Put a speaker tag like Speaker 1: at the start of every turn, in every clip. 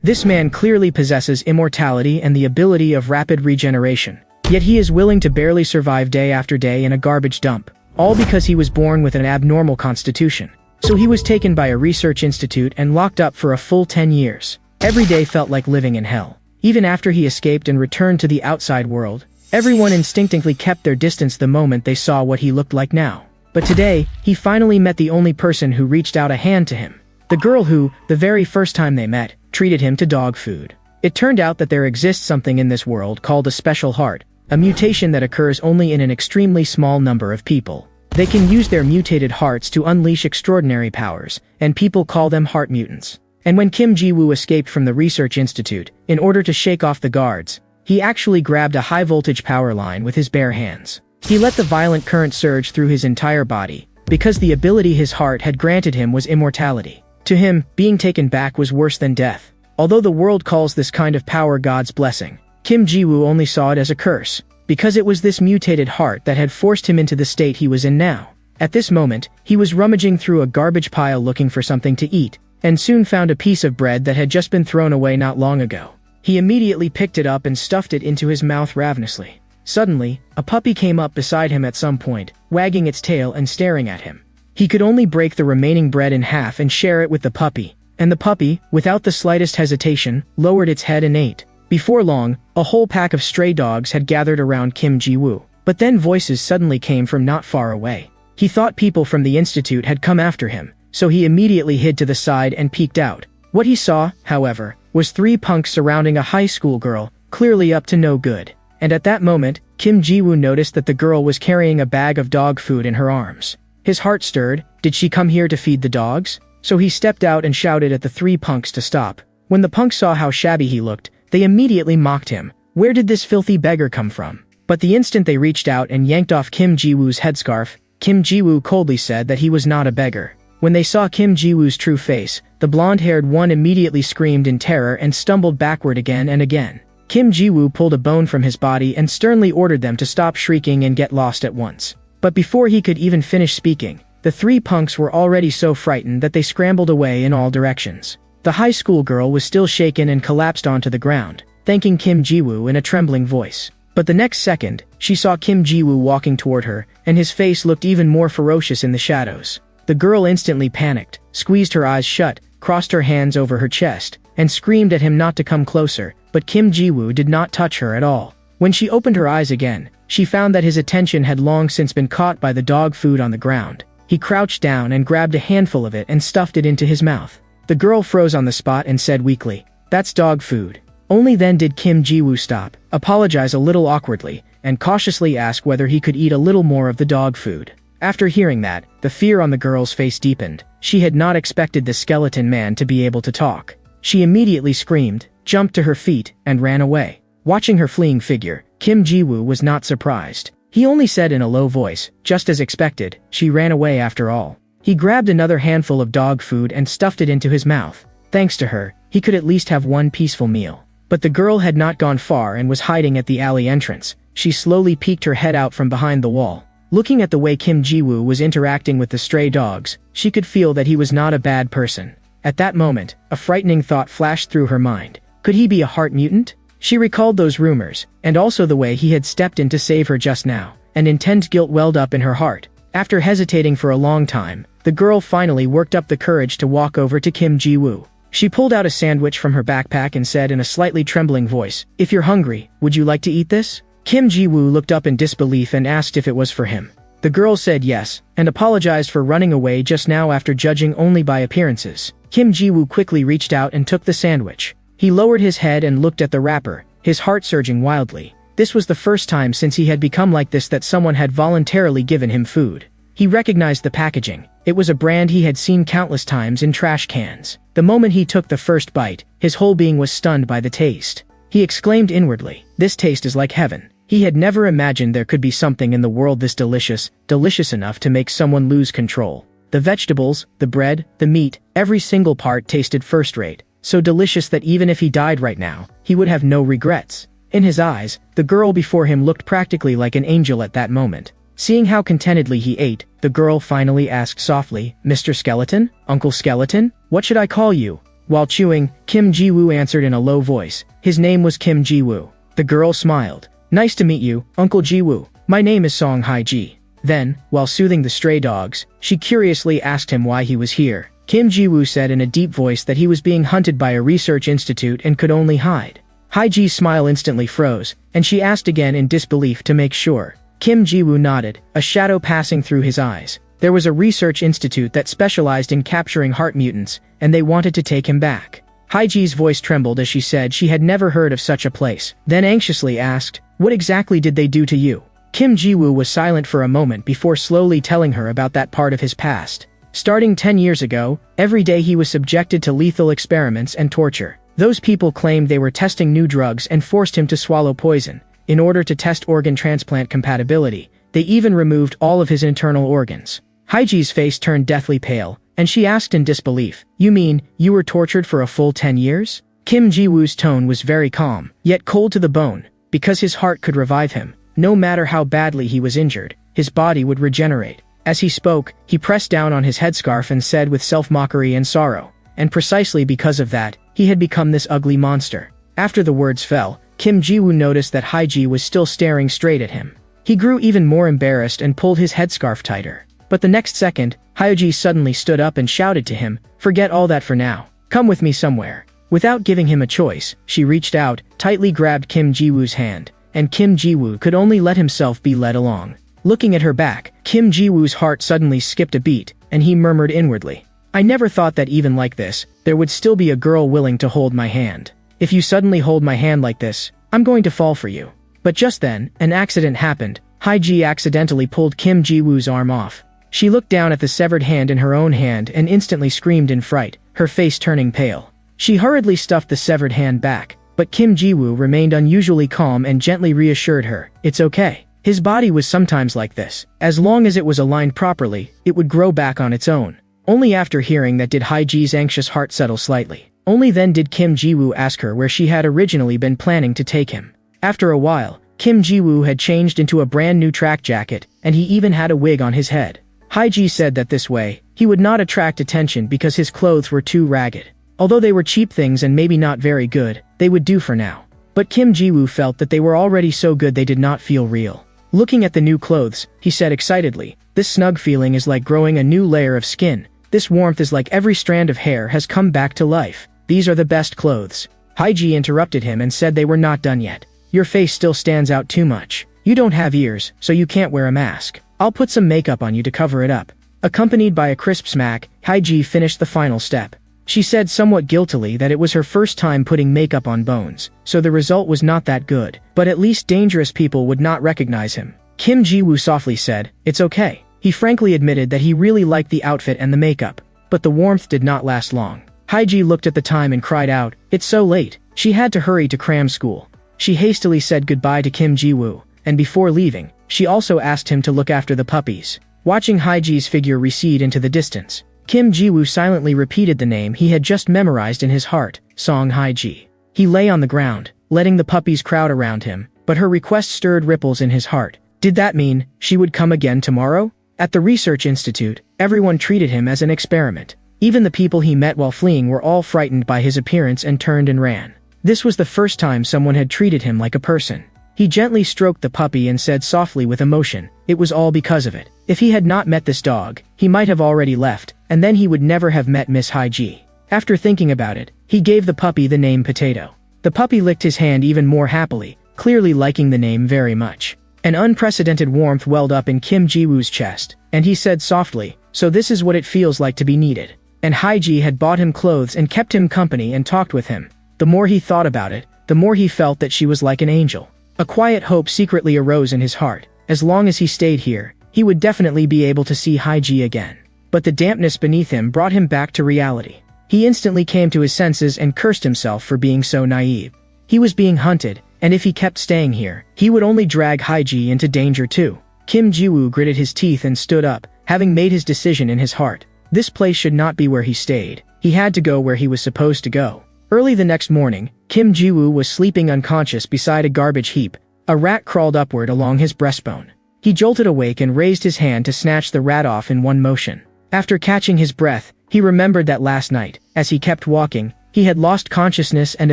Speaker 1: This man clearly possesses immortality and the ability of rapid regeneration. Yet he is willing to barely survive day after day in a garbage dump, all because he was born with an abnormal constitution. So he was taken by a research institute and locked up for a full 10 years. Every day felt like living in hell. Even after he escaped and returned to the outside world, everyone instinctively kept their distance the moment they saw what he looked like now. But today, he finally met the only person who reached out a hand to him. The girl who, the very first time they met, treated him to dog food. It turned out that there exists something in this world called a special heart, a mutation that occurs only in an extremely small number of people. They can use their mutated hearts to unleash extraordinary powers, and people call them heart mutants. And when Kim Ji-woo escaped from the research institute, in order to shake off the guards, he actually grabbed a high-voltage power line with his bare hands. He let the violent current surge through his entire body, because the ability his heart had granted him was immortality. To him, being taken back was worse than death. Although the world calls this kind of power God's blessing, Kim Ji-woo only saw it as a curse, because it was this mutated heart that had forced him into the state he was in now. At this moment, he was rummaging through a garbage pile looking for something to eat, and soon found a piece of bread that had just been thrown away not long ago. He immediately picked it up and stuffed it into his mouth ravenously. Suddenly, a puppy came up beside him at some point, wagging its tail and staring at him. He could only break the remaining bread in half and share it with the puppy, and the puppy, without the slightest hesitation, lowered its head and ate. Before long, a whole pack of stray dogs had gathered around Kim Ji-woo. But then voices suddenly came from not far away. He thought people from the institute had come after him, so he immediately hid to the side and peeked out. What he saw, however, was 3 punks surrounding a high school girl, clearly up to no good. And at that moment, Kim Ji-woo noticed that the girl was carrying a bag of dog food in her arms. His heart stirred. Did she come here to feed the dogs? So he stepped out and shouted at the 3 punks to stop. When the punks saw how shabby he looked, they immediately mocked him. Where did this filthy beggar come from? But the instant they reached out and yanked off Kim Ji-woo's headscarf, Kim Ji-woo coldly said that he was not a beggar. When they saw Kim Ji-woo's true face, the blonde-haired one immediately screamed in terror and stumbled backward again and again. Kim Ji-woo pulled a bone from his body and sternly ordered them to stop shrieking and get lost at once. But before he could even finish speaking, the 3 punks were already so frightened that they scrambled away in all directions. The high school girl was still shaken and collapsed onto the ground, thanking Kim Ji-woo in a trembling voice. But the next second, she saw Kim Ji-woo walking toward her, and his face looked even more ferocious in the shadows. The girl instantly panicked, squeezed her eyes shut, crossed her hands over her chest, and screamed at him not to come closer, but Kim Ji-woo did not touch her at all. When she opened her eyes again, she found that his attention had long since been caught by the dog food on the ground. He crouched down and grabbed a handful of it and stuffed it into his mouth. The girl froze on the spot and said weakly, "That's dog food." Only then did Kim Ji-woo stop, apologize a little awkwardly, and cautiously ask whether he could eat a little more of the dog food. After hearing that, the fear on the girl's face deepened. She had not expected the skeleton man to be able to talk. She immediately screamed, jumped to her feet, and ran away. Watching her fleeing figure, Kim Ji-woo was not surprised. He only said in a low voice, just as expected, she ran away after all. He grabbed another handful of dog food and stuffed it into his mouth. Thanks to her, he could at least have one peaceful meal. But the girl had not gone far and was hiding at the alley entrance. She slowly peeked her head out from behind the wall. Looking at the way Kim Ji-woo was interacting with the stray dogs, she could feel that he was not a bad person. At that moment, a frightening thought flashed through her mind. Could he be a heart mutant? She recalled those rumors, and also the way he had stepped in to save her just now, and intense guilt welled up in her heart. After hesitating for a long time, the girl finally worked up the courage to walk over to Kim Ji-woo. She pulled out a sandwich from her backpack and said in a slightly trembling voice, "If you're hungry, would you like to eat this?" Kim Ji-woo looked up in disbelief and asked if it was for him. The girl said yes, and apologized for running away just now after judging only by appearances. Kim Ji-woo quickly reached out and took the sandwich. He lowered his head and looked at the wrapper, his heart surging wildly. This was the first time since he had become like this that someone had voluntarily given him food. He recognized the packaging. It was a brand he had seen countless times in trash cans. The moment he took the first bite, his whole being was stunned by the taste. He exclaimed inwardly, "This taste is like heaven." He had never imagined there could be something in the world this delicious enough to make someone lose control. The vegetables, the bread, the meat, every single part tasted first-rate, so delicious that even if he died right now, he would have no regrets. In his eyes, the girl before him looked practically like an angel at that moment. Seeing how contentedly he ate, the girl finally asked softly, "Mr. Skeleton? Uncle Skeleton? What should I call you?" While chewing, Kim Ji-woo answered in a low voice. His name was Kim Ji-woo. The girl smiled. Nice to meet you, Uncle Ji-woo. My name is Song Hai-ji. Then, while soothing the stray dogs, she curiously asked him why he was here. Kim Ji-woo said in a deep voice that he was being hunted by a research institute and could only hide. Hai-ji's smile instantly froze, and she asked again in disbelief to make sure. Kim Ji-woo nodded, a shadow passing through his eyes. There was a research institute that specialized in capturing heart mutants, and they wanted to take him back. Hai-ji's voice trembled as she said she had never heard of such a place, then anxiously asked, "What exactly did they do to you?" Kim Ji-woo was silent for a moment before slowly telling her about that part of his past. Starting 10 years ago, every day he was subjected to lethal experiments and torture. Those people claimed they were testing new drugs and forced him to swallow poison. In order to test organ transplant compatibility, they even removed all of his internal organs. Hai-ji's face turned deathly pale, and she asked in disbelief, "You mean, you were tortured for a full 10 years? Kim Ji-woo's tone was very calm, yet cold to the bone, because his heart could revive him. No matter how badly he was injured, his body would regenerate. As he spoke, he pressed down on his headscarf and said with self-mockery and sorrow, and precisely because of that, he had become this ugly monster. After the words fell, Kim Ji-woo noticed that Hai-ji was still staring straight at him. He grew even more embarrassed and pulled his headscarf tighter. But the next second, Hai-ji suddenly stood up and shouted to him, "Forget all that for now. Come with me somewhere." Without giving him a choice, she reached out, tightly grabbed Kim Ji-woo's hand, and Kim Ji-woo could only let himself be led along. Looking at her back, Kim Ji-woo's heart suddenly skipped a beat, and he murmured inwardly, "I never thought that even like this, there would still be a girl willing to hold my hand. If you suddenly hold my hand like this, I'm going to fall for you." But just then, an accident happened. Hai-ji accidentally pulled Kim Ji-woo's arm off. She looked down at the severed hand in her own hand and instantly screamed in fright, her face turning pale. She hurriedly stuffed the severed hand back, but Kim Ji-woo remained unusually calm and gently reassured her, "It's okay." His body was sometimes like this. As long as it was aligned properly, it would grow back on its own. Only after hearing that did Hai-ji's anxious heart settle slightly. Only then did Kim Ji-woo ask her where she had originally been planning to take him. After a while, Kim Ji-woo had changed into a brand new track jacket, and he even had a wig on his head. Hai-ji said that this way, he would not attract attention because his clothes were too ragged. Although they were cheap things and maybe not very good, they would do for now. But Kim Ji-woo felt that they were already so good they did not feel real. Looking at the new clothes, he said excitedly, "This snug feeling is like growing a new layer of skin. This warmth is like every strand of hair has come back to life. These are the best clothes." Hai-ji interrupted him and said they were not done yet. "Your face still stands out too much. You don't have ears, so you can't wear a mask. I'll put some makeup on you to cover it up." Accompanied by a crisp smack, Hai-ji finished the final step. She said somewhat guiltily that it was her first time putting makeup on Bones, so the result was not that good, but at least dangerous people would not recognize him. Kim Ji-woo softly said, "It's okay." He frankly admitted that he really liked the outfit and the makeup, but the warmth did not last long. Hai-ji looked at the time and cried out, "It's so late." She had to hurry to cram school. She hastily said goodbye to Kim Ji-woo, and before leaving, she also asked him to look after the puppies. Watching Hai-ji's figure recede into the distance, Kim Ji-woo silently repeated the name he had just memorized in his heart, Song Hai-ji. He lay on the ground, letting the puppies crowd around him, but her request stirred ripples in his heart. Did that mean she would come again tomorrow? At the research institute, everyone treated him as an experiment. Even the people he met while fleeing were all frightened by his appearance and turned and ran. This was the first time someone had treated him like a person. He gently stroked the puppy and said softly with emotion, "It was all because of it. If he had not met this dog, he might have already left, and then he would never have met Miss Hai-ji." After thinking about it, he gave the puppy the name Potato. The puppy licked his hand even more happily, clearly liking the name very much. An unprecedented warmth welled up in Kim Ji-woo's chest, and he said softly, "So this is what it feels like to be needed." And Hai-ji had bought him clothes and kept him company and talked with him. The more he thought about it, the more he felt that she was like an angel. A quiet hope secretly arose in his heart. As long as he stayed here, he would definitely be able to see Hai-ji again. But the dampness beneath him brought him back to reality. He instantly came to his senses and cursed himself for being so naive. He was being hunted, and if he kept staying here, he would only drag Hai-ji into danger too. Kim Ji-woo gritted his teeth and stood up, having made his decision in his heart. This place should not be where he stayed. He had to go where he was supposed to go. Early the next morning, Kim Ji-woo was sleeping unconscious beside a garbage heap. A rat crawled upward along his breastbone. He jolted awake and raised his hand to snatch the rat off in one motion. After catching his breath, he remembered that last night, as he kept walking, He had lost consciousness and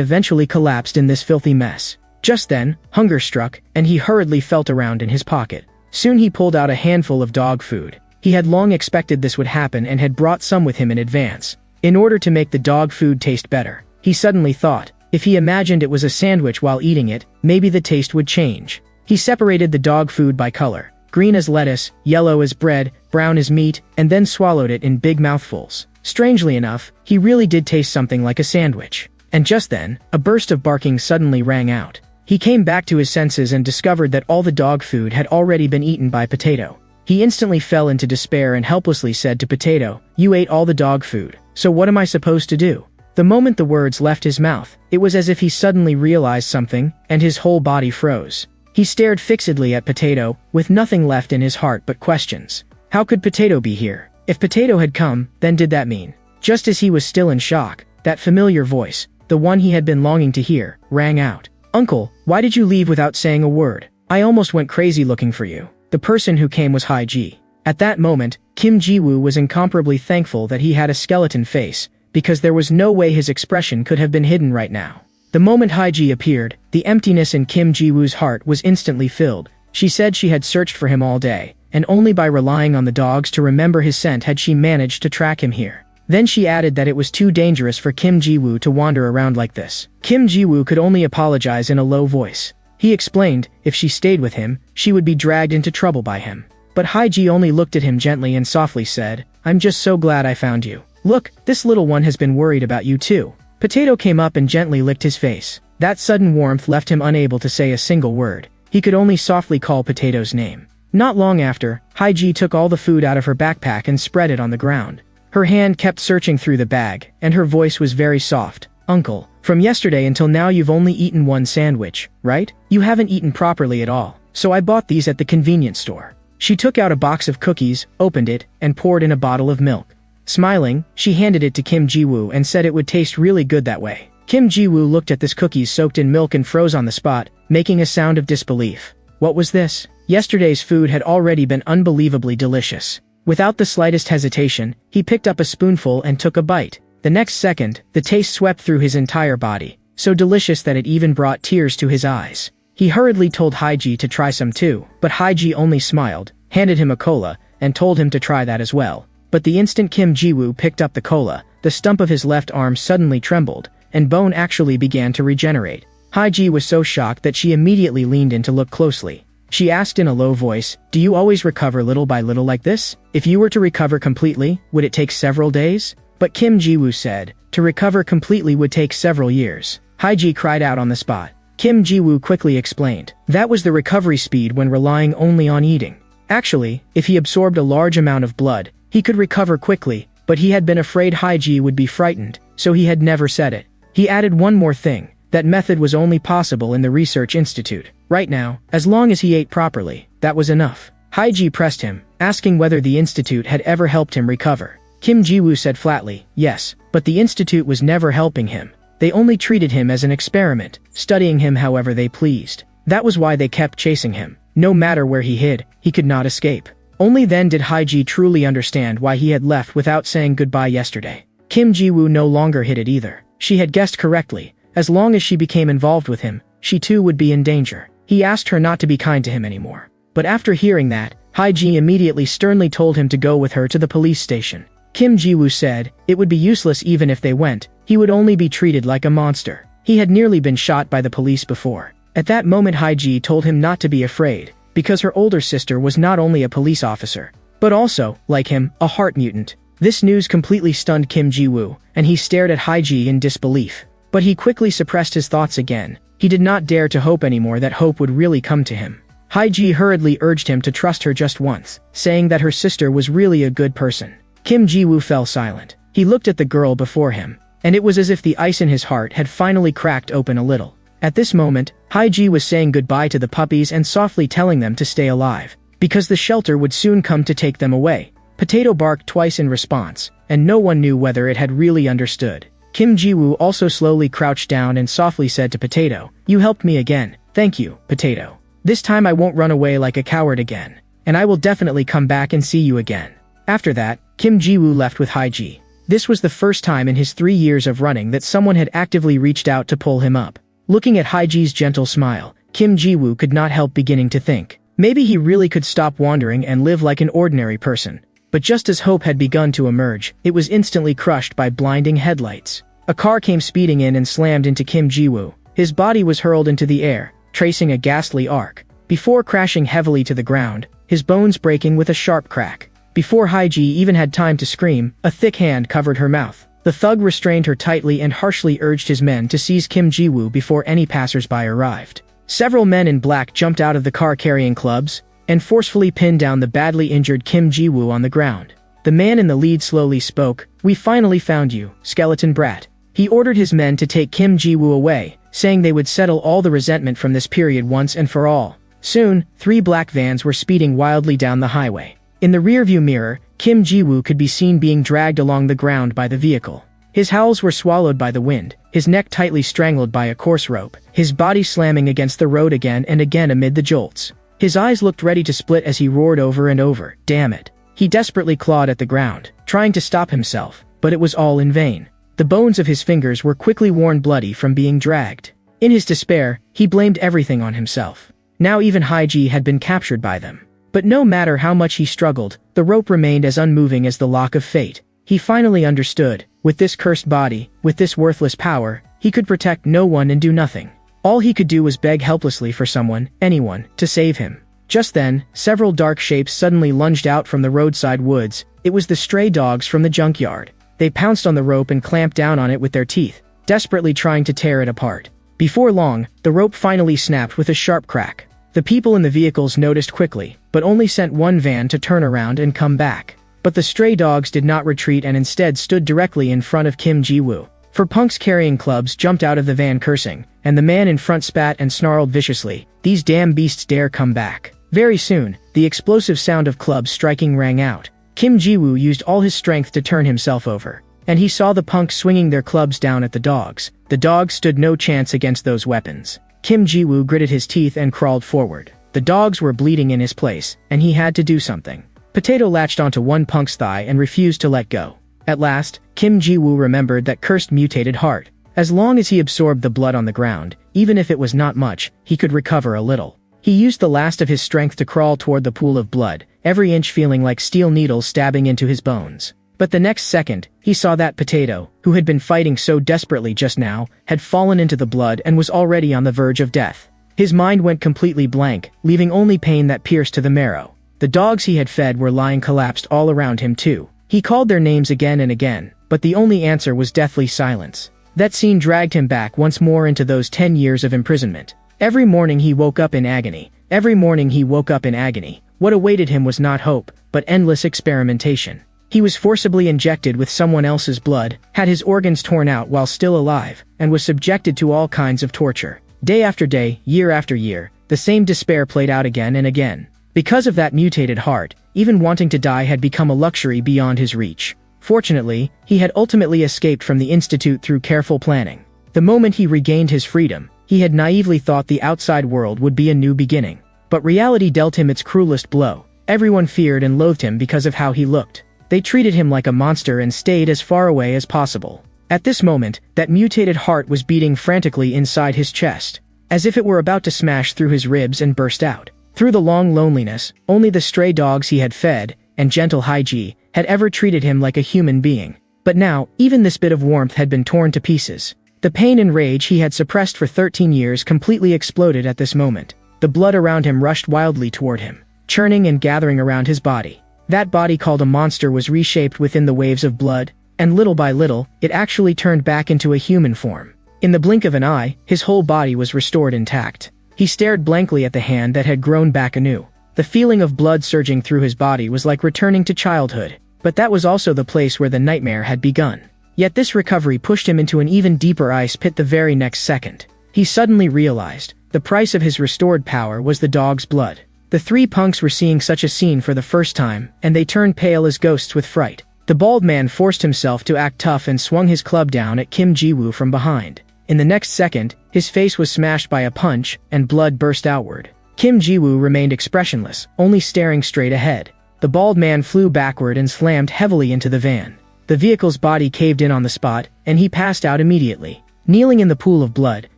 Speaker 1: eventually collapsed in this filthy mess. Just then, hunger struck, and he hurriedly felt around in his pocket. Soon he pulled out a handful of dog food. He had long expected this would happen and had brought some with him in advance. In order to make the dog food taste better, he suddenly thought, if he imagined it was a sandwich while eating it, maybe the taste would change. He separated the dog food by color, green as lettuce, yellow as bread, brown as meat, and then swallowed it in big mouthfuls. Strangely enough, he really did taste something like a sandwich. And just then, a burst of barking suddenly rang out. He came back to his senses and discovered that all the dog food had already been eaten by Potato. He instantly fell into despair and helplessly said to Potato, "You ate all the dog food, so what am I supposed to do?" The moment the words left his mouth, it was as if he suddenly realized something, and his whole body froze. He stared fixedly at Potato, with nothing left in his heart but questions. How could Potato be here? If Potato had come, then did that mean? Just as he was still in shock, that familiar voice, the one he had been longing to hear, rang out. "Uncle, why did you leave without saying a word? I almost went crazy looking for you." The person who came was Haiji. At that moment, Kim Ji-woo was incomparably thankful that he had a skeleton face, because there was no way his expression could have been hidden right now. The moment Haiji appeared, the emptiness in Kim Ji-woo's heart was instantly filled. She said she had searched for him all day, and only by relying on the dogs to remember his scent had she managed to track him here. Then she added that it was too dangerous for Kim Ji-woo to wander around like this. Kim Ji-woo could only apologize in a low voice. He explained, if she stayed with him, she would be dragged into trouble by him. But Haiji only looked at him gently and softly said, "I'm just so glad I found you. Look, this little one has been worried about you too." Potato came up and gently licked his face. That sudden warmth left him unable to say a single word. He could only softly call Potato's name. Not long after, Haiji took all the food out of her backpack and spread it on the ground. Her hand kept searching through the bag, and her voice was very soft. "Uncle, from yesterday until now you've only eaten one sandwich, right? You haven't eaten properly at all, so I bought these at the convenience store." She took out a box of cookies, opened it, and poured in a bottle of milk. Smiling, she handed it to Kim Ji-woo and said it would taste really good that way. Kim Ji-woo looked at this cookies soaked in milk and froze on the spot, making a sound of disbelief. What was this? Yesterday's food had already been unbelievably delicious. Without the slightest hesitation, he picked up a spoonful and took a bite. The next second, the taste swept through his entire body, so delicious that it even brought tears to his eyes. He hurriedly told Haiji to try some too, but Haiji only smiled, handed him a cola, and told him to try that as well. But the instant Kim Ji-woo picked up the cola, the stump of his left arm suddenly trembled, and bone actually began to regenerate. Haiji was so shocked that she immediately leaned in to look closely. She asked in a low voice, "Do you always recover little by little like this? If you were to recover completely, would it take several days?" But Kim Ji-woo said, "To recover completely would take several years." Haiji cried out on the spot. Kim Ji-woo quickly explained, that was the recovery speed when relying only on eating. Actually, if he absorbed a large amount of blood, he could recover quickly, but he had been afraid Haiji would be frightened, so he had never said it. He added one more thing. That method was only possible in the research institute. Right now, as long as he ate properly, that was enough. Haiji pressed him, asking whether the institute had ever helped him recover. Kim Ji-woo said flatly, yes, but the institute was never helping him. They only treated him as an experiment, studying him however they pleased. That was why they kept chasing him. No matter where he hid, he could not escape. Only then did Haiji truly understand why he had left without saying goodbye yesterday. Kim Ji-woo no longer hid it either. She had guessed correctly. As long as she became involved with him, she too would be in danger. He asked her not to be kind to him anymore. But after hearing that, Haiji immediately sternly told him to go with her to the police station. Kim Ji-woo said, it would be useless even if they went, he would only be treated like a monster. He had nearly been shot by the police before. At that moment Haiji told him not to be afraid, because her older sister was not only a police officer, but also, like him, a heart mutant. This news completely stunned Kim Ji-woo, and he stared at Haiji in disbelief. But he quickly suppressed his thoughts again. He did not dare to hope anymore that hope would really come to him. Haiji hurriedly urged him to trust her just once, saying that her sister was really a good person. Kim Ji-woo fell silent. He looked at the girl before him, and it was as if the ice in his heart had finally cracked open a little. At this moment, Haiji was saying goodbye to the puppies and softly telling them to stay alive, because the shelter would soon come to take them away. Potato barked twice in response, and no one knew whether it had really understood. Kim Ji-woo also slowly crouched down and softly said to Potato, "You helped me again. Thank you, Potato. This time I won't run away like a coward again, and I will definitely come back and see you again." After that, Kim Ji-woo left with Haiji. This was the first time in his 3 years of running that someone had actively reached out to pull him up. Looking at Haiji's gentle smile, Kim Ji-woo could not help beginning to think. Maybe he really could stop wandering and live like an ordinary person. But just as hope had begun to emerge, it was instantly crushed by blinding headlights. A car came speeding in and slammed into Kim Ji-woo. His body was hurled into the air, tracing a ghastly arc, before crashing heavily to the ground, his bones breaking with a sharp crack. Before Haiji even had time to scream, a thick hand covered her mouth. The thug restrained her tightly and harshly urged his men to seize Kim Ji-woo before any passers-by arrived. Several men in black jumped out of the car carrying clubs and forcefully pinned down the badly injured Kim Ji-woo on the ground. The man in the lead slowly spoke. "We finally found you, skeleton brat." He ordered his men to take Kim Ji-woo away, saying they would settle all the resentment from this period once and for all. Soon, 3 black vans were speeding wildly down the highway. In the rearview mirror, Kim Ji-woo could be seen being dragged along the ground by the vehicle. His howls were swallowed by the wind, his neck tightly strangled by a coarse rope, his body slamming against the road again and again amid the jolts. His eyes looked ready to split as he roared over and over, "Damn it." He desperately clawed at the ground, trying to stop himself, but it was all in vain. The bones of his fingers were quickly worn bloody from being dragged. In his despair, he blamed everything on himself. Now even Haiji had been captured by them. But no matter how much he struggled, the rope remained as unmoving as the lock of fate. He finally understood. With this cursed body, with this worthless power, he could protect no one and do nothing. All he could do was beg helplessly for someone, anyone, to save him. Just then, several dark shapes suddenly lunged out from the roadside woods. It was the stray dogs from the junkyard. They pounced on the rope and clamped down on it with their teeth, desperately trying to tear it apart. Before long, the rope finally snapped with a sharp crack. The people in the vehicles noticed quickly, but only sent one van to turn around and come back. But the stray dogs did not retreat and instead stood directly in front of Kim Ji-woo. 4 punks carrying clubs jumped out of the van cursing, and the man in front spat and snarled viciously, "These damn beasts dare come back." Very soon, the explosive sound of clubs striking rang out. Kim Ji-woo used all his strength to turn himself over, and he saw the punks swinging their clubs down at the dogs. The dogs stood no chance against those weapons. Kim Ji-woo gritted his teeth and crawled forward. The dogs were bleeding in his place, and he had to do something. Potato latched onto one punk's thigh and refused to let go. At last, Kim Ji-woo remembered that cursed mutated heart. As long as he absorbed the blood on the ground, even if it was not much, he could recover a little. He used the last of his strength to crawl toward the pool of blood, every inch feeling like steel needles stabbing into his bones. But the next second, he saw that potato, who had been fighting so desperately just now, had fallen into the blood and was already on the verge of death. His mind went completely blank, leaving only pain that pierced to the marrow. The dogs he had fed were lying collapsed all around him too. He called their names again and again, but the only answer was deathly silence. That scene dragged him back once more into those 10 years of imprisonment. Every morning he woke up in agony. Every morning he woke up in agony. What awaited him was not hope, but endless experimentation. He was forcibly injected with someone else's blood, had his organs torn out while still alive, and was subjected to all kinds of torture. Day after day, year after year, the same despair played out again and again. Because of that mutated heart, even wanting to die had become a luxury beyond his reach. Fortunately, he had ultimately escaped from the institute through careful planning. The moment he regained his freedom, he had naively thought the outside world would be a new beginning. But reality dealt him its cruelest blow. Everyone feared and loathed him because of how he looked. They treated him like a monster and stayed as far away as possible. At this moment, that mutated heart was beating frantically inside his chest, as if it were about to smash through his ribs and burst out. Through the long loneliness, only the stray dogs he had fed, and gentle Haiji, had ever treated him like a human being. But now, even this bit of warmth had been torn to pieces. The pain and rage he had suppressed for 13 years completely exploded at this moment. The blood around him rushed wildly toward him, churning and gathering around his body. That body called a monster was reshaped within the waves of blood, and little by little, it actually turned back into a human form. In the blink of an eye, his whole body was restored intact. He stared blankly at the hand that had grown back anew. The feeling of blood surging through his body was like returning to childhood, but that was also the place where the nightmare had begun. Yet this recovery pushed him into an even deeper ice pit the very next second. He suddenly realized, the price of his restored power was the dog's blood. The 3 punks were seeing such a scene for the first time, and they turned pale as ghosts with fright. The bald man forced himself to act tough and swung his club down at Kim Ji-woo from behind. In the next second, his face was smashed by a punch, and blood burst outward. Kim Ji-woo remained expressionless, only staring straight ahead. The bald man flew backward and slammed heavily into the van. The vehicle's body caved in on the spot, and he passed out immediately. Kneeling in the pool of blood,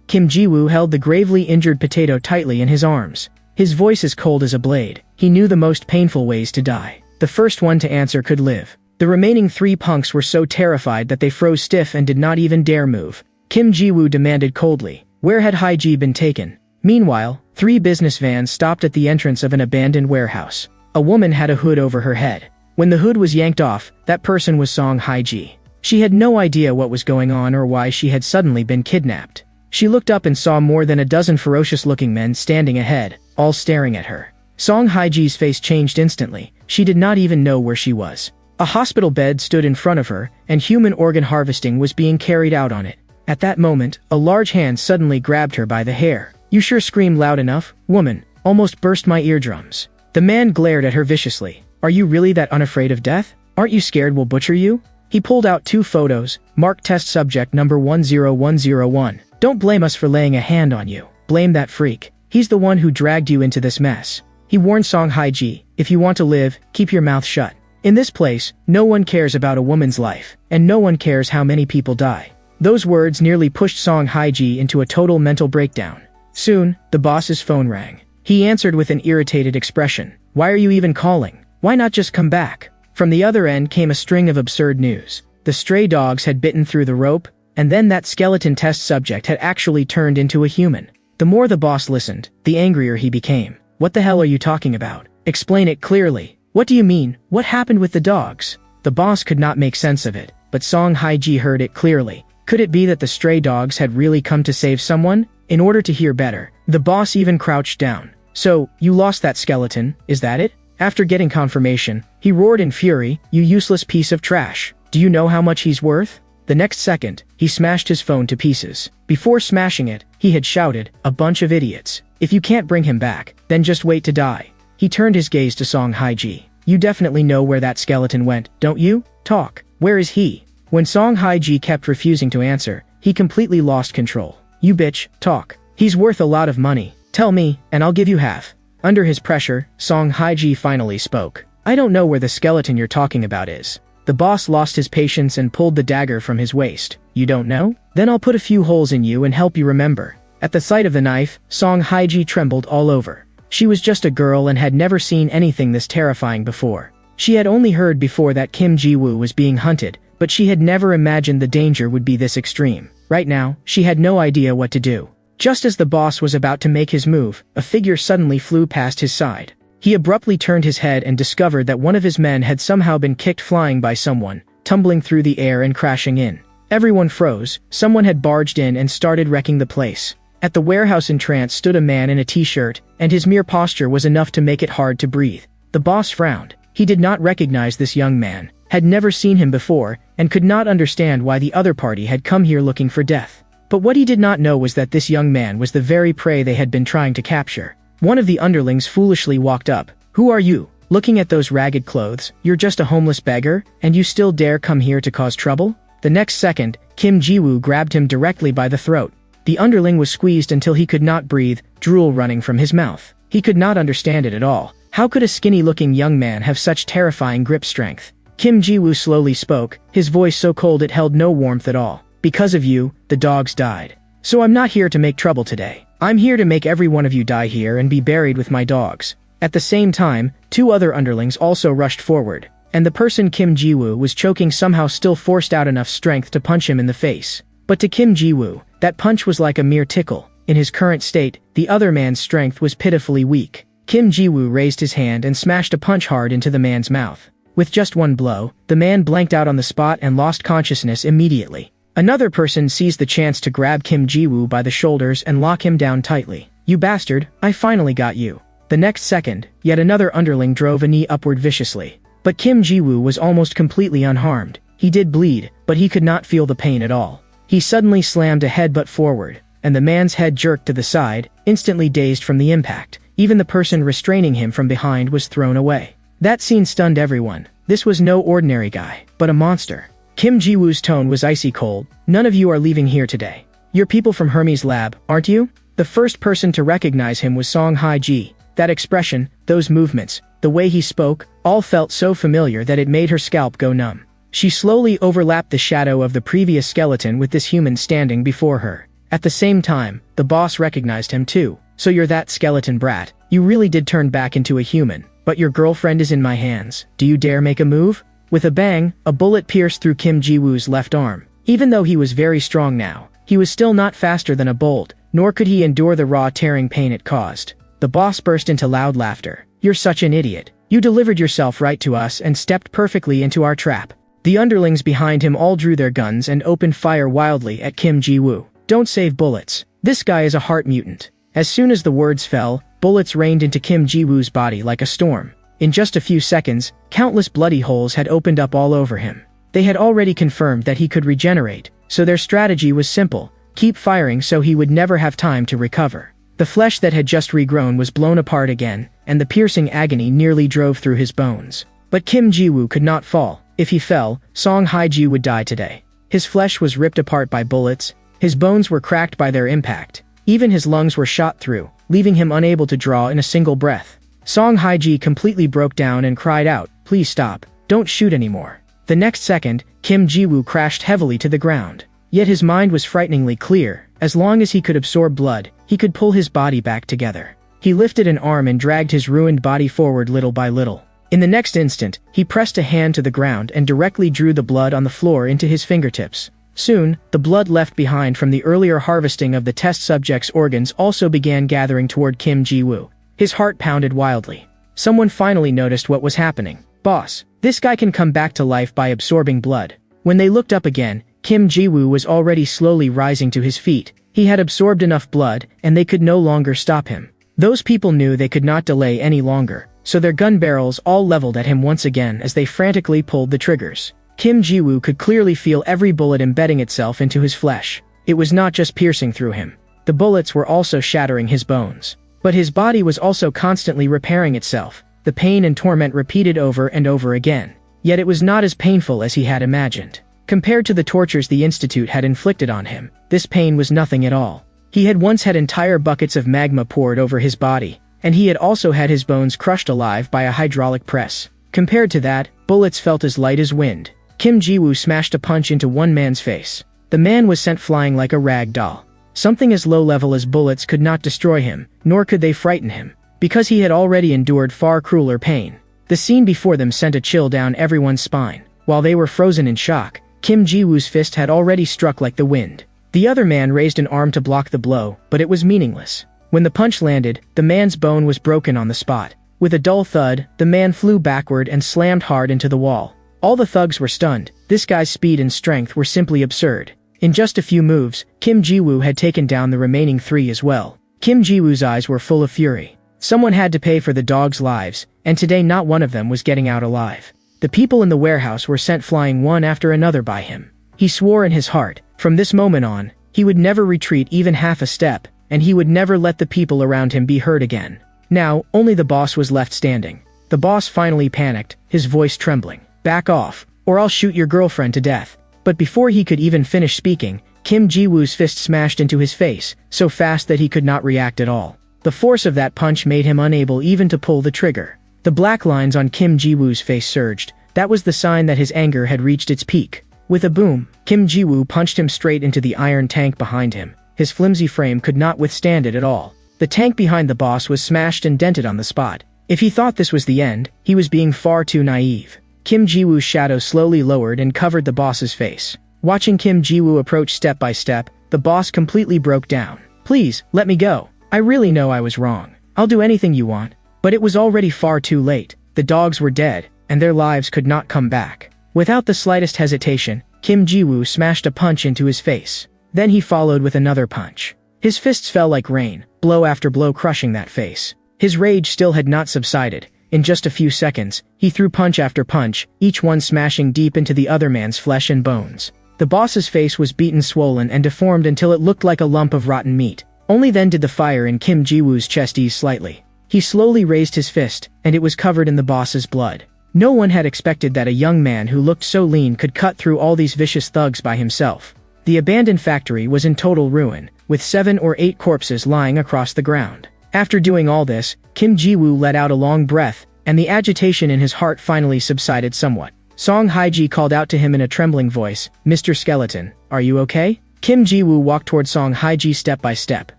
Speaker 1: Kim Ji-woo held the gravely injured potato tightly in his arms. His voice as cold as a blade. He knew the most painful ways to die. The first one to answer could live. The remaining 3 punks were so terrified that they froze stiff and did not even dare move. Kim Ji-woo demanded coldly, where had Haiji been taken? Meanwhile, 3 business vans stopped at the entrance of an abandoned warehouse. A woman had a hood over her head. When the hood was yanked off, that person was Song Haiji. She had no idea what was going on or why she had suddenly been kidnapped. She looked up and saw more than a dozen ferocious-looking men standing ahead, all staring at her. Song Haiji's face changed instantly. She did not even know where she was. A hospital bed stood in front of her, and human organ harvesting was being carried out on it. At that moment, a large hand suddenly grabbed her by the hair. "You sure screamed loud enough, woman. Almost burst my eardrums." The man glared at her viciously. "Are you really that unafraid of death? Aren't you scared we'll butcher you?" He pulled out 2 photos, marked test subject number 10101. "Don't blame us for laying a hand on you. Blame that freak. He's the one who dragged you into this mess." He warned Song Haiji, "If you want to live, keep your mouth shut. In this place, no one cares about a woman's life, and no one cares how many people die." Those words nearly pushed Song Haiji into a total mental breakdown. Soon, the boss's phone rang. He answered with an irritated expression. "Why are you even calling? Why not just come back?" From the other end came a string of absurd news. The stray dogs had bitten through the rope, and then that skeleton test subject had actually turned into a human. The more the boss listened, the angrier he became. "What the hell are you talking about? Explain it clearly. What do you mean? What happened with the dogs?" The boss could not make sense of it, but Song Haiji heard it clearly. Could it be that the stray dogs had really come to save someone? In order to hear better, the boss even crouched down. "So, you lost that skeleton, is that it?" After getting confirmation, he roared in fury, "You useless piece of trash. Do you know how much he's worth?" The next second, he smashed his phone to pieces. Before smashing it, he had shouted, "A bunch of idiots. If you can't bring him back, then just wait to die." He turned his gaze to Song Haiji. "You definitely know where that skeleton went, don't you? Talk. Where is he?" When Song Haiji kept refusing to answer, he completely lost control. "You bitch, talk. He's worth a lot of money. Tell me, and I'll give you half." Under his pressure, Song Haiji finally spoke. "I don't know where the skeleton you're talking about is." The boss lost his patience and pulled the dagger from his waist. "You don't know? Then I'll put a few holes in you and help you remember." At the sight of the knife, Song Haiji trembled all over. She was just a girl and had never seen anything this terrifying before. She had only heard before that Kim Ji-woo was being hunted, but she had never imagined the danger would be this extreme. Right now, she had no idea what to do. Just as the boss was about to make his move, a figure suddenly flew past his side. He abruptly turned his head and discovered that one of his men had somehow been kicked flying by someone, tumbling through the air and crashing in. Everyone froze. Someone had barged in and started wrecking the place. At the warehouse entrance stood a man in a t-shirt, and his mere posture was enough to make it hard to breathe. The boss frowned. He did not recognize this young man, had never seen him before, and could not understand why the other party had come here looking for death. But what he did not know was that this young man was the very prey they had been trying to capture. One of the underlings foolishly walked up. "Who are you? Looking at those ragged clothes, you're just a homeless beggar, and you still dare come here to cause trouble?" The next second, Kim Ji-woo grabbed him directly by the throat. The underling was squeezed until he could not breathe, drool running from his mouth. He could not understand it at all. How could a skinny-looking young man have such terrifying grip strength? Kim Ji-woo slowly spoke, his voice so cold it held no warmth at all. "Because of you, the dogs died. So I'm not here to make trouble today. I'm here to make every one of you die here and be buried with my dogs." At the same time, 2 other underlings also rushed forward, and the person Kim Ji-woo was choking somehow still forced out enough strength to punch him in the face. But to Kim Ji-woo, that punch was like a mere tickle. In his current state, the other man's strength was pitifully weak. Kim Ji-woo raised his hand and smashed a punch hard into the man's mouth. With just one blow, the man blanked out on the spot and lost consciousness immediately. Another person seized the chance to grab Kim Ji-woo by the shoulders and lock him down tightly. "You bastard, I finally got you." The next second, yet another underling drove a knee upward viciously. But Kim Ji-woo was almost completely unharmed. He did bleed, but he could not feel the pain at all. He suddenly slammed a headbutt forward, and the man's head jerked to the side, instantly dazed from the impact. Even the person restraining him from behind was thrown away. That scene stunned everyone. This was no ordinary guy, but a monster. Kim Ji-woo's tone was icy cold. "None of you are leaving here today. You're people from Hermes' lab, aren't you?" The first person to recognize him was Song Haiji. That expression, those movements, the way he spoke, all felt so familiar that it made her scalp go numb. She slowly overlapped the shadow of the previous skeleton with this human standing before her. At the same time, the boss recognized him too. So you're that skeleton brat. You really did turn back into a human. But your girlfriend is in my hands. Do you dare make a move? With a bang, a bullet pierced through Kim Ji-woo's left arm. Even though he was very strong now, he was still not faster than a bolt, nor could he endure the raw tearing pain it caused. The boss burst into loud laughter. You're such an idiot. You delivered yourself right to us and stepped perfectly into our trap. The underlings behind him all drew their guns and opened fire wildly at Kim Ji-woo. Don't save bullets. This guy is a heart mutant. As soon as the words fell, bullets rained into Kim Ji-woo's body like a storm. In just a few seconds, countless bloody holes had opened up all over him. They had already confirmed that he could regenerate, so their strategy was simple: keep firing so he would never have time to recover. The flesh that had just regrown was blown apart again, and the piercing agony nearly drove through his bones. But Kim Ji-woo could not fall. If he fell, Song Haiji would die today. His flesh was ripped apart by bullets, his bones were cracked by their impact, even his lungs were shot through, leaving him unable to draw in a single breath. Song Haiji completely broke down and cried out, "Please stop, don't shoot anymore." The next second, Kim Ji-woo crashed heavily to the ground. Yet his mind was frighteningly clear. As long as he could absorb blood, he could pull his body back together. He lifted an arm and dragged his ruined body forward little by little. In the next instant, he pressed a hand to the ground and directly drew the blood on the floor into his fingertips. Soon, the blood left behind from the earlier harvesting of the test subject's organs also began gathering toward Kim Ji-woo. His heart pounded wildly. Someone finally noticed what was happening. "Boss, this guy can come back to life by absorbing blood." When they looked up again, Kim Ji-woo was already slowly rising to his feet. He had absorbed enough blood, and they could no longer stop him. Those people knew they could not delay any longer, so their gun barrels all leveled at him once again as they frantically pulled the triggers. Kim Ji-woo could clearly feel every bullet embedding itself into his flesh. It was not just piercing through him. The bullets were also shattering his bones. But his body was also constantly repairing itself, the pain and torment repeated over and over again. Yet it was not as painful as he had imagined. Compared to the tortures the Institute had inflicted on him, this pain was nothing at all. He had once had entire buckets of magma poured over his body, and he had also had his bones crushed alive by a hydraulic press. Compared to that, bullets felt as light as wind. Kim Ji-woo smashed a punch into one man's face. The man was sent flying like a rag doll. Something as low-level as bullets could not destroy him, nor could they frighten him, because he had already endured far crueler pain. The scene before them sent a chill down everyone's spine. While they were frozen in shock, Kim Ji-woo's fist had already struck like the wind. The other man raised an arm to block the blow, but it was meaningless. When the punch landed, the man's bone was broken on the spot. With a dull thud, the man flew backward and slammed hard into the wall. All the thugs were stunned. This guy's speed and strength were simply absurd. In just a few moves, Kim Ji-woo had taken down the remaining three as well. Kim Ji-woo's eyes were full of fury. Someone had to pay for the dogs' lives, and today not one of them was getting out alive. The people in the warehouse were sent flying one after another by him. He swore in his heart, from this moment on, he would never retreat even half a step, and he would never let the people around him be hurt again. Now, only the boss was left standing. The boss finally panicked, his voice trembling. "Back off, or I'll shoot your girlfriend to death." But before he could even finish speaking, Kim Ji-woo's fist smashed into his face, so fast that he could not react at all. The force of that punch made him unable even to pull the trigger. The black lines on Kim Ji-woo's face surged. That was the sign that his anger had reached its peak. With a boom, Kim Ji-woo punched him straight into the iron tank behind him. His flimsy frame could not withstand it at all. The tank behind the boss was smashed and dented on the spot. If he thought this was the end, he was being far too naive. Kim Ji-woo's shadow slowly lowered and covered the boss's face. Watching Kim Ji-woo approach step by step, the boss completely broke down. "Please, let me go. I really know I was wrong. I'll do anything you want." But it was already far too late. The dogs were dead, and their lives could not come back. Without the slightest hesitation, Kim Ji-woo smashed a punch into his face. Then he followed with another punch. His fists fell like rain, blow after blow crushing that face. His rage still had not subsided. In just a few seconds, he threw punch after punch, each one smashing deep into the other man's flesh and bones. The boss's face was beaten, swollen, and deformed until it looked like a lump of rotten meat. Only then did the fire in Kim Ji-woo's chest ease slightly. He slowly raised his fist, and it was covered in the boss's blood. No one had expected that a young man who looked so lean could cut through all these vicious thugs by himself. The abandoned factory was in total ruin, with 7 or 8 corpses lying across the ground. After doing all this, Kim Ji-woo let out a long breath, and the agitation in his heart finally subsided somewhat. Song Haiji called out to him in a trembling voice, "Mr. Skeleton, are you okay?" Kim Ji-woo walked toward Song Haiji step by step,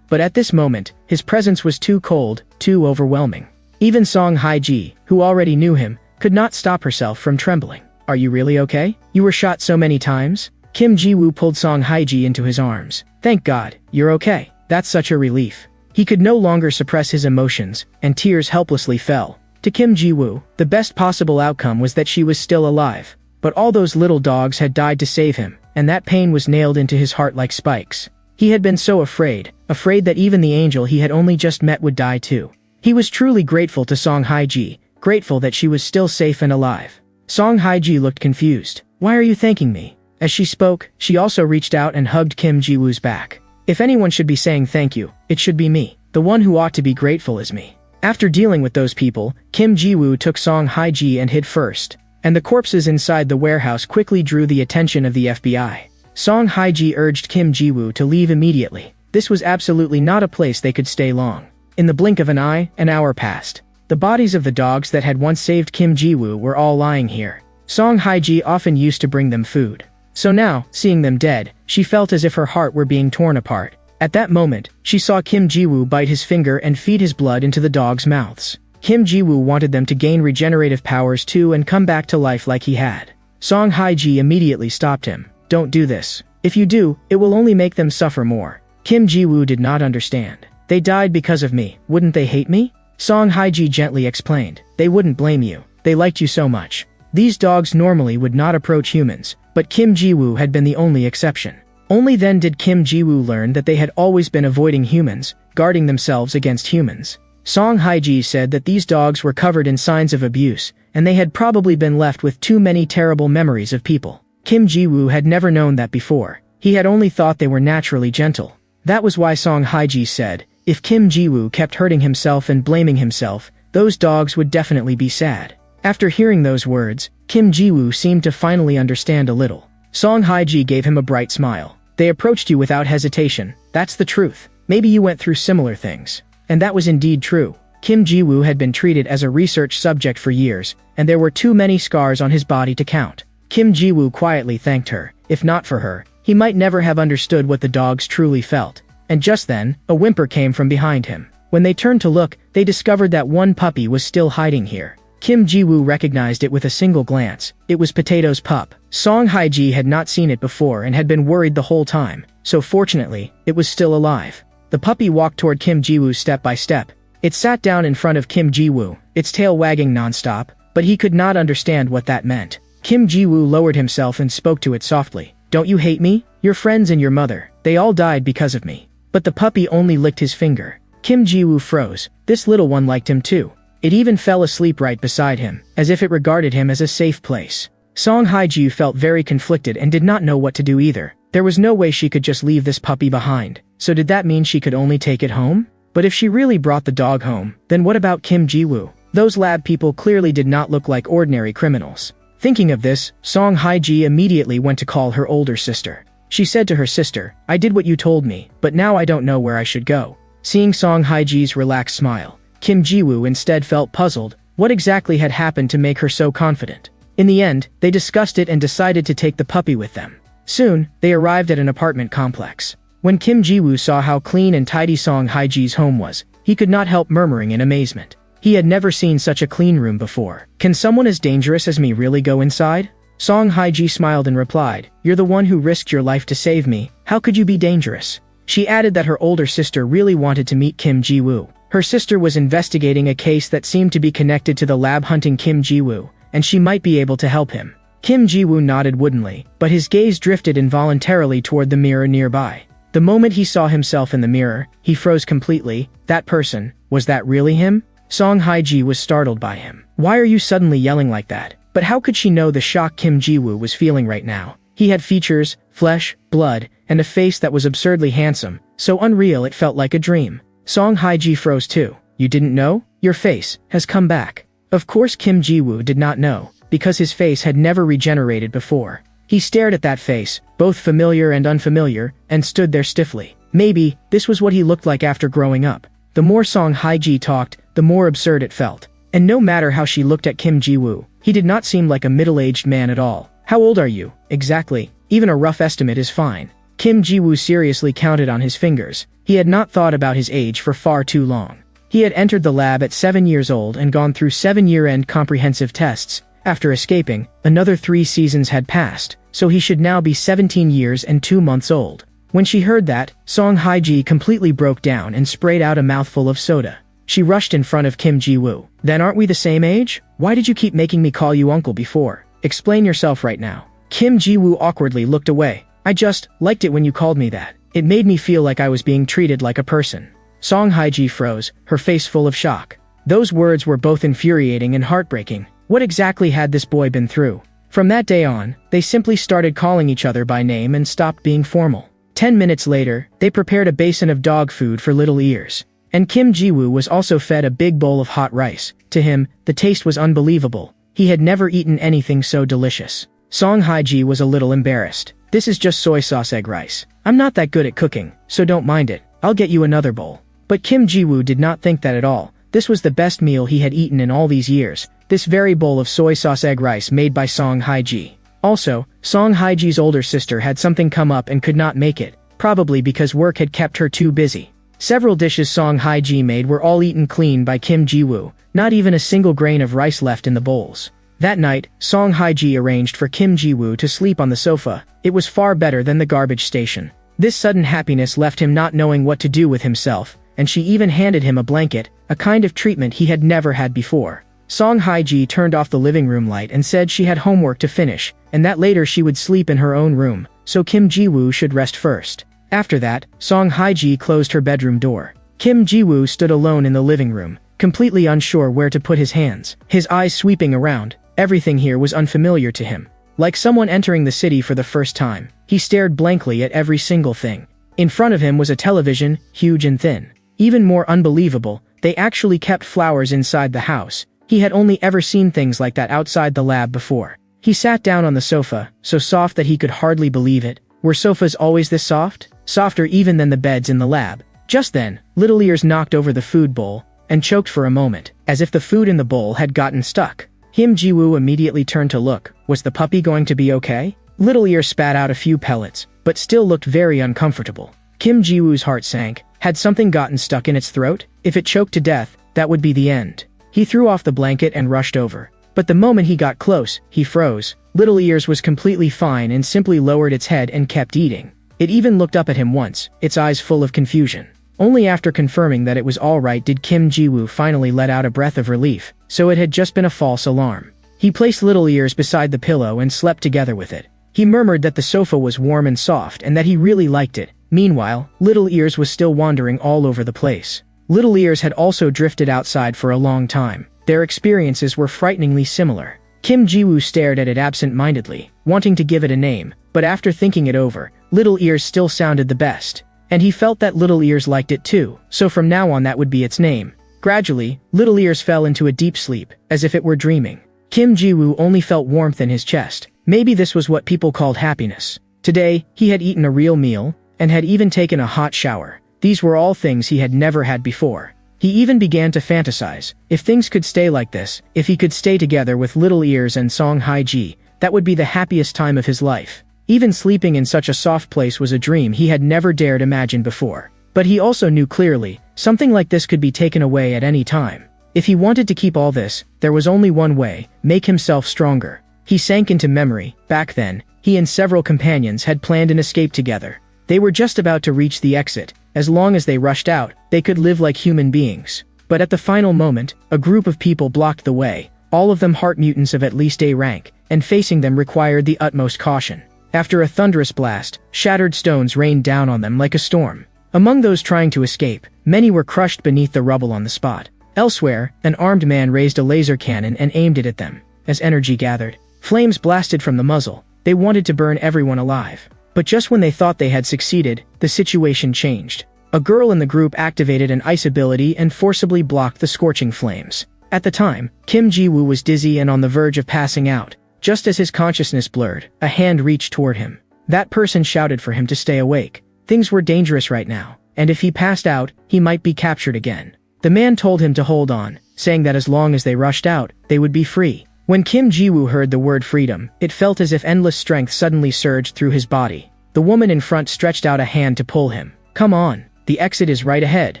Speaker 1: but at this moment, his presence was too cold, too overwhelming. Even Song Haiji, who already knew him, could not stop herself from trembling. "Are you really okay? You were shot so many times?" Kim Ji-woo pulled Song Haiji into his arms. "Thank God, you're okay. That's such a relief." He could no longer suppress his emotions, and tears helplessly fell. To Kim Ji-woo, the best possible outcome was that she was still alive. But all those little dogs had died to save him, and that pain was nailed into his heart like spikes. He had been so afraid that even the angel he had only just met would die too. He was truly grateful to Song Haiji, grateful that she was still safe and alive. Song Haiji looked confused. "Why are you thanking me?" As she spoke, she also reached out and hugged Kim Ji-woo's back. "If anyone should be saying thank you, it should be me. The one who ought to be grateful is me." After dealing with those people, Kim Ji-woo took Song Haiji and hid first, and the corpses inside the warehouse quickly drew the attention of the FBI. Song Haiji urged Kim Ji-woo to leave immediately. This was absolutely not a place they could stay long. In the blink of an eye, an hour passed. The bodies of the dogs that had once saved Kim Ji-woo were all lying here. Song Haiji often used to bring them food. So now, seeing them dead, she felt as if her heart were being torn apart. At that moment, she saw Kim Ji-woo bite his finger and feed his blood into the dogs' mouths. Kim Ji-woo wanted them to gain regenerative powers too and come back to life like he had. Song Haiji immediately stopped him. "Don't do this. If you do, it will only make them suffer more." Kim Ji-woo did not understand. "They died because of me. Wouldn't they hate me?" Song Haiji gently explained. "They wouldn't blame you. They liked you so much. These dogs normally would not approach humans, but Kim Ji-woo had been the only exception. Only then did Kim Ji-woo learn that they had always been avoiding humans, guarding themselves against humans. Song Haiji said that these dogs were covered in signs of abuse, and they had probably been left with too many terrible memories of people. Kim Ji-woo had never known that before. He had only thought they were naturally gentle. That was why Song Haiji said, if Kim Ji-woo kept hurting himself and blaming himself, those dogs would definitely be sad. After hearing those words, Kim Ji-woo seemed to finally understand a little. Song Haiji gave him a bright smile. "They approached you without hesitation. That's the truth. Maybe you went through similar things." And that was indeed true. Kim Ji-woo had been treated as a research subject for years, and there were too many scars on his body to count. Kim Ji-woo quietly thanked her. If not for her, he might never have understood what the dogs truly felt. And just then, a whimper came from behind him. When they turned to look, they discovered that one puppy was still hiding here. Kim Ji-woo recognized it with a single glance. It was Potato's pup. Song Haiji had not seen it before and had been worried the whole time, so fortunately, it was still alive. The puppy walked toward Kim Ji-woo step by step. It sat down in front of Kim Ji-woo, its tail wagging nonstop, but he could not understand what that meant. Kim Ji-woo lowered himself and spoke to it softly. "Don't you hate me? Your friends and your mother, they all died because of me." But the puppy only licked his finger. Kim Ji-woo froze. This little one liked him too. It even fell asleep right beside him, as if it regarded him as a safe place. Song Haiji felt very conflicted and did not know what to do either. There was no way she could just leave this puppy behind. So did that mean she could only take it home? But if she really brought the dog home, then what about Kim Ji-woo? Those lab people clearly did not look like ordinary criminals. Thinking of this, Song Haiji immediately went to call her older sister. She said to her sister, "I did what you told me, but now I don't know where I should go." Seeing Song Haiji's relaxed smile, Kim Ji-woo instead felt puzzled. What exactly had happened to make her so confident? In the end, they discussed it and decided to take the puppy with them. Soon, they arrived at an apartment complex. When Kim Ji-woo saw how clean and tidy Song Haiji's home was, he could not help murmuring in amazement. He had never seen such a clean room before. "Can someone as dangerous as me really go inside?" Song Haiji smiled and replied, "You're the one who risked your life to save me. How could you be dangerous?" She added that her older sister really wanted to meet Kim Ji-woo. Her sister was investigating a case that seemed to be connected to the lab hunting Kim Ji-woo, and she might be able to help him. Kim Ji-woo nodded woodenly, but his gaze drifted involuntarily toward the mirror nearby. The moment he saw himself in the mirror, he froze completely. That person, was that really him? Song Haiji was startled by him. "Why are you suddenly yelling like that?" But how could she know the shock Kim Ji-woo was feeling right now? He had features, flesh, blood, and a face that was absurdly handsome, so unreal it felt like a dream. Song Haiji froze too. "You didn't know? Your face has come back." Of course Kim Ji-woo did not know, because his face had never regenerated before. He stared at that face, both familiar and unfamiliar, and stood there stiffly. Maybe, this was what he looked like after growing up. The more Song Haiji talked, the more absurd it felt. And no matter how she looked at Kim Ji-woo, he did not seem like a middle-aged man at all. "How old are you, exactly? Even a rough estimate is fine." Kim Ji-woo seriously counted on his fingers. He had not thought about his age for far too long. He had entered the lab at 7 years old and gone through 7 year-end comprehensive tests. After escaping, another 3 seasons had passed, so he should now be 17 years and 2 months old. When she heard that, Song Hae-ji completely broke down and sprayed out a mouthful of soda. She rushed in front of Kim Ji-woo. "Then aren't we the same age? Why did you keep making me call you uncle before? Explain yourself right now." Kim Ji-woo awkwardly looked away. "I just liked it when you called me that. It made me feel like I was being treated like a person." Song Hae-ji froze, her face full of shock. Those words were both infuriating and heartbreaking. What exactly had this boy been through? From that day on, they simply started calling each other by name and stopped being formal. 10 minutes later, they prepared a basin of dog food for Little Ears. And Kim Ji-woo was also fed a big bowl of hot rice. To him, the taste was unbelievable. He had never eaten anything so delicious. Song Hae-ji was a little embarrassed. "This is just soy sauce egg rice. I'm not that good at cooking, so don't mind it. I'll get you another bowl." But Kim Ji-woo did not think that at all. This was the best meal he had eaten in all these years. This very bowl of soy sauce egg rice made by Song Hae-ji. Also, Song Hae-ji's older sister had something come up and could not make it, probably because work had kept her too busy. Several dishes Song Hae-ji made were all eaten clean by Kim Ji-woo, not even a single grain of rice left in the bowls. That night, Song Hae-ji arranged for Kim Ji-woo to sleep on the sofa. It was far better than the garbage station. This sudden happiness left him not knowing what to do with himself, and she even handed him a blanket, a kind of treatment he had never had before. Song Hae-ji turned off the living room light and said she had homework to finish, and that later she would sleep in her own room, so Kim Ji-woo should rest first. After that, Song Hae-ji closed her bedroom door. Kim Ji-woo stood alone in the living room, completely unsure where to put his hands, his eyes sweeping around. Everything here was unfamiliar to him. Like someone entering the city for the first time, he stared blankly at every single thing. In front of him was a television, huge and thin. Even more unbelievable, they actually kept flowers inside the house. He had only ever seen things like that outside the lab before. He sat down on the sofa, so soft that he could hardly believe it. Were sofas always this soft? Softer even than the beds in the lab. Just then, Little Ears knocked over the food bowl, and choked for a moment, as if the food in the bowl had gotten stuck. Kim Ji-woo immediately turned to look. Was the puppy going to be okay? Little Ears spat out a few pellets, but still looked very uncomfortable. Kim Ji-woo's heart sank. Had something gotten stuck in its throat? If it choked to death, that would be the end. He threw off the blanket and rushed over. But the moment he got close, he froze. Little Ears was completely fine and simply lowered its head and kept eating. It even looked up at him once, its eyes full of confusion. Only after confirming that it was all right did Kim Ji-woo finally let out a breath of relief, so it had just been a false alarm. He placed Little Ears beside the pillow and slept together with it. He murmured that the sofa was warm and soft and that he really liked it. Meanwhile, Little Ears was still wandering all over the place. Little Ears had also drifted outside for a long time. Their experiences were frighteningly similar. Kim Ji-woo stared at it absent-mindedly, wanting to give it a name, but after thinking it over, Little Ears still sounded the best. And he felt that Little Ears liked it too, so from now on that would be its name. Gradually, Little Ears fell into a deep sleep, as if it were dreaming. Kim Ji-woo only felt warmth in his chest. Maybe this was what people called happiness. Today, he had eaten a real meal, and had even taken a hot shower. These were all things he had never had before. He even began to fantasize. If things could stay like this, if he could stay together with Little Ears and Song Hae-ji, that would be the happiest time of his life. Even sleeping in such a soft place was a dream he had never dared imagine before. But he also knew clearly, something like this could be taken away at any time. If he wanted to keep all this, there was only one way: make himself stronger. He sank into memory. Back then, he and several companions had planned an escape together. They were just about to reach the exit. As long as they rushed out, they could live like human beings. But at the final moment, a group of people blocked the way, all of them heart mutants of at least A rank, and facing them required the utmost caution. After a thunderous blast, shattered stones rained down on them like a storm. Among those trying to escape, many were crushed beneath the rubble on the spot. Elsewhere, an armed man raised a laser cannon and aimed it at them. As energy gathered, flames blasted from the muzzle. They wanted to burn everyone alive. But just when they thought they had succeeded, the situation changed. A girl in the group activated an ice ability and forcibly blocked the scorching flames. At the time, Kim Ji-woo was dizzy and on the verge of passing out. Just as his consciousness blurred, a hand reached toward him. That person shouted for him to stay awake. Things were dangerous right now, and if he passed out, he might be captured again. The man told him to hold on, saying that as long as they rushed out, they would be free. When Kim Ji-woo heard the word freedom, it felt as if endless strength suddenly surged through his body. The woman in front stretched out a hand to pull him. "Come on, the exit is right ahead."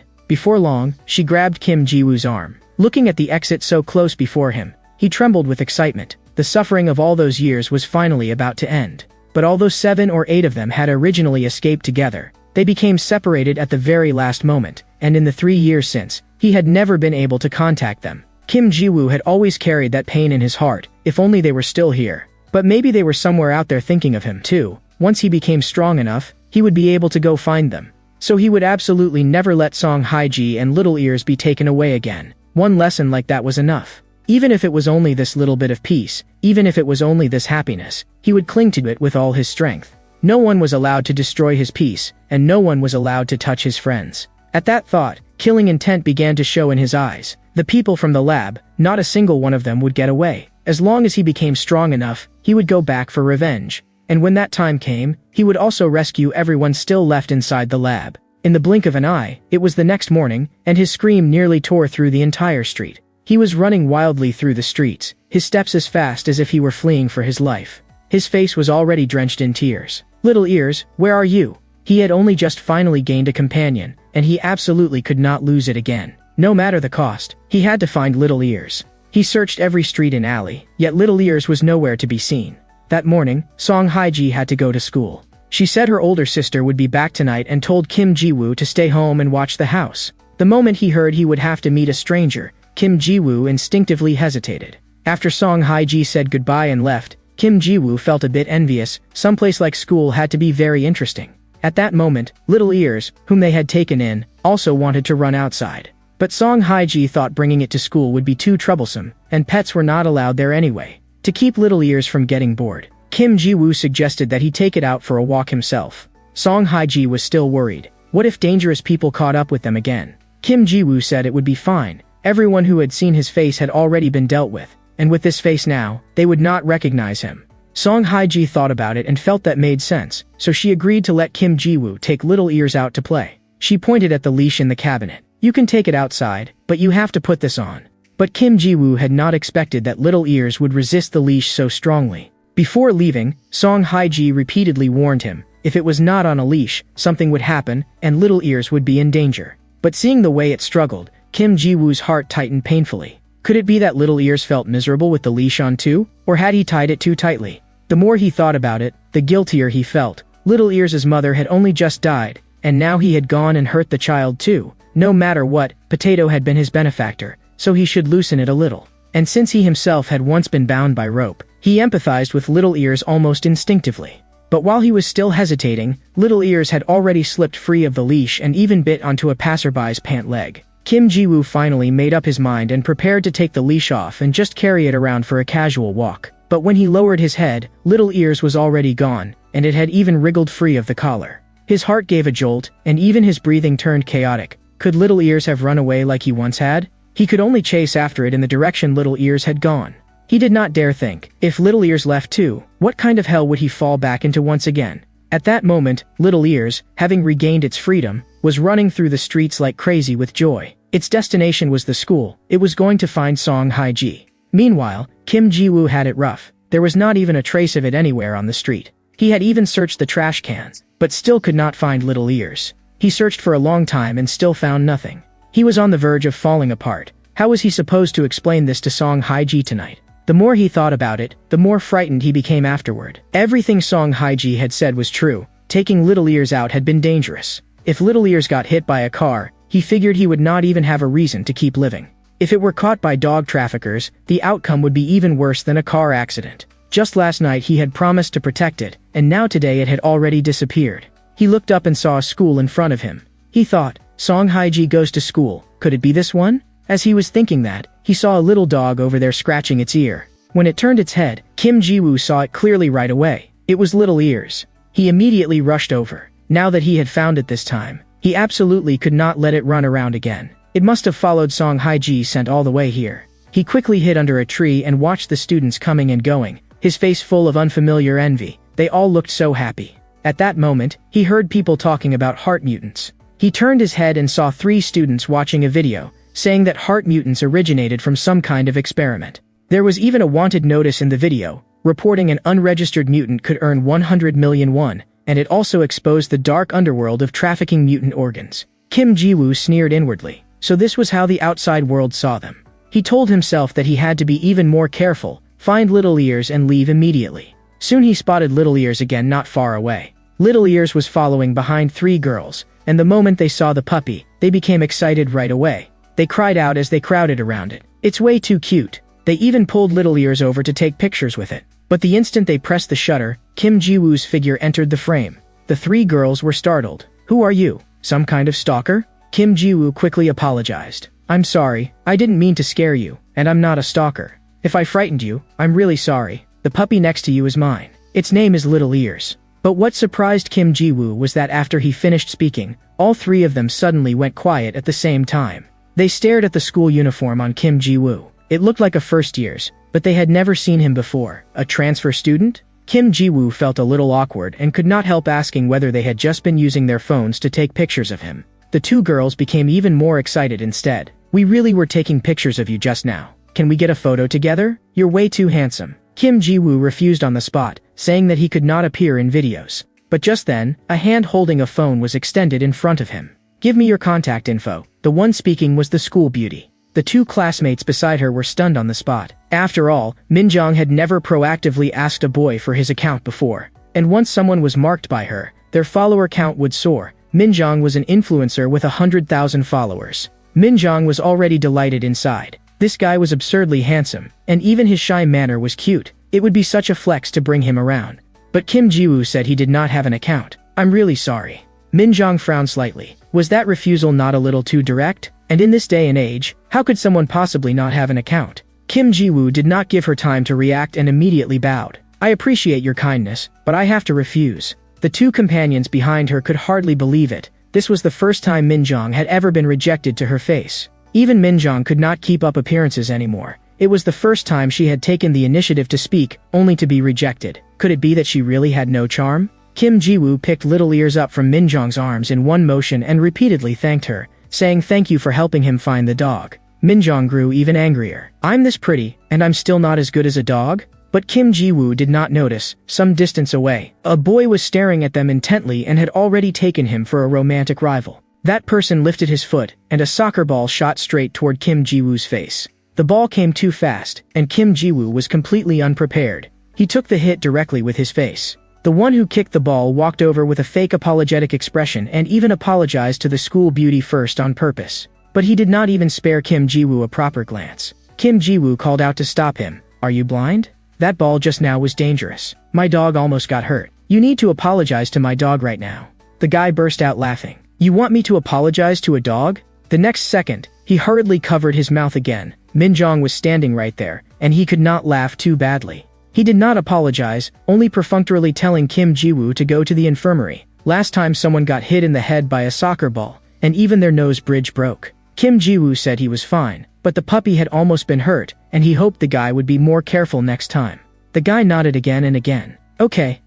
Speaker 1: Before long, she grabbed Kim Ji-woo's arm. Looking at the exit so close before him, he trembled with excitement. The suffering of all those years was finally about to end. But although 7 or 8 of them had originally escaped together, they became separated at the very last moment, and in the 3 years since, he had never been able to contact them. Kim Ji-woo had always carried that pain in his heart. If only they were still here. But maybe they were somewhere out there thinking of him too. Once he became strong enough, he would be able to go find them. So he would absolutely never let Song Haiji and Little Ears be taken away again. One lesson like that was enough. Even if it was only this little bit of peace, even if it was only this happiness, he would cling to it with all his strength. No one was allowed to destroy his peace, and no one was allowed to touch his friends. At that thought, killing intent began to show in his eyes. The people from the lab, not a single one of them would get away. As long as he became strong enough, he would go back for revenge. And when that time came, he would also rescue everyone still left inside the lab. In the blink of an eye, it was the next morning, and his scream nearly tore through the entire street. He was running wildly through the streets, his steps as fast as if he were fleeing for his life. His face was already drenched in tears. "Little Ears, where are you?" He had only just finally gained a companion, and he absolutely could not lose it again. No matter the cost, he had to find Little Ears. He searched every street and alley, yet Little Ears was nowhere to be seen. That morning, Song Haiji had to go to school. She said her older sister would be back tonight and told Kim Ji-woo to stay home and watch the house. The moment he heard he would have to meet a stranger, Kim Ji-woo instinctively hesitated. After Song Haiji said goodbye and left, Kim Ji-woo felt a bit envious. Someplace like school had to be very interesting. At that moment, Little Ears, whom they had taken in, also wanted to run outside. But Song Haiji thought bringing it to school would be too troublesome, and pets were not allowed there anyway. To keep Little Ears from getting bored, Kim Ji-woo suggested that he take it out for a walk himself. Song Haiji was still worried. What if dangerous people caught up with them again? Kim Ji-woo said it would be fine. Everyone who had seen his face had already been dealt with, and with this face now, they would not recognize him. Song Haiji thought about it and felt that made sense, so she agreed to let Kim Ji-woo take Little Ears out to play. She pointed at the leash in the cabinet. "You can take it outside, but you have to put this on." But Kim Ji-woo had not expected that Little Ears would resist the leash so strongly. Before leaving, Song Haiji repeatedly warned him, if it was not on a leash, something would happen, and Little Ears would be in danger. But seeing the way it struggled, Kim Ji-woo's heart tightened painfully. Could it be that Little Ears felt miserable with the leash on too? Or had he tied it too tightly? The more he thought about it, the guiltier he felt. Little Ears' mother had only just died, and now he had gone and hurt the child too. No matter what, Potato had been his benefactor, so he should loosen it a little. And since he himself had once been bound by rope, he empathized with Little Ears almost instinctively. But while he was still hesitating, Little Ears had already slipped free of the leash and even bit onto a passerby's pant leg. Kim Ji-woo finally made up his mind and prepared to take the leash off and just carry it around for a casual walk. But when he lowered his head, Little Ears was already gone, and it had even wriggled free of the collar. His heart gave a jolt, and even his breathing turned chaotic. Could Little Ears have run away like he once had? He could only chase after it in the direction Little Ears had gone. He did not dare think, if Little Ears left too, what kind of hell would he fall back into once again? At that moment, Little Ears, having regained its freedom, was running through the streets like crazy with joy. Its destination was the school. It was going to find Song Haiji. Meanwhile, Kim Ji-woo had it rough. There was not even a trace of it anywhere on the street. He had even searched the trash cans, but still could not find Little Ears. He searched for a long time and still found nothing. He was on the verge of falling apart. How was he supposed to explain this to Song Haiji tonight? The more he thought about it, the more frightened he became afterward. Everything Song Haiji had said was true. Taking Little Ears out had been dangerous. If Little Ears got hit by a car, he figured he would not even have a reason to keep living. If it were caught by dog traffickers, the outcome would be even worse than a car accident. Just last night he had promised to protect it, and now today it had already disappeared. He looked up and saw a school in front of him. He thought, Song Haiji goes to school. Could it be this one? As he was thinking that, he saw a little dog over there scratching its ear. When it turned its head, Kim Ji-woo saw it clearly right away. It was Little Ears. He immediately rushed over. Now that he had found it this time, he absolutely could not let it run around again. It must have followed Song Haiji's scent all the way here. He quickly hid under a tree and watched the students coming and going, his face full of unfamiliar envy. They all looked so happy. At that moment, he heard people talking about heart mutants. He turned his head and saw 3 students watching a video. saying that heart mutants originated from some kind of experiment. There was even a wanted notice in the video, reporting an unregistered mutant could earn 100 million won, and it also exposed the dark underworld of trafficking mutant organs. Kim Ji-woo sneered inwardly. So this was how the outside world saw them. He told himself that he had to be even more careful, find Little Ears and leave immediately. Soon he spotted Little Ears again not far away. Little Ears was following behind 3 girls, and the moment they saw the puppy, they became excited right away. They cried out as they crowded around it. It's way too cute. They even pulled Little Ears over to take pictures with it. But the instant they pressed the shutter, Kim Ji-woo's figure entered the frame. The 3 girls were startled. Who are you? Some kind of stalker? Kim Ji-woo quickly apologized. I'm sorry, I didn't mean to scare you, and I'm not a stalker. If I frightened you, I'm really sorry. The puppy next to you is mine. Its name is Little Ears. But what surprised Kim Ji-woo was that after he finished speaking, all 3 of them suddenly went quiet at the same time. They stared at the school uniform on Kim Ji-woo. It looked like a first year's, but they had never seen him before. A transfer student? Kim Ji-woo felt a little awkward and could not help asking whether they had just been using their phones to take pictures of him. The 2 girls became even more excited instead. We really were taking pictures of you just now. Can we get a photo together? You're way too handsome. Kim Ji-woo refused on the spot, saying that he could not appear in videos. But just then, a hand holding a phone was extended in front of him. Give me your contact info. The one speaking was the school beauty. The 2 classmates beside her were stunned on the spot. After all, Minjong had never proactively asked a boy for his account before. And once someone was marked by her, their follower count would soar. Minjong was an influencer with 100,000 followers. Minjong was already delighted inside. This guy was absurdly handsome, and even his shy manner was cute. It would be such a flex to bring him around. But Kim Ji-woo said he did not have an account. I'm really sorry. Minjong frowned slightly. Was that refusal not a little too direct? And in this day and age, how could someone possibly not have an account? Kim Ji-woo did not give her time to react and immediately bowed. I appreciate your kindness, but I have to refuse. The 2 companions behind her could hardly believe it. This was the first time Minjong had ever been rejected to her face. Even Minjong could not keep up appearances anymore. It was the first time she had taken the initiative to speak, only to be rejected. Could it be that she really had no charm? Kim Ji-woo picked Little Ears up from Minjong's arms in one motion and repeatedly thanked her, saying thank you for helping him find the dog. Minjong grew even angrier. I'm this pretty, and I'm still not as good as a dog? But Kim Ji-woo did not notice. Some distance away, a boy was staring at them intently and had already taken him for a romantic rival. That person lifted his foot, and a soccer ball shot straight toward Kim Ji-woo's face. The ball came too fast, and Kim Ji-woo was completely unprepared. He took the hit directly with his face. The one who kicked the ball walked over with a fake apologetic expression and even apologized to the school beauty first on purpose. But he did not even spare Kim Ji-woo a proper glance. Kim Ji-woo called out to stop him. Are you blind? That ball just now was dangerous. My dog almost got hurt. You need to apologize to my dog right now. The guy burst out laughing. You want me to apologize to a dog? The next second, he hurriedly covered his mouth again. Minjong was standing right there, and he could not laugh too badly. He did not apologize, only perfunctorily telling Kim Ji-woo to go to the infirmary. Last time someone got hit in the head by a soccer ball, and even their nose bridge broke. Kim Ji-woo said he was fine, but the puppy had almost been hurt, and he hoped the guy would be more careful next time. The guy nodded again and again. Okay,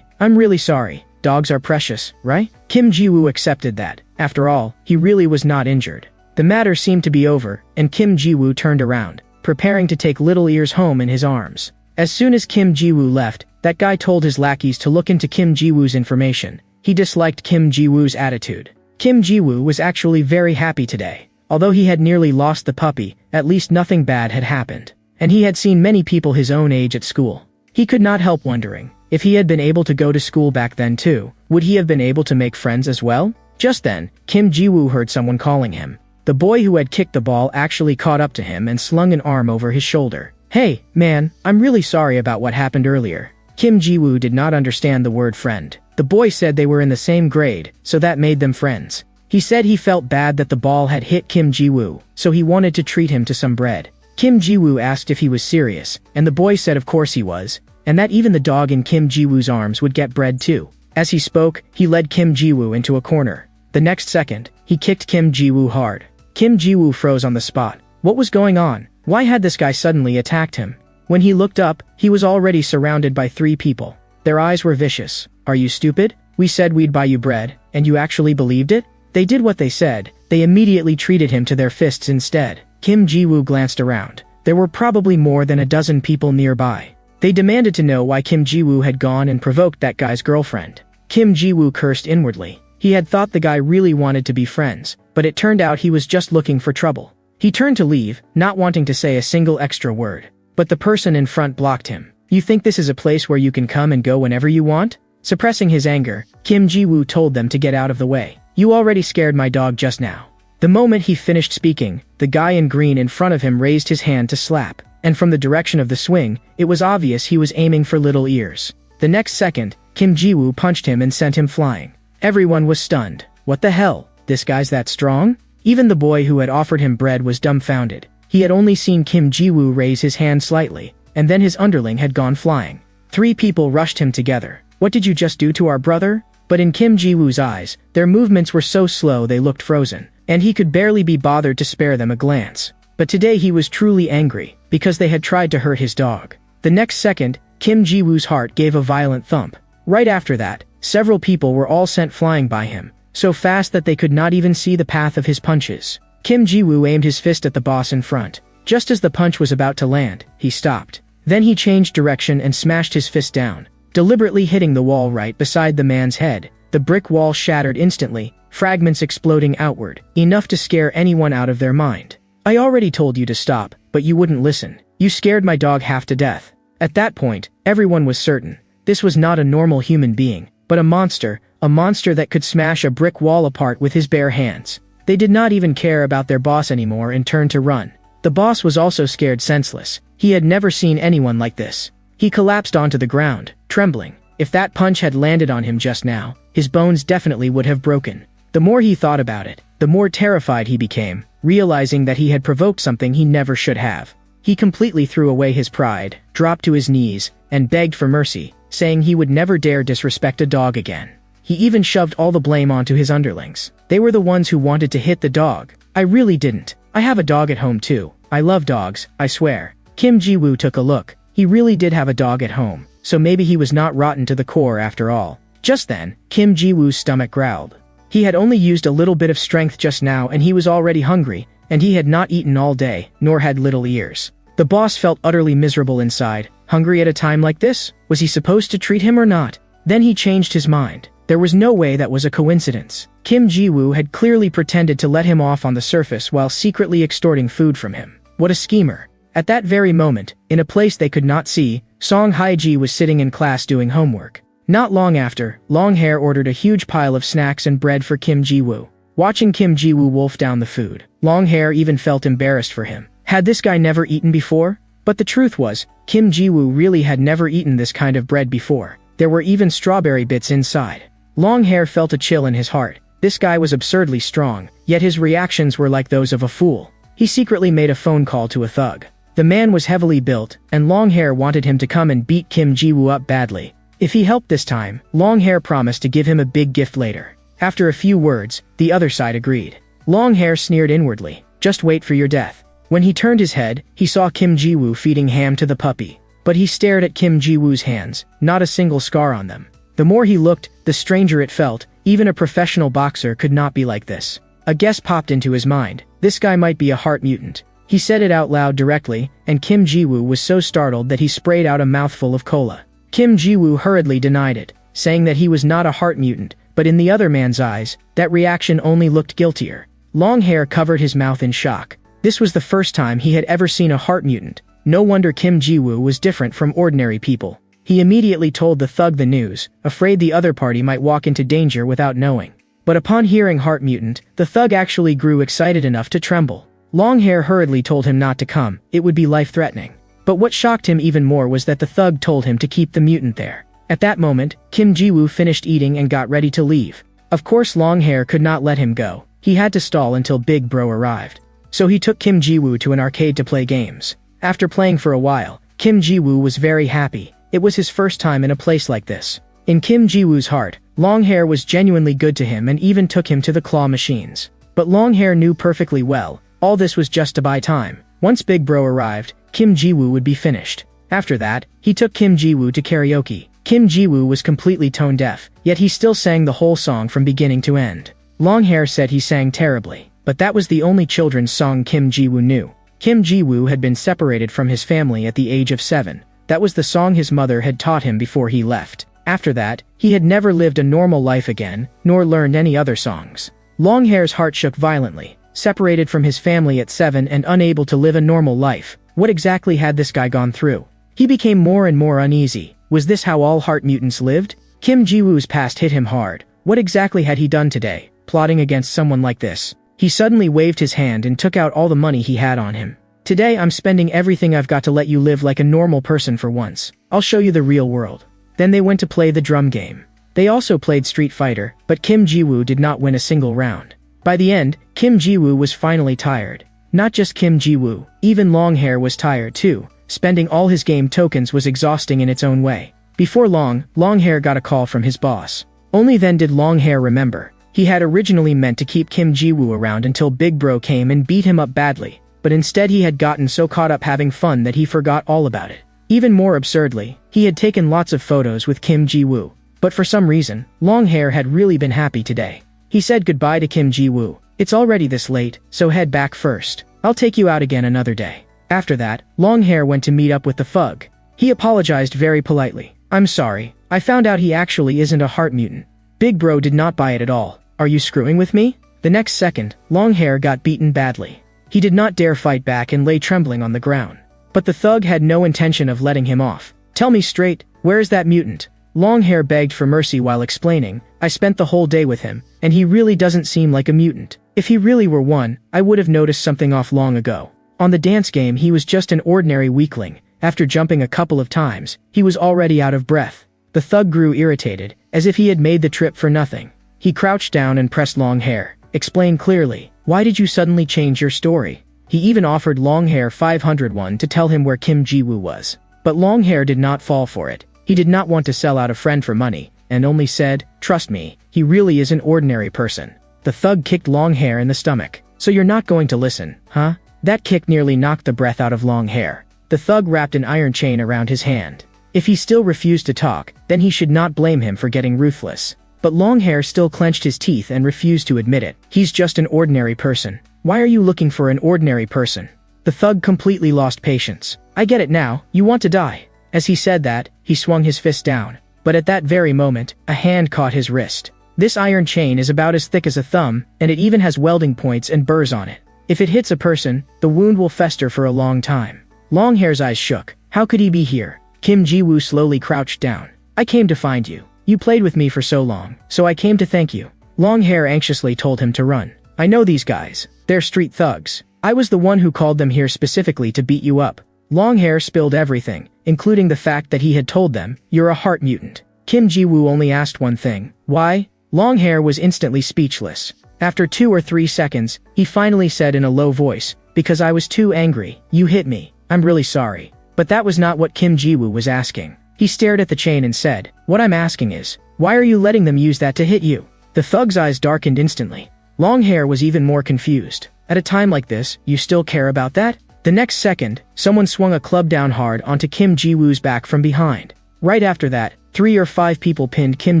Speaker 1: I'm really sorry. Dogs are precious, right? Kim Ji-woo accepted that. After all, he really was not injured. The matter seemed to be over, and Kim Ji-woo turned around, preparing to take Little Ears home in his arms. As soon as Kim Ji-woo left, that guy told his lackeys to look into Kim Ji-woo's information. He disliked Kim Ji-woo's attitude. Kim Ji-woo was actually very happy today. Although he had nearly lost the puppy, at least nothing bad had happened. And he had seen many people his own age at school. He could not help wondering, if he had been able to go to school back then too, would he have been able to make friends as well? Just then, Kim Ji-woo heard someone calling him. The boy who had kicked the ball actually caught up to him and slung an arm over his shoulder. Hey, man, I'm really sorry about what happened earlier. Kim Ji-woo did not understand the word friend. The boy said they were in the same grade, so that made them friends. He said he felt bad that the ball had hit Kim Ji-woo, so he wanted to treat him to some bread. Kim Ji-woo asked if he was serious, and the boy said of course he was, and that even the dog in Kim Ji-woo's arms would get bread too. As he spoke, he led Kim Ji-woo into a corner. The next second, he kicked Kim Ji-woo hard. Kim Ji-woo froze on the spot. What was going on? Why had this guy suddenly attacked him? When he looked up, he was already surrounded by 3 people. Their eyes were vicious. Are you stupid? We said we'd buy you bread, and you actually believed it? They did what they said, They immediately treated him to their fists instead. Kim Ji-woo glanced around. There were probably more than a dozen people nearby. They demanded to know why Kim Ji-woo had gone and provoked that guy's girlfriend. Kim Ji-woo cursed inwardly. He had thought the guy really wanted to be friends, but it turned out he was just looking for trouble. He turned to leave, not wanting to say a single extra word. But the person in front blocked him. "You think this is a place where you can come and go whenever you want?" Suppressing his anger, Kim Ji-woo told them to get out of the way. "You already scared my dog just now." The moment he finished speaking, the guy in green in front of him raised his hand to slap, and from the direction of the swing, it was obvious he was aiming for Little Ears. The next second, Kim Ji-woo punched him and sent him flying. Everyone was stunned. What the hell? This guy's that strong? Even the boy who had offered him bread was dumbfounded. He had only seen Kim Ji-woo raise his hand slightly, and then his underling had gone flying. 3 people rushed him together. "What did you just do to our brother?" But in Kim Ji-woo's eyes, their movements were so slow they looked frozen, and he could barely be bothered to spare them a glance. But today he was truly angry, because they had tried to hurt his dog. The next second, Kim Ji-woo's heart gave a violent thump. Right after that, several people were all sent flying by him, so fast that they could not even see the path of his punches. Kim Ji-woo aimed his fist at the boss in front. Just as the punch was about to land, he stopped. Then he changed direction and smashed his fist down, deliberately hitting the wall right beside the man's head. The brick wall shattered instantly, fragments exploding outward, enough to scare anyone out of their mind. "I already told you to stop, but you wouldn't listen. You scared my dog half to death." At that point, everyone was certain. This was not a normal human being, but a monster that could smash a brick wall apart with his bare hands. They did not even care about their boss anymore and turned to run. The boss was also scared senseless. He had never seen anyone like this. He collapsed onto the ground, trembling. If that punch had landed on him just now, his bones definitely would have broken. The more he thought about it, the more terrified he became, realizing that he had provoked something he never should have. He completely threw away his pride, dropped to his knees, and begged for mercy, saying he would never dare disrespect a dog again. He even shoved all the blame onto his underlings. They were the ones who wanted to hit the dog. "I really didn't. I have a dog at home too. I love dogs, I swear." Kim Ji-woo took a look. He really did have a dog at home, so maybe he was not rotten to the core after all. Just then, Kim Ji-woo's stomach growled. He had only used a little bit of strength just now and he was already hungry, and he had not eaten all day, nor had Little Ears. The boss felt utterly miserable inside. Hungry at a time like this? Was he supposed to treat him or not? Then he changed his mind. There was no way that was a coincidence. Kim Ji-woo had clearly pretended to let him off on the surface while secretly extorting food from him. What a schemer. At that very moment, in a place they could not see, Song Haiji was sitting in class doing homework. Not long after, Longhair ordered a huge pile of snacks and bread for Kim Ji-woo. Watching Kim Ji-woo wolf down the food, Longhair even felt embarrassed for him. Had this guy never eaten before? But the truth was, Kim Ji-woo really had never eaten this kind of bread before. There were even strawberry bits inside. Longhair felt a chill in his heart. This guy was absurdly strong, yet his reactions were like those of a fool. He secretly made a phone call to a thug. The man was heavily built, and Longhair wanted him to come and beat Kim Ji-woo up badly. If he helped this time, Longhair promised to give him a big gift later. After a few words, the other side agreed. Longhair sneered inwardly. Just wait for your death. When he turned his head, he saw Kim Ji-woo feeding ham to the puppy. But he stared at Kim Ji-woo's hands, not a single scar on them. The more he looked, the stranger it felt. Even a professional boxer could not be like this. A guess popped into his mind. This guy might be a heart mutant. He said it out loud directly, and Kim Ji-woo was so startled that he sprayed out a mouthful of cola. Kim Ji-woo hurriedly denied it, saying that he was not a heart mutant, but in the other man's eyes, that reaction only looked guiltier. Longhair covered his mouth in shock. This was the first time he had ever seen a heart mutant. No wonder Kim Ji-woo was different from ordinary people. He immediately told the thug the news, afraid the other party might walk into danger without knowing. But upon hearing heart mutant, the thug actually grew excited enough to tremble. Longhair hurriedly told him not to come, it would be life-threatening. But what shocked him even more was that the thug told him to keep the mutant there. At that moment, Kim Ji-woo finished eating and got ready to leave. Of course Longhair could not let him go. He had to stall until Big Bro arrived. So he took Kim Ji-woo to an arcade to play games. After playing for a while, Kim Ji-woo was very happy. It was his first time in a place like this. In Kim Ji-woo's heart, Longhair was genuinely good to him and even took him to the claw machines. But Longhair knew perfectly well, all this was just to buy time. Once Big Bro arrived, Kim Ji-woo would be finished. After that, he took Kim Ji-woo to karaoke. Kim Ji-woo was completely tone deaf, yet he still sang the whole song from beginning to end. Longhair said he sang terribly. but that was the only children's song Kim Ji-woo knew. Kim Ji-woo had been separated from his family at the age of 7. That was the song his mother had taught him before he left. After that, he had never lived a normal life again, nor learned any other songs. Longhair's heart shook violently. Separated from his family at 7 and unable to live a normal life. What exactly had this guy gone through? He became more and more uneasy. Was this how all heart mutants lived? Kim Ji-woo's past hit him hard. What exactly had he done today, plotting against someone like this? He suddenly waved his hand and took out all the money he had on him. Today I'm spending everything I've got to let you live like a normal person for once. I'll show you the real world. Then they went to play the drum game. They also played Street Fighter, but Kim Ji-woo did not win a single round. By the end, Kim Ji-woo was finally tired. Not just Kim Ji-woo, even Longhair was tired too. Spending all his game tokens was exhausting in its own way. Before long, Longhair got a call from his boss. Only then did Longhair remember. He had originally meant to keep Kim Ji-woo around until Big Bro came and beat him up badly, but instead he had gotten so caught up having fun that he forgot all about it. Even more absurdly, he had taken lots of photos with Kim Ji-woo. But for some reason, Longhair had really been happy today. He said goodbye to Kim Ji-woo. It's already this late, so head back first. I'll take you out again another day. After that, Longhair went to meet up with the thug. He apologized very politely. I'm sorry, I found out he actually isn't a heart mutant. Big Bro did not buy it at all. Are you screwing with me? The next second, Longhair got beaten badly. He did not dare fight back and lay trembling on the ground. But the thug had no intention of letting him off. Tell me straight, where is that mutant? Longhair begged for mercy while explaining, I spent the whole day with him, and he really doesn't seem like a mutant. If he really were one, I would have noticed something off long ago. On the dance game he was just an ordinary weakling. After jumping a couple of times, he was already out of breath. The thug grew irritated, as if he had made the trip for nothing. He crouched down and pressed Longhair. Explain clearly, why did you suddenly change your story? He even offered Longhair 501 to tell him where Kim Ji-woo was. But Longhair did not fall for it. He did not want to sell out a friend for money, and only said, trust me, he really is an ordinary person. The thug kicked Longhair in the stomach. So you're not going to listen, huh? That kick nearly knocked the breath out of Longhair. The thug wrapped an iron chain around his hand. If he still refused to talk, then he should not blame him for getting ruthless. But Longhair still clenched his teeth and refused to admit it. He's just an ordinary person. Why are you looking for an ordinary person? The thug completely lost patience. I get it now, you want to die. As he said that, he swung his fist down. But at that very moment, a hand caught his wrist. This iron chain is about as thick as a thumb, and it even has welding points and burrs on it. If it hits a person, the wound will fester for a long time. Longhair's eyes shook. How could he be here? Kim Ji-woo slowly crouched down. I came to find you. You played with me for so long, so I came to thank you. Longhair anxiously told him to run. I know these guys. They're street thugs. I was the one who called them here specifically to beat you up. Longhair spilled everything, including the fact that he had told them, you're a heart mutant. Kim Ji-woo only asked one thing. Why? Longhair was instantly speechless. After 2 or 3 seconds, he finally said in a low voice, because I was too angry. You hit me. I'm really sorry. But that was not what Kim Ji-woo was asking. He stared at the chain and said, what I'm asking is, why are you letting them use that to hit you? The thug's eyes darkened instantly. Longhair was even more confused. At a time like this, you still care about that? The next second, someone swung a club down hard onto Kim Ji-woo's back from behind. Right after that, 3 or 5 people pinned Kim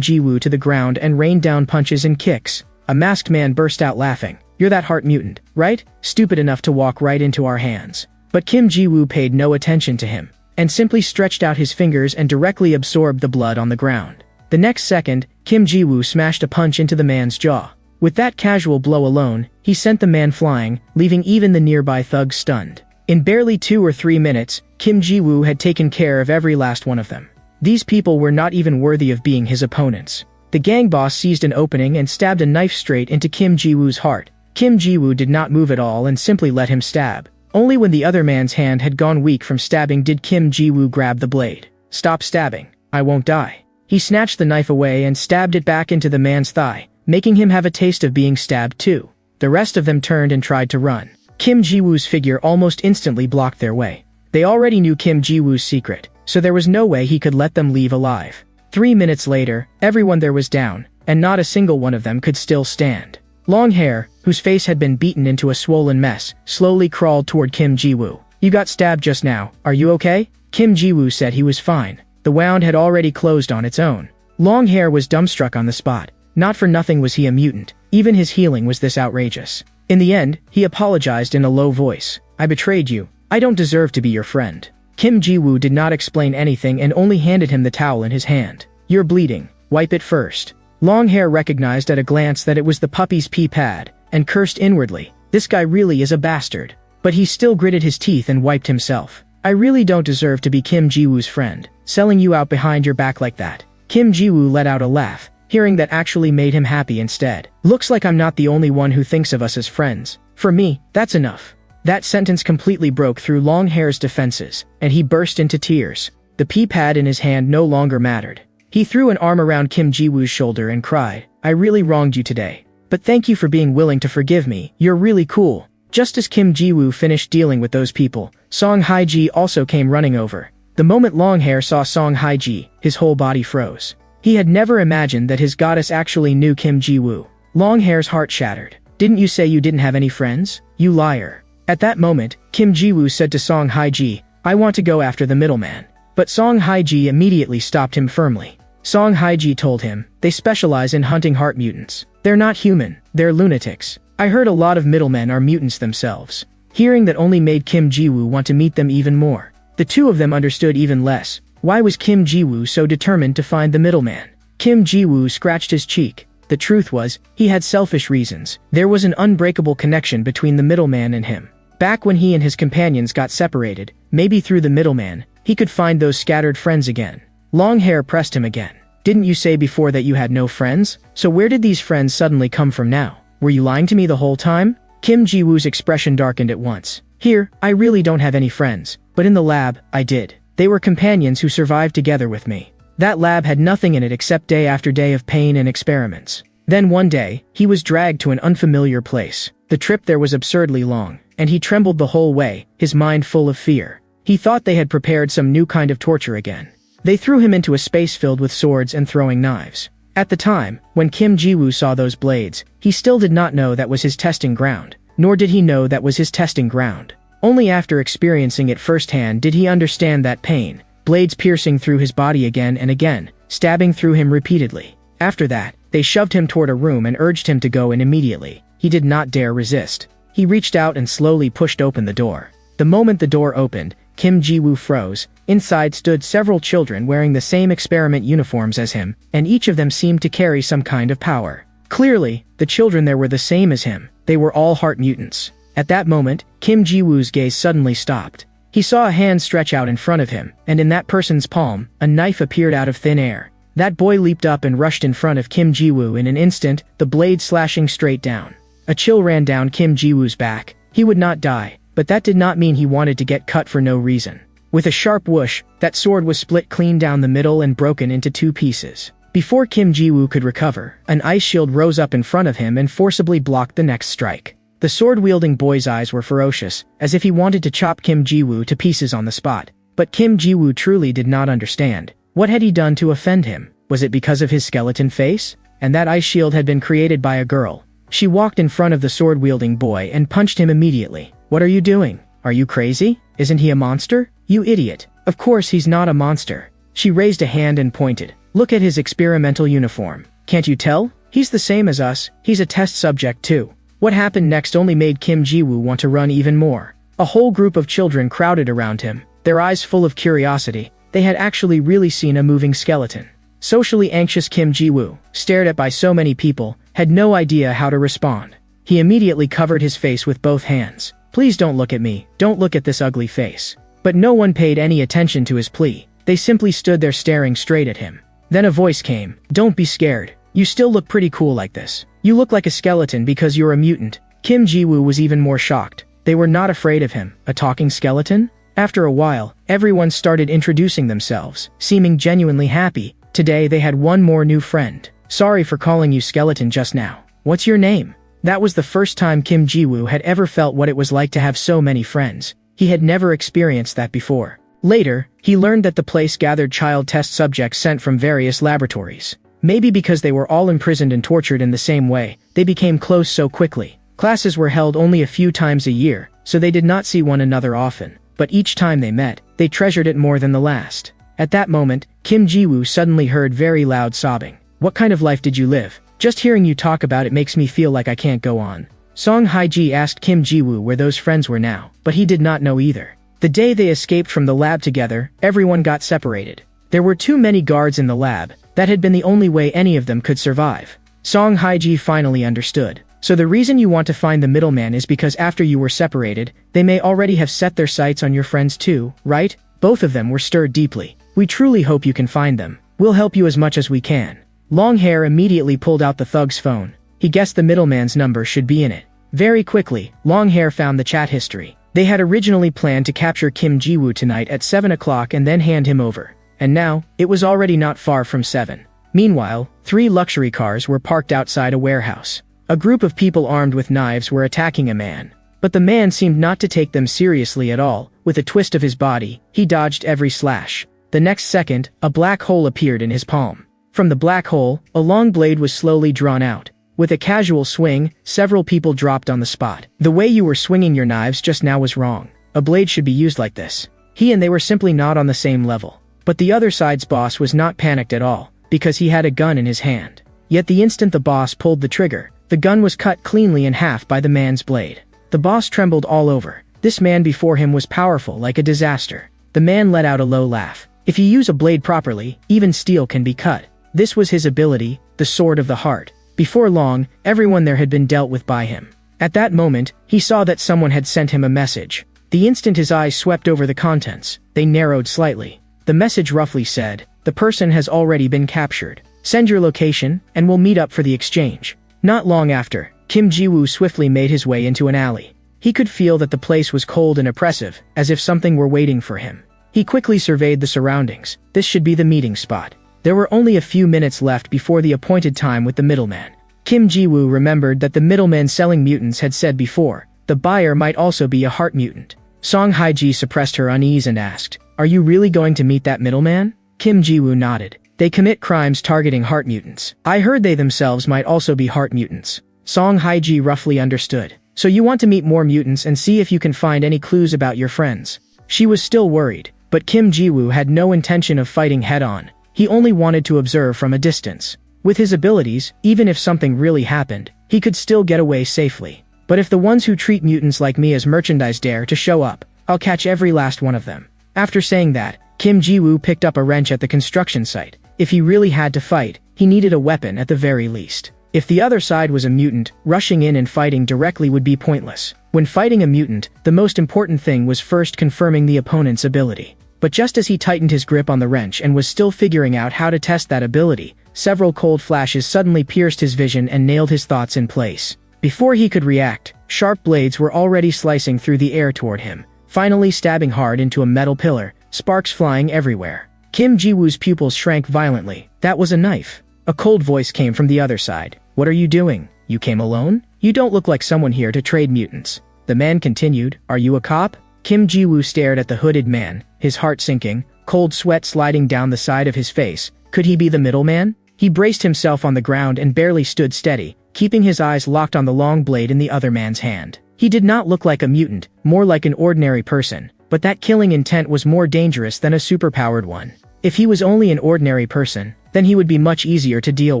Speaker 1: Ji-woo to the ground and rained down punches and kicks. A masked man burst out laughing. You're that heart mutant, right? Stupid enough to walk right into our hands. But Kim Ji-woo paid no attention to him, and simply stretched out his fingers and directly absorbed the blood on the ground. The next second, Kim Ji-woo smashed a punch into the man's jaw. With that casual blow alone, he sent the man flying, leaving even the nearby thugs stunned. In barely 2 or 3 minutes, Kim Ji-woo had taken care of every last one of them. These people were not even worthy of being his opponents. The gang boss seized an opening and stabbed a knife straight into Kim Ji-woo's heart. Kim Ji-woo did not move at all and simply let him stab. Only when the other man's hand had gone weak from stabbing did Kim Ji-woo grab the blade. Stop stabbing. I won't die. He snatched the knife away and stabbed it back into the man's thigh, making him have a taste of being stabbed too. The rest of them turned and tried to run. Kim Ji-woo's figure almost instantly blocked their way. They already knew Kim Ji-woo's secret, so there was no way he could let them leave alive. 3 minutes later, everyone there was down, and not a single one of them could still stand. Longhair, whose face had been beaten into a swollen mess, slowly crawled toward Kim Ji-woo. You got stabbed just now, are you okay? Kim Ji-woo said he was fine. The wound had already closed on its own. Longhair was dumbstruck on the spot. Not for nothing was he a mutant. Even his healing was this outrageous. In the end, he apologized in a low voice. I betrayed you. I don't deserve to be your friend. Kim Ji-woo did not explain anything and only handed him the towel in his hand. You're bleeding. Wipe it first. Long Hair recognized at a glance that it was the puppy's pee pad, and cursed inwardly. This guy really is a bastard. But he still gritted his teeth and wiped himself. I really don't deserve to be Kim Ji-woo's friend, selling you out behind your back like that. Kim Ji-woo let out a laugh, hearing that actually made him happy instead. Looks like I'm not the only one who thinks of us as friends. For me, that's enough. That sentence completely broke through Long Hair's defenses, and he burst into tears. The pee pad in his hand no longer mattered. He threw an arm around Kim Ji-woo's shoulder and cried, I really wronged you today. But thank you for being willing to forgive me, you're really cool. Just as Kim Ji-woo finished dealing with those people, Song Hae-ji also came running over. The moment Long Hair saw Song Hae-ji, his whole body froze. He had never imagined that his goddess actually knew Kim Ji-woo. Long Hair's heart shattered. Didn't you say you didn't have any friends? You liar. At that moment, Kim Ji-woo said to Song Hae-ji, I want to go after the middleman. But Song Hae-ji immediately stopped him firmly. Song Hae-ji told him, they specialize in hunting heart mutants. They're not human, they're lunatics. I heard a lot of middlemen are mutants themselves. Hearing that only made Kim Ji-woo want to meet them even more. The two of them understood even less. Why was Kim Ji-woo so determined to find the middleman? Kim Ji-woo scratched his cheek. The truth was, he had selfish reasons. There was an unbreakable connection between the middleman and him. Back when he and his companions got separated, maybe through the middleman, he could find those scattered friends again. Long Hair pressed him again. Didn't you say before that you had no friends? So where did these friends suddenly come from now? Were you lying to me the whole time? Kim Ji-woo's expression darkened at once. Here, I really don't have any friends, but in the lab, I did. They were companions who survived together with me. That lab had nothing in it except day after day of pain and experiments. Then one day, he was dragged to an unfamiliar place. The trip there was absurdly long, and he trembled the whole way, his mind full of fear. He thought they had prepared some new kind of torture again. They threw him into a space filled with swords and throwing knives. At the time, when Kim Ji-woo saw those blades, he still did not know that was his testing ground, nor did he know that was his testing ground. Only after experiencing it firsthand did he understand that pain, blades piercing through his body again and again, stabbing through him repeatedly. After that, they shoved him toward a room and urged him to go in immediately. He did not dare resist. He reached out and slowly pushed open the door. The moment the door opened, Kim Ji-woo froze. Inside stood several children wearing the same experiment uniforms as him, and each of them seemed to carry some kind of power. Clearly, the children there were the same as him. They were all heart mutants. At that moment, Kim Ji-woo's gaze suddenly stopped. He saw a hand stretch out in front of him, and in that person's palm, a knife appeared out of thin air. That boy leaped up and rushed in front of Kim Ji-woo in an instant, the blade slashing straight down. A chill ran down Kim Ji-woo's back. He would not die, but that did not mean he wanted to get cut for no reason. With a sharp whoosh, that sword was split clean down the middle and broken into two pieces. Before Kim Ji-woo could recover, an ice shield rose up in front of him and forcibly blocked the next strike. The sword-wielding boy's eyes were ferocious, as if he wanted to chop Kim Ji-woo to pieces on the spot. But Kim Ji-woo truly did not understand. What had he done to offend him? Was it because of his skeleton face? And that ice shield had been created by a girl. She walked in front of the sword-wielding boy and punched him immediately. What are you doing? Are you crazy? Isn't he a monster? You idiot. Of course he's not a monster. She raised a hand and pointed. Look at his experimental uniform. Can't you tell? He's the same as us. He's a test subject too. What happened next only made Kim Ji-woo want to run even more. A whole group of children crowded around him, their eyes full of curiosity. They had actually really seen a moving skeleton. Socially anxious Kim Ji-woo, stared at by so many people, had no idea how to respond. He immediately covered his face with both hands. Please don't look at me, don't look at this ugly face. But no one paid any attention to his plea. They simply stood there staring straight at him. Then a voice came. Don't be scared. You still look pretty cool like this. You look like a skeleton because you're a mutant. Kim Ji-woo was even more shocked. They were not afraid of him. A talking skeleton? After a while, everyone started introducing themselves, seeming genuinely happy. Today they had one more new friend. Sorry for calling you skeleton just now. What's your name? That was the first time Kim Ji-woo had ever felt what it was like to have so many friends. He had never experienced that before. Later, he learned that the place gathered child test subjects sent from various laboratories. Maybe because they were all imprisoned and tortured in the same way, they became close so quickly. Classes were held only a few times a year, so they did not see one another often. But each time they met, they treasured it more than the last. At that moment, Kim Ji-woo suddenly heard very loud sobbing. What kind of life did you live? Just hearing you talk about it makes me feel like I can't go on. Song Haiji asked Kim Ji-woo where those friends were now, but he did not know either. The day they escaped from the lab together, everyone got separated. There were too many guards in the lab. That had been the only way any of them could survive. Song Haiji finally understood. So the reason you want to find the middleman is because after you were separated, they may already have set their sights on your friends too, right? Both of them were stirred deeply. We truly hope you can find them. We'll help you as much as we can. Longhair immediately pulled out the thug's phone. He guessed the middleman's number should be in it. Very quickly, Longhair found the chat history. They had originally planned to capture Kim Ji-woo tonight at 7 o'clock and then hand him over. And now, it was already not far from 7. Meanwhile, 3 luxury cars were parked outside a warehouse. A group of people armed with knives were attacking a man. But the man seemed not to take them seriously at all. With a twist of his body, he dodged every slash. The next second, a black hole appeared in his palm. From the black hole, a long blade was slowly drawn out. With a casual swing, several people dropped on the spot. The way you were swinging your knives just now was wrong. A blade should be used like this. He and they were simply not on the same level. But the other side's boss was not panicked at all, because he had a gun in his hand. Yet the instant the boss pulled the trigger, the gun was cut cleanly in half by the man's blade. The boss trembled all over. This man before him was powerful like a disaster. The man let out a low laugh. If you use a blade properly, even steel can be cut. This was his ability, the sword of the heart. Before long, everyone there had been dealt with by him. At that moment, he saw that someone had sent him a message. The instant his eyes swept over the contents, they narrowed slightly. The message roughly said, "The person has already been captured. Send your location, and we'll meet up for the exchange." Not long after, Kim Ji-woo swiftly made his way into an alley. He could feel that the place was cold and oppressive, as if something were waiting for him. He quickly surveyed the surroundings. This should be the meeting spot. There were only a few minutes left before the appointed time with the middleman. Kim Ji-woo remembered that the middleman selling mutants had said before, the buyer might also be a heart mutant. Song Haiji suppressed her unease and asked, "Are you really going to meet that middleman?" Kim Ji-woo nodded. "They commit crimes targeting heart mutants. I heard they themselves might also be heart mutants." Song Haiji roughly understood. "So you want to meet more mutants and see if you can find any clues about your friends." She was still worried, but Kim Ji-woo had no intention of fighting head-on. He only wanted to observe from a distance. With his abilities, even if something really happened, he could still get away safely. But if the ones who treat mutants like me as merchandise dare to show up, I'll catch every last one of them. After saying that, Kim Ji-woo picked up a wrench at the construction site. If he really had to fight, he needed a weapon at the very least. If the other side was a mutant, rushing in and fighting directly would be pointless. When fighting a mutant, the most important thing was first confirming the opponent's ability. But just as he tightened his grip on the wrench and was still figuring out how to test that ability, several cold flashes suddenly pierced his vision and nailed his thoughts in place. Before he could react, sharp blades were already slicing through the air toward him, finally stabbing hard into a metal pillar, sparks flying everywhere. Kim Ji-woo's pupils shrank violently. That was a knife. A cold voice came from the other side. "What are you doing? You came alone? You don't look like someone here to trade mutants." The man continued, "Are you a cop?" Kim Ji-woo stared at the hooded man, his heart sinking, cold sweat sliding down the side of his face. Could he be the middleman? He braced himself on the ground and barely stood steady, keeping his eyes locked on the long blade in the other man's hand. He did not look like a mutant, more like an ordinary person, but that killing intent was more dangerous than a superpowered one. If he was only an ordinary person, then he would be much easier to deal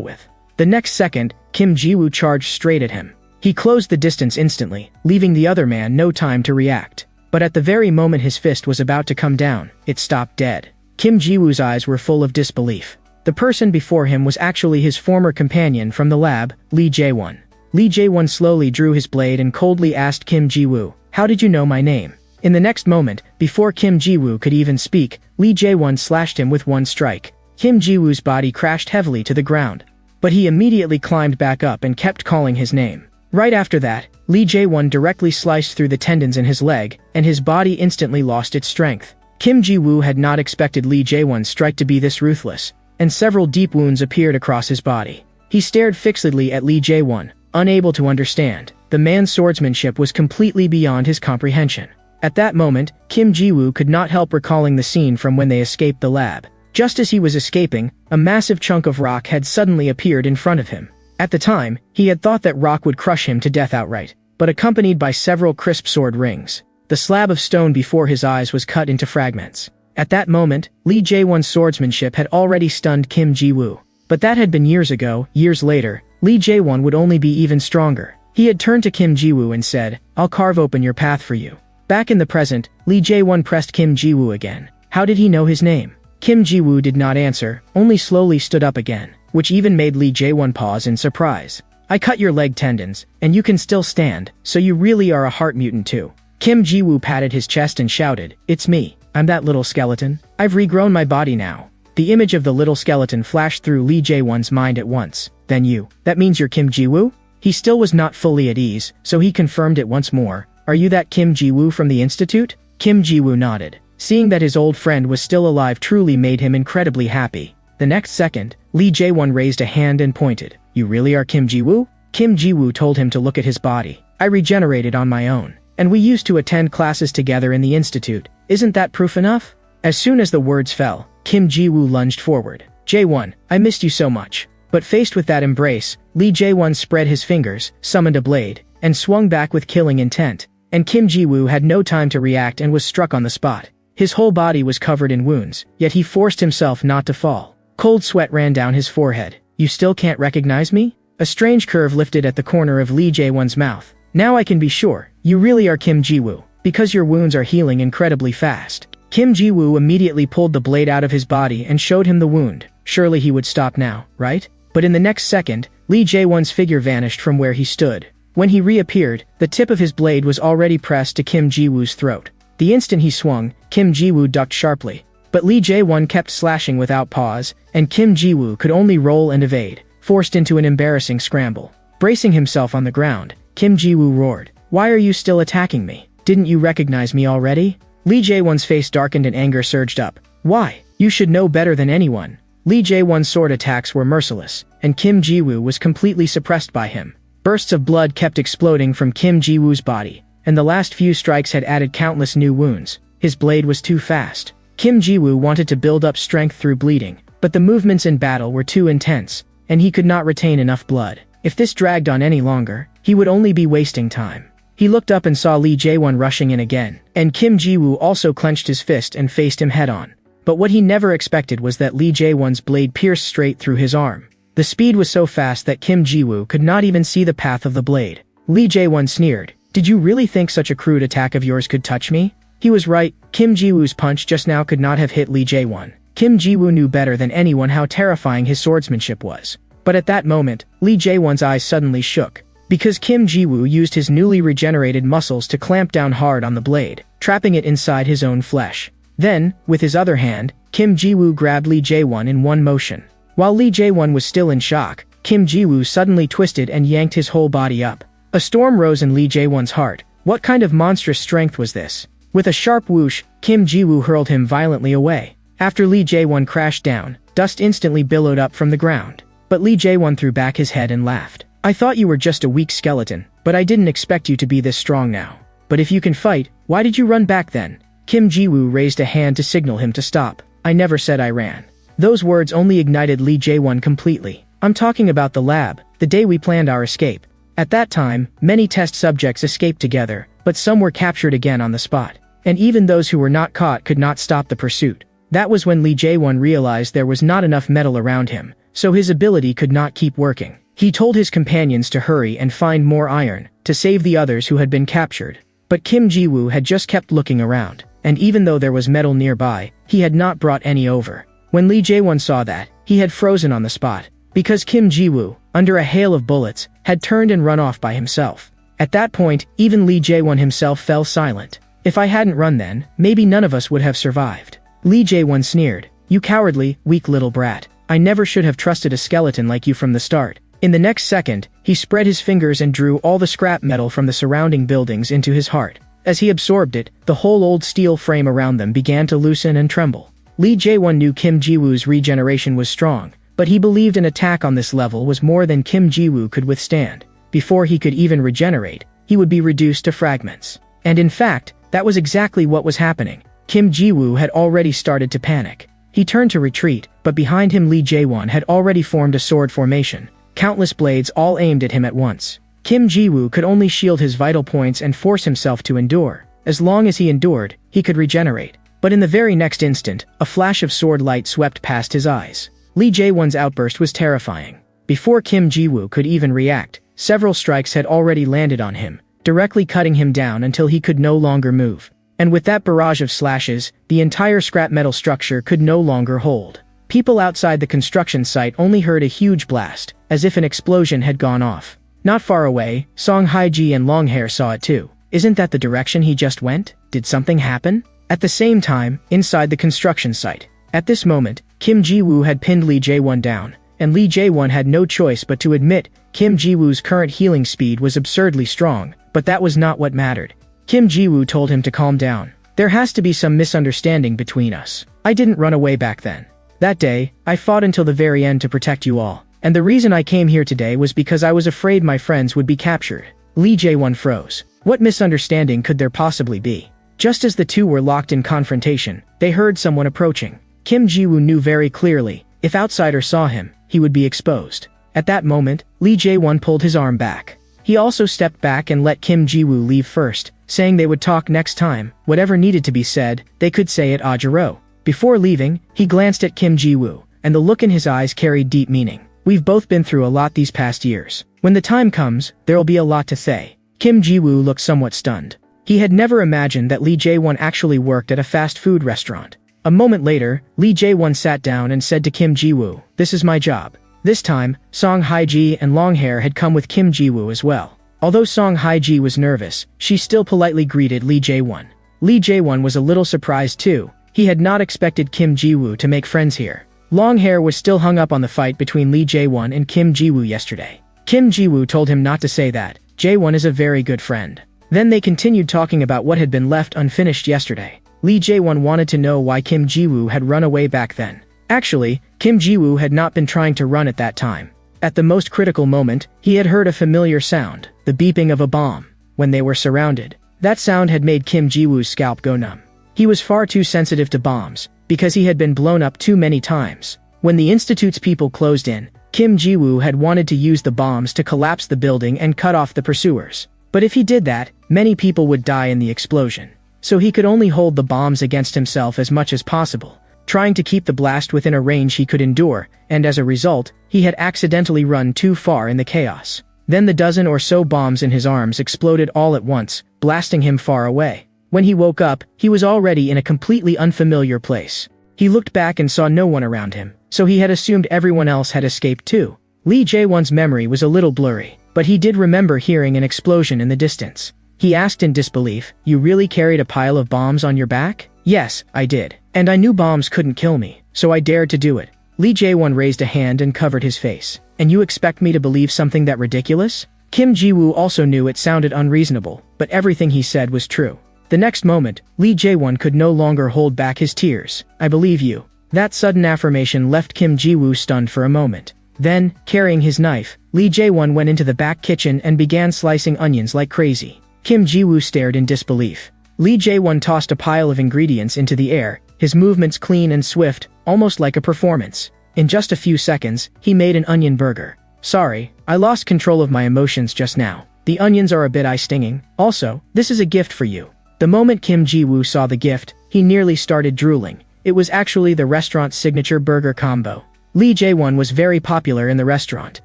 Speaker 1: with. The next second, Kim Ji-woo charged straight at him. He closed the distance instantly, leaving the other man no time to react. But at the very moment his fist was about to come down, it stopped dead. Kim Ji-woo's eyes were full of disbelief. The person before him was actually his former companion from the lab, Lee Jae-won. Lee Jae-won slowly drew his blade and coldly asked Kim Ji-woo, "How did you know my name?" In the next moment, before Kim Ji-woo could even speak, Lee Jae-won slashed him with one strike. Kim Ji-woo's body crashed heavily to the ground. But he immediately climbed back up and kept calling his name. Right after that, Lee Jae-won directly sliced through the tendons in his leg, and his body instantly lost its strength. Kim Ji-woo had not expected Lee Jae-won's strike to be this ruthless, and several deep wounds appeared across his body. He stared fixedly at Lee Jae-won, unable to understand. The man's swordsmanship was completely beyond his comprehension. At that moment, Kim Ji-woo could not help recalling the scene from when they escaped the lab. Just as he was escaping, a massive chunk of rock had suddenly appeared in front of him. At the time, he had thought that rock would crush him to death outright, but accompanied by several crisp sword rings. The slab of stone before his eyes was cut into fragments. At that moment, Lee Jae-won's swordsmanship had already stunned Kim Ji-woo. But that had been years ago. Years later, Lee Jae-won would only be even stronger. He had turned to Kim Ji-woo and said, "I'll carve open your path for you." Back in the present, Lee Jae-won pressed Kim Ji-woo again. How did he know his name? Kim Ji-woo did not answer, only slowly stood up again, which even made Lee Jae-won pause in surprise. "I cut your leg tendons, and you can still stand, so you really are a heart mutant too." Kim Ji-woo patted his chest and shouted, "It's me. I'm that little skeleton. I've regrown my body now." The image of the little skeleton flashed through Lee Jae-won's mind at once. "Then you. That means you're Kim Ji-woo?" He still was not fully at ease, so he confirmed it once more. "Are you that Kim Ji-woo from the institute?" Kim Ji-woo nodded. Seeing that his old friend was still alive truly made him incredibly happy. The next second, Lee Jae-won raised a hand and pointed. "You really are Kim Ji-woo?" Kim Ji-woo told him to look at his body. "I regenerated on my own. And we used to attend classes together in the institute. Isn't that proof enough?" As soon as the words fell, Kim Ji-woo lunged forward. "Jae-won, I missed you so much." But faced with that embrace, Lee Jae-won spread his fingers, summoned a blade, and swung back with killing intent. And Kim Ji-woo had no time to react and was struck on the spot. His whole body was covered in wounds, yet he forced himself not to fall. Cold sweat ran down his forehead. "You still can't recognize me?" A strange curve lifted at the corner of Lee Jae-won's mouth. "Now I can be sure. You really are Kim Ji-woo, because your wounds are healing incredibly fast." Kim Ji-woo immediately pulled the blade out of his body and showed him the wound. Surely he would stop now, right? But in the next second, Lee Jae-won's figure vanished from where he stood. When he reappeared, the tip of his blade was already pressed to Kim Ji-woo's throat. The instant he swung, Kim Ji-woo ducked sharply. But Lee Jae-won kept slashing without pause, and Kim Ji-woo could only roll and evade, forced into an embarrassing scramble. Bracing himself on the ground, Kim Ji-woo roared, "Why are you still attacking me? Didn't you recognize me already?" Lee Jae-won's face darkened and anger surged up. "Why? You should know better than anyone." Lee Jae-won's sword attacks were merciless, and Kim Ji-woo was completely suppressed by him. Bursts of blood kept exploding from Kim Ji-woo's body, and the last few strikes had added countless new wounds. His blade was too fast. Kim Ji-woo wanted to build up strength through bleeding, but the movements in battle were too intense, and he could not retain enough blood. If this dragged on any longer, he would only be wasting time. He looked up and saw Lee Jae-won rushing in again, and Kim Ji-woo also clenched his fist and faced him head-on. But what he never expected was that Lee Jae-won's blade pierced straight through his arm. The speed was so fast that Kim Ji-woo could not even see the path of the blade. Lee Jae-won sneered, "Did you really think such a crude attack of yours could touch me?" He was right. Kim Ji-woo's punch just now could not have hit Lee Jae-won. Kim Ji-woo knew better than anyone how terrifying his swordsmanship was. But at that moment, Lee Jae-won's eyes suddenly shook. Because Kim Ji-woo used his newly regenerated muscles to clamp down hard on the blade, trapping it inside his own flesh. Then, with his other hand, Kim Ji-woo grabbed Lee Jae-won in one motion. While Lee Jae-won was still in shock, Kim Ji-woo suddenly twisted and yanked his whole body up. A storm rose in Lee Jae-won's heart. What kind of monstrous strength was this? With a sharp whoosh, Kim Ji-woo hurled him violently away. After Lee Jae-won crashed down, dust instantly billowed up from the ground. But Lee Jae-won threw back his head and laughed. "I thought you were just a weak skeleton, but I didn't expect you to be this strong now. But if you can fight, why did you run back then?" Kim Ji-woo raised a hand to signal him to stop. "I never said I ran." Those words only ignited Lee Jae-won completely. "I'm talking about the lab, the day we planned our escape. At that time, many test subjects escaped together, but some were captured again on the spot. And even those who were not caught could not stop the pursuit. That was when Lee Jae-won realized there was not enough metal around him, so his ability could not keep working. He told his companions to hurry and find more iron, to save the others who had been captured. But Kim Ji-woo had just kept looking around, and even though there was metal nearby, he had not brought any over. When Lee Jae-won saw that, he had frozen on the spot, because Kim Ji-woo, under a hail of bullets, had turned and run off by himself. At that point, even Lee Jae-won himself fell silent. "If I hadn't run then, maybe none of us would have survived." Lee Jae-won sneered, "You cowardly, weak little brat. I never should have trusted a skeleton like you from the start." In the next second, he spread his fingers and drew all the scrap metal from the surrounding buildings into his heart. As he absorbed it, the whole old steel frame around them began to loosen and tremble. Lee Jae-won knew Kim Ji-woo's regeneration was strong, but he believed an attack on this level was more than Kim Ji-woo could withstand. Before he could even regenerate, he would be reduced to fragments. And in fact, that was exactly what was happening. Kim Ji-woo had already started to panic. He turned to retreat, but behind him Lee Jae-won had already formed a sword formation. Countless blades all aimed at him at once. Kim Ji-woo could only shield his vital points and force himself to endure. As long as he endured, he could regenerate. But in the very next instant, a flash of sword light swept past his eyes. Lee Jae-won's outburst was terrifying. Before Kim Ji-woo could even react, Several strikes had already landed on him, directly cutting him down until he could no longer move. And with that barrage of slashes, the entire scrap metal structure could no longer hold. People outside the construction site only heard a huge blast, as if an explosion had gone off. Not far away, Song Haiji and Longhair saw it too. Isn't that the direction he just went? Did something happen? At the same time, inside the construction site. At this moment, Kim Ji-woo had pinned Lee Jae-won down, and Lee Jae-won had no choice but to admit Kim Ji-woo's current healing speed was absurdly strong, but that was not what mattered. Kim Ji-woo told him to calm down. There has to be some misunderstanding between us. I didn't run away back then. That day, I fought until the very end to protect you all, and the reason I came here today was because I was afraid my friends would be captured. Lee Jae-won froze. What misunderstanding could there possibly be? Just as the two were locked in confrontation, they heard someone approaching. Kim Ji-woo knew very clearly, if outsiders saw him, he would be exposed. At that moment, Lee Jae-won pulled his arm back. He also stepped back and let Kim Ji-woo leave first, saying they would talk next time. Whatever needed to be said, they could say at Ajiro. Before leaving, he glanced at Kim Ji-woo, and the look in his eyes carried deep meaning. We've both been through a lot these past years. When the time comes, there'll be a lot to say. Kim Ji-woo looked somewhat stunned. He had never imagined that Lee Jae-won actually worked at a fast food restaurant. A moment later, Lee Jae-won sat down and said to Kim Ji-woo, "This is my job." This time, Song Haiji and Longhair had come with Kim Ji-woo as well. Although Song Haiji was nervous, she still politely greeted Lee Jae-won. Lee Jae-won was a little surprised too. He had not expected Kim Ji-woo to make friends here. Longhair was still hung up on the fight between Lee Jae-won and Kim Ji-woo yesterday. Kim Ji-woo told him not to say that. Jae-won is a very good friend. Then they continued talking about what had been left unfinished yesterday. Lee Jae-won wanted to know why Kim Ji-woo had run away back then. Actually, Kim Ji-woo had not been trying to run at that time. At the most critical moment, he had heard a familiar sound, the beeping of a bomb. When they were surrounded, that sound had made Kim Ji-woo's scalp go numb. He was far too sensitive to bombs, because he had been blown up too many times. When the Institute's people closed in, Kim Ji-woo had wanted to use the bombs to collapse the building and cut off the pursuers. But if he did that, many people would die in the explosion. So he could only hold the bombs against himself as much as possible, trying to keep the blast within a range he could endure, and as a result, he had accidentally run too far in the chaos. Then the dozen or so bombs in his arms exploded all at once, blasting him far away. When he woke up, he was already in a completely unfamiliar place. He looked back and saw no one around him, so he had assumed everyone else had escaped too. Lee Jae-won's memory was a little blurry, but he did remember hearing an explosion in the distance. He asked in disbelief, "You really carried a pile of bombs on your back?" "Yes, I did. And I knew bombs couldn't kill me, so I dared to do it." Lee Jae-won raised a hand and covered his face. "And you expect me to believe something that ridiculous?" Kim Ji-woo also knew it sounded unreasonable, but everything he said was true. The next moment, Lee Jae-won could no longer hold back his tears. "I believe you." That sudden affirmation left Kim Ji-woo stunned for a moment. Then, carrying his knife, Lee Jae-won went into the back kitchen and began slicing onions like crazy. Kim Ji-woo stared in disbelief. Lee Jae-won tossed a pile of ingredients into the air, his movements clean and swift, almost like a performance. In just a few seconds, he made an onion burger. "Sorry, I lost control of my emotions just now. The onions are a bit eye-stinging. Also, this is a gift for you." The moment Kim Ji-woo saw the gift, he nearly started drooling. It was actually the restaurant's signature burger combo. Lee Jae-won was very popular in the restaurant,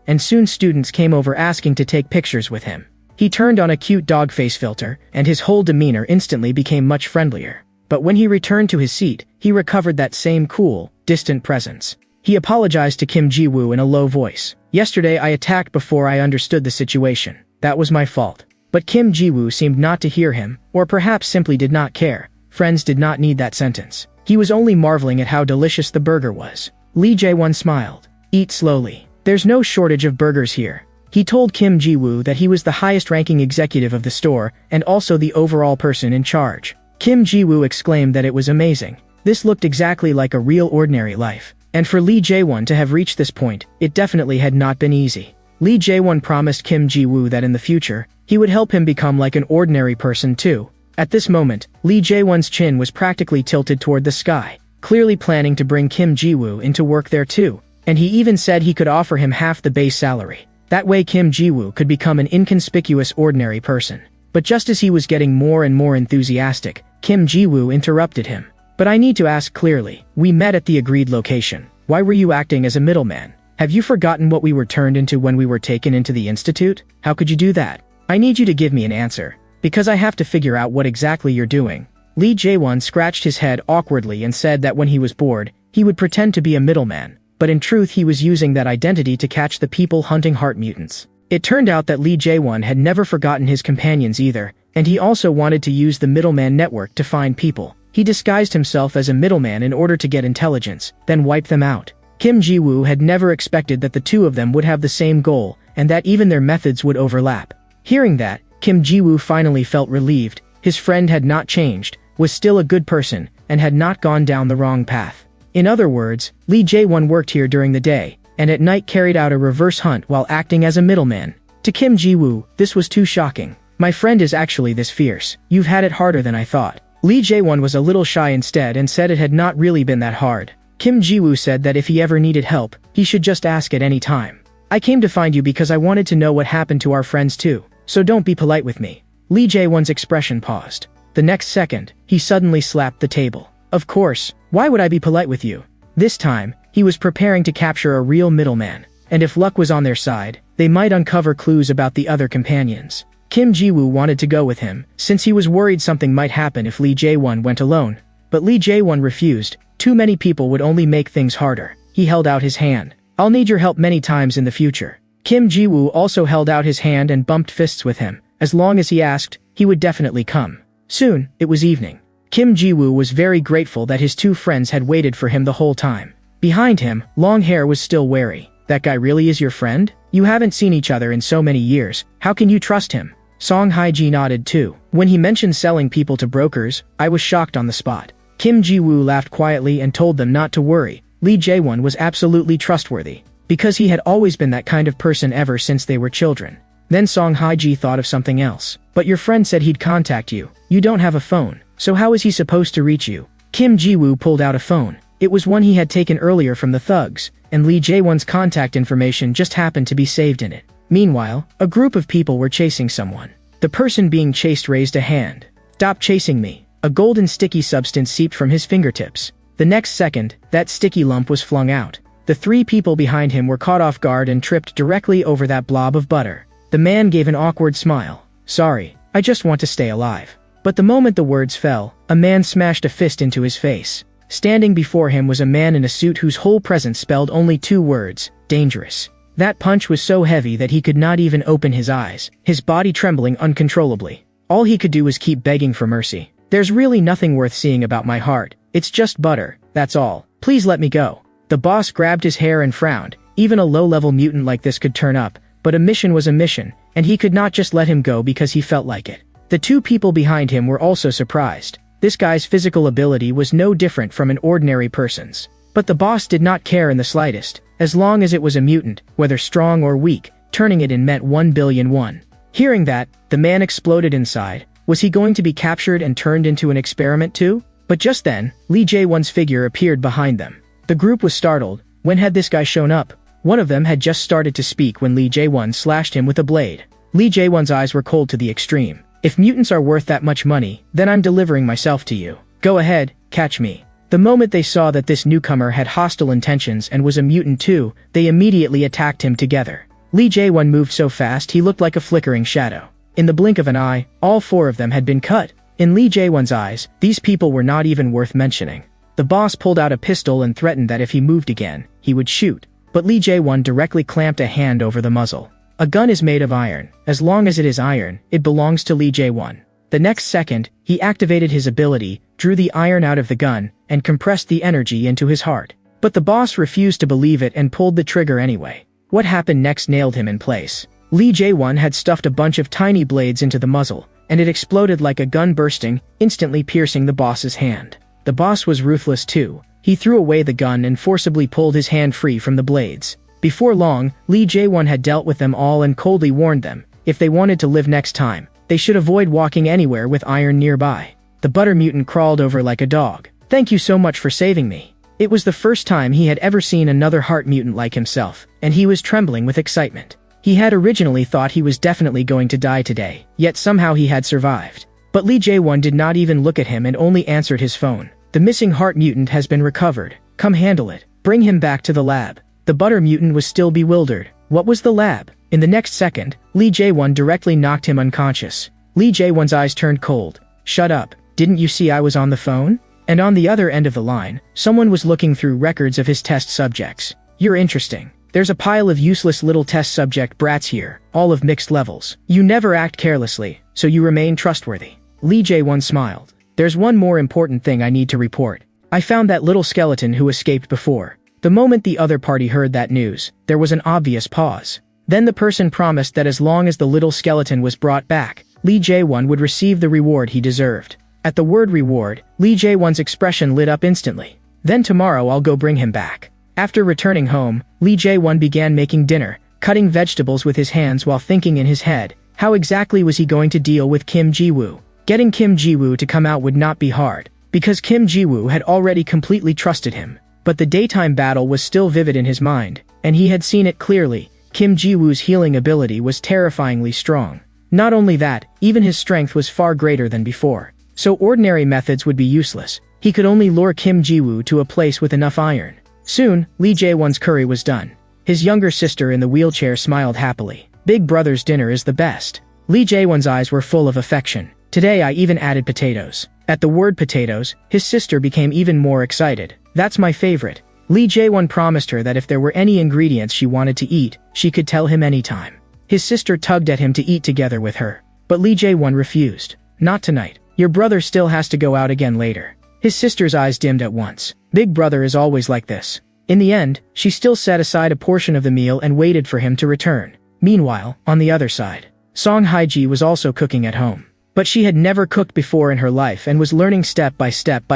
Speaker 1: and soon students came over asking to take pictures with him. He turned on a cute dog face filter, and his whole demeanor instantly became much friendlier. But when he returned to his seat, he recovered that same cool, distant presence. He apologized to Kim Ji-woo in a low voice. "Yesterday I attacked before I understood the situation. That was my fault." But Kim Ji-woo seemed not to hear him, or perhaps simply did not care. Friends did not need that sentence. He was only marveling at how delicious the burger was. Lee Jae-won smiled. "Eat slowly. There's no shortage of burgers here." He told Kim Ji-woo that he was the highest-ranking executive of the store, and also the overall person in charge. Kim Ji-woo exclaimed that it was amazing. This looked exactly like a real ordinary life. And for Lee Jae-won to have reached this point, it definitely had not been easy. Lee Jae-won promised Kim Ji-woo that in the future, he would help him become like an ordinary person too. At this moment, Lee Jae-won's chin was practically tilted toward the sky, clearly planning to bring Kim Ji-woo into work there too. And he even said he could offer him half the base salary. That way Kim Ji-woo could become an inconspicuous ordinary person. But just as he was getting more and more enthusiastic, Kim Ji-woo interrupted him. "But I need to ask clearly, we met at the agreed location. Why were you acting as a middleman?" Have you forgotten what we were turned into when we were taken into the institute? How could you do that? I need you to give me an answer, because I have to figure out what exactly you're doing. Lee Jae-won scratched his head awkwardly and said that when he was bored, he would pretend to be a middleman, but in truth he was using that identity to catch the people hunting heart mutants. It turned out that Lee Jae-won had never forgotten his companions either, and he also wanted to use the middleman network to find people. He disguised himself as a middleman in order to get intelligence, then wipe them out. Kim Ji-woo had never expected that the two of them would have the same goal, and that even their methods would overlap. Hearing that, Kim Ji-woo finally felt relieved. His friend had not changed, was still a good person, and had not gone down the wrong path. In other words, Lee Jae-won worked here during the day, and at night carried out a reverse hunt while acting as a middleman. To Kim Ji-woo, this was too shocking. My friend is actually this fierce. You've had it harder than I thought. Lee Jae-won was a little shy instead and said it had not really been that hard. Kim Ji-woo said that if he ever needed help, he should just ask at any time. I came to find you because I wanted to know what happened to our friends too, so don't be polite with me. Lee Jae-won's expression paused. The next second, he suddenly slapped the table. Of course, why would I be polite with you? This time, he was preparing to capture a real middleman, and if luck was on their side, they might uncover clues about the other companions. Kim Ji-woo wanted to go with him, since he was worried something might happen if Lee Jae-won went alone. But Lee Jae-won refused. Too many people would only make things harder. He held out his hand. I'll need your help many times in the future. Kim Ji-woo also held out his hand and bumped fists with him. As long as he asked, he would definitely come. Soon, it was evening. Kim Ji-woo was very grateful that his two friends had waited for him the whole time. Behind him, Long Hair was still wary. That guy really is your friend? You haven't seen each other in so many years. How can you trust him? Song Hae-ji nodded too. When he mentioned selling people to brokers, I was shocked on the spot. Kim Ji-woo laughed quietly and told them not to worry. Lee Jae-won was absolutely trustworthy, because he had always been that kind of person ever since they were children. Then Song Hae-ji thought of something else. But your friend said he'd contact you. You don't have a phone, so how is he supposed to reach you? Kim Ji-woo pulled out a phone. It was one he had taken earlier from the thugs, and Lee Jae-won's contact information just happened to be saved in it. Meanwhile, a group of people were chasing someone. The person being chased raised a hand. Stop chasing me. A golden sticky substance seeped from his fingertips. The next second, that sticky lump was flung out. The three people behind him were caught off guard and tripped directly over that blob of butter. The man gave an awkward smile. Sorry, I just want to stay alive. But the moment the words fell, a man smashed a fist into his face. Standing before him was a man in a suit whose whole presence spelled only two words, dangerous. That punch was so heavy that he could not even open his eyes, his body trembling uncontrollably. All he could do was keep begging for mercy. There's really nothing worth seeing about my heart. It's just butter, that's all. Please let me go. The boss grabbed his hair and frowned. Even a low-level mutant like this could turn up, but a mission was a mission, and he could not just let him go because he felt like it. The two people behind him were also surprised. This guy's physical ability was no different from an ordinary person's. But the boss did not care in the slightest, as long as it was a mutant, whether strong or weak, turning it in meant 1 billion won. Hearing that, the man exploded inside. Was he going to be captured and turned into an experiment too? But just then, Lee Jae-won's figure appeared behind them. The group was startled. When had this guy shown up? One of them had just started to speak when Lee Jae-won slashed him with a blade. Lee Jae-won's eyes were cold to the extreme. If mutants are worth that much money, then I'm delivering myself to you. Go ahead, catch me. The moment they saw that this newcomer had hostile intentions and was a mutant too, they immediately attacked him together. Lee Jae-won moved so fast he looked like a flickering shadow. In the blink of an eye, all four of them had been cut. In Lee Jae-won's eyes, these people were not even worth mentioning. The boss pulled out a pistol and threatened that if he moved again, he would shoot. But Lee Jae-won directly clamped a hand over the muzzle. A gun is made of iron. As long as it is iron, it belongs to Lee Jae-won. The next second, he activated his ability, drew the iron out of the gun, and compressed the energy into his heart. But the boss refused to believe it and pulled the trigger anyway. What happened next nailed him in place. Lee Jae-won had stuffed a bunch of tiny blades into the muzzle, and it exploded like a gun bursting, instantly piercing the boss's hand. The boss was ruthless too. He threw away the gun and forcibly pulled his hand free from the blades. Before long, Lee Jae-won had dealt with them all and coldly warned them, if they wanted to live next time, they should avoid walking anywhere with iron nearby. The butter mutant crawled over like a dog. Thank you so much for saving me. It was the first time he had ever seen another heart mutant like himself, and he was trembling with excitement. He had originally thought he was definitely going to die today, yet somehow he had survived. But Lee Jae-won did not even look at him and only answered his phone. The missing heart mutant has been recovered. Come handle it. Bring him back to the lab. The butter mutant was still bewildered. What was the lab? In the next second, Lee Jae-won directly knocked him unconscious. Lee Jae-won's eyes turned cold. Shut up. Didn't you see I was on the phone? And on the other end of the line, someone was looking through records of his test subjects. You're interesting. There's a pile of useless little test subject brats here, all of mixed levels. You never act carelessly, so you remain trustworthy. Lee Jae-won smiled. There's one more important thing I need to report. I found that little skeleton who escaped before. The moment the other party heard that news, there was an obvious pause. Then the person promised that as long as the little skeleton was brought back, Lee Jae-won would receive the reward he deserved. At the word reward, Lee Jae-won's expression lit up instantly. Then tomorrow I'll go bring him back. After returning home, Lee Jae-won began making dinner, cutting vegetables with his hands while thinking in his head, how exactly was he going to deal with Kim Ji-woo? Getting Kim Ji-woo to come out would not be hard, because Kim Ji-woo had already completely trusted him. But the daytime battle was still vivid in his mind, and he had seen it clearly. Kim Ji-woo's healing ability was terrifyingly strong. Not only that, even his strength was far greater than before. So ordinary methods would be useless. He could only lure Kim Ji-woo to a place with enough iron. Soon, Lee Jae-won's curry was done. His younger sister in the wheelchair smiled happily. Big brother's dinner is the best. Lee Jae-won's eyes were full of affection. Today I even added potatoes. At the word potatoes, his sister became even more excited. That's my favorite. Lee Jae-won promised her that if there were any ingredients she wanted to eat, she could tell him anytime. His sister tugged at him to eat together with her. But Lee Jae-won refused. Not tonight. Your brother still has to go out again later. His sister's eyes dimmed at once. Big brother is always like this. In the end, she still set aside a portion of the meal and waited for him to return. Meanwhile, on the other side, Song Hae-ji was also cooking at home. But she had never cooked before in her life and was learning step by